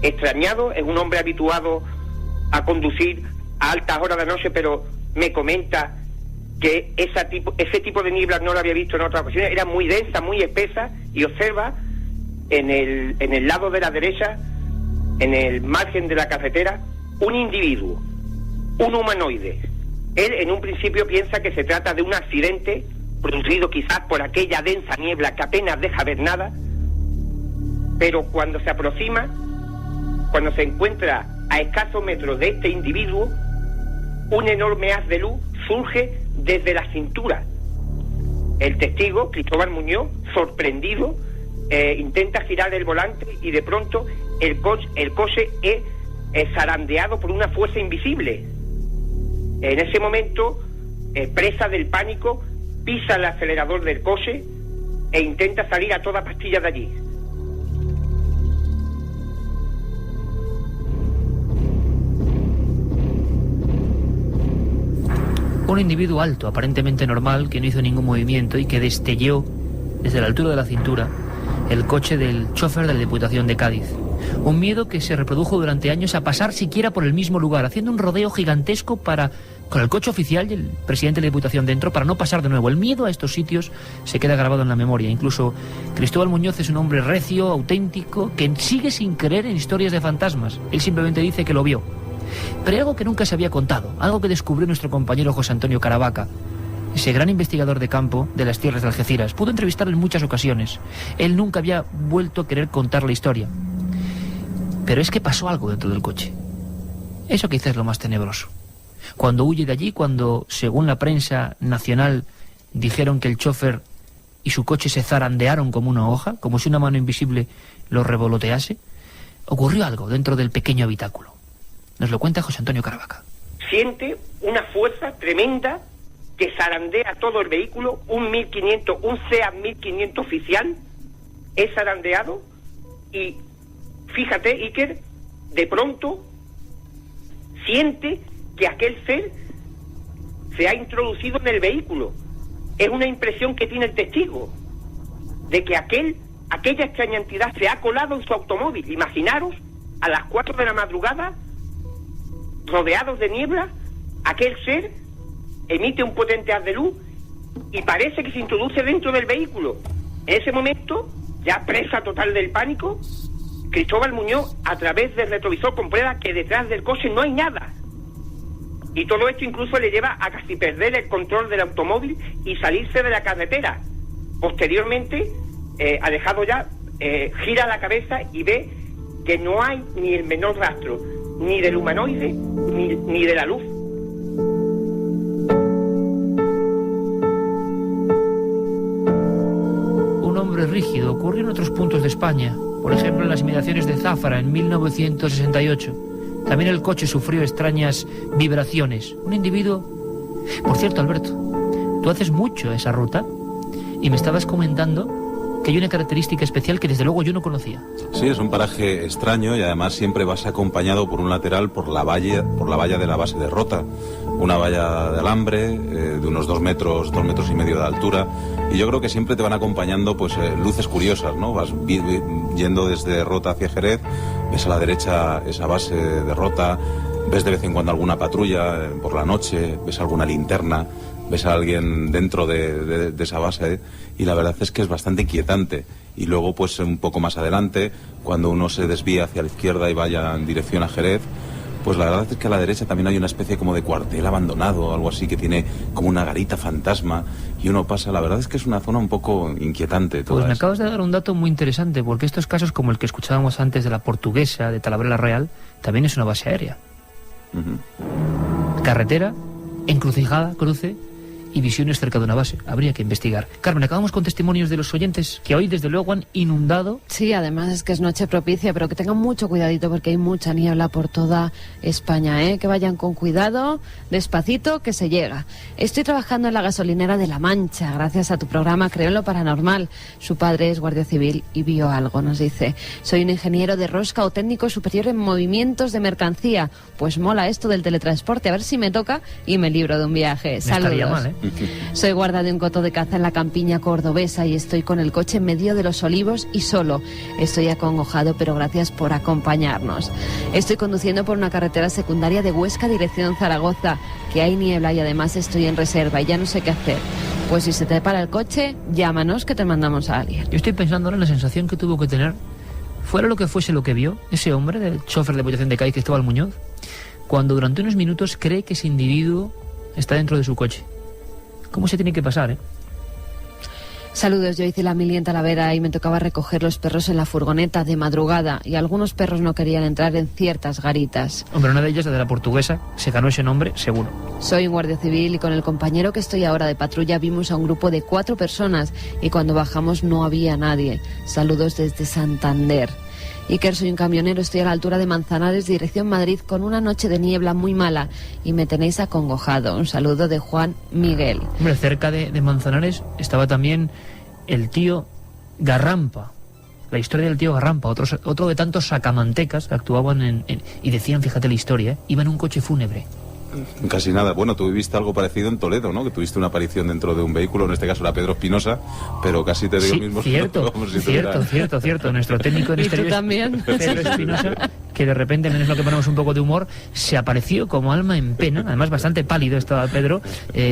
Extrañado, es un hombre habituado a conducir a altas horas de la noche, pero me comenta que ese tipo de niebla no lo había visto en otras ocasiones, era muy densa, muy espesa, y observa en el lado de la derecha, en el margen de la carretera, un individuo, un humanoide. Él en un principio piensa que se trata de un accidente producido quizás por aquella densa niebla que apenas deja ver nada, pero cuando se aproxima, cuando se encuentra a escasos metros de este individuo, un enorme haz de luz surge desde la cintura. El testigo, Cristóbal Muñoz, sorprendido, intenta girar el volante y de pronto el coche es zarandeado por una fuerza invisible. En ese momento, presa del pánico, pisa el acelerador del coche e intenta salir a toda pastilla de allí. Un individuo alto, aparentemente normal, que no hizo ningún movimiento y que destelló desde la altura de la cintura el coche del chofer de la Diputación de Cádiz. Un miedo que se reprodujo durante años a pasar siquiera por el mismo lugar, haciendo un rodeo gigantesco con el coche oficial y el presidente de la Diputación dentro para no pasar de nuevo. El miedo a estos sitios se queda grabado en la memoria. Incluso Cristóbal Muñoz es un hombre recio, auténtico, que sigue sin creer en historias de fantasmas. Él simplemente dice que lo vio. Pero hay algo que nunca se había contado, algo que descubrió nuestro compañero José Antonio Caravaca, ese gran investigador de campo de las tierras de Algeciras. Pudo entrevistarlo en muchas ocasiones. Él nunca había vuelto a querer contar la historia. Pero es que pasó algo dentro del coche. Eso quizás es lo más tenebroso. Cuando huye de allí, cuando, según la prensa nacional, dijeron que el chofer y su coche se zarandearon como una hoja, como si una mano invisible lo revolotease, ocurrió algo dentro del pequeño habitáculo. Nos lo cuenta José Antonio Caravaca. Siente una fuerza tremenda que zarandea todo el vehículo, un SEAT 1500 oficial, es zarandeado y, fíjate, Iker, de pronto siente que aquel ser se ha introducido en el vehículo. Es una impresión que tiene el testigo, de que aquella extraña entidad se ha colado en su automóvil. Imaginaros, a las 4 de la madrugada, rodeados de niebla, aquel ser emite un potente haz de luz y parece que se introduce dentro del vehículo. En ese momento, ya presa total del pánico, Cristóbal Muñoz, a través del retrovisor, comprueba que detrás del coche no hay nada. Y todo esto incluso le lleva a casi perder el control del automóvil y salirse de la carretera. Posteriormente, alejado ya, gira la cabeza y ve que no hay ni el menor rastro, ni del humanoide, ni de la luz. Un hombre rígido ocurrió en otros puntos de España, por ejemplo en las inmediaciones de Záfara en 1968. También el coche sufrió extrañas vibraciones. Un individuo... Por cierto, Alberto, Tú haces mucho esa ruta y me estabas comentando que hay una característica especial que desde luego yo no conocía. Sí, es un paraje extraño y además siempre vas acompañado por un lateral por la valla de la base de Rota, una valla de alambre de unos 2 metros y medio de altura, y yo creo que siempre te van acompañando pues luces curiosas, ¿no? Vas yendo desde Rota hacia Jerez, ves a la derecha esa base de Rota, ves de vez en cuando alguna patrulla por la noche, ves alguna linterna, ves a alguien dentro de esa base, y la verdad es que es bastante inquietante. Y luego pues un poco más adelante, cuando uno se desvía hacia la izquierda y vaya en dirección a Jerez, pues la verdad es que a la derecha también hay una especie como de cuartel abandonado, algo así, que tiene como una garita fantasma, y uno pasa, la verdad es que es una zona un poco inquietante. Pues me acabas de dar un dato muy interesante, porque estos casos como el que escuchábamos antes de la Portuguesa, de Talavera Real, también es una base aérea. Carretera, encrucijada, cruce y visiones cerca de una base. Habría que investigar. Carmen, acabamos con testimonios de los oyentes que hoy desde luego han inundado. Sí, además es que es noche propicia, pero que tengan mucho cuidadito porque hay mucha niebla por toda España, ¿eh? Que vayan con cuidado, despacito, que se llega. Estoy trabajando en la gasolinera de La Mancha, gracias a tu programa Creo en lo Paranormal. Su padre es guardia civil y vio algo, nos dice. Soy un ingeniero de rosca o técnico superior en movimientos de mercancía. Pues mola esto del teletransporte, a ver si me toca y me libro de un viaje. Saludos. Estaría mal, ¿eh? Soy guarda de un coto de caza en la campiña cordobesa y estoy con el coche en medio de los olivos y solo. Estoy acongojado, pero gracias por acompañarnos. Estoy conduciendo por una carretera secundaria de Huesca dirección Zaragoza, que hay niebla y además estoy en reserva y ya no sé qué hacer. Pues si se te para el coche, llámanos que te mandamos a alguien. Yo estoy pensando ahora en la sensación que tuvo que tener, fuera lo que fuese lo que vio, ese hombre, del chofer de Bollación de Cádiz, Cristóbal Muñoz, cuando durante unos minutos cree que ese individuo está dentro de su coche. ¿Cómo se tiene que pasar, eh? Saludos, yo hice la mili en Talavera y me tocaba recoger los perros en la furgoneta de madrugada y algunos perros no querían entrar en ciertas garitas. Hombre, una de ellas, la de la Portuguesa, se ganó ese nombre, seguro. Soy un guardia civil y con el compañero que estoy ahora de patrulla vimos a un grupo de 4 personas y cuando bajamos no había nadie. Saludos desde Santander. Iker, soy un camionero, estoy a la altura de Manzanares, dirección Madrid, con una noche de niebla muy mala y me tenéis acongojado. Un saludo de Juan Miguel. Hombre, cerca de Manzanares estaba también el tío Garrampa. La historia del tío Garrampa, otro de tantos sacamantecas que actuaban y decían, fíjate la historia, iba en un coche fúnebre. Casi nada. Bueno, tú viviste algo parecido en Toledo, ¿no? Que tuviste una aparición dentro de un vehículo, en este caso era Pedro Espinosa, pero casi te digo sí, el mismo. Cierto, cierto. Nuestro técnico en exteriores, también? Pedro Espinosa, que de repente, menos lo que ponemos un poco de humor, se apareció como alma en pena, además bastante pálido estaba Pedro,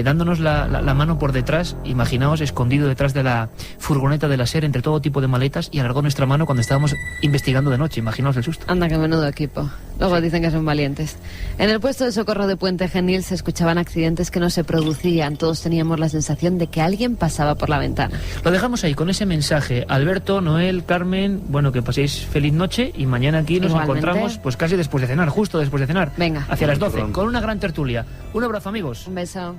dándonos la mano por detrás, imaginaos, escondido detrás de la furgoneta de la SER entre todo tipo de maletas, y alargó nuestra mano cuando estábamos investigando de noche. Imaginaos el susto. Anda, que menudo equipo. Luego dicen que son valientes. En el puesto de socorro de Puente Genil se escuchaban accidentes que no se producían. Todos teníamos la sensación de que alguien pasaba por la ventana. Lo dejamos ahí con ese mensaje. Alberto, Noel, Carmen, bueno, que paséis feliz noche y mañana aquí nos encontramos pues casi después de cenar, justo después de cenar. Venga. Hacia las 12, con una gran tertulia. Un abrazo, amigos. Un beso.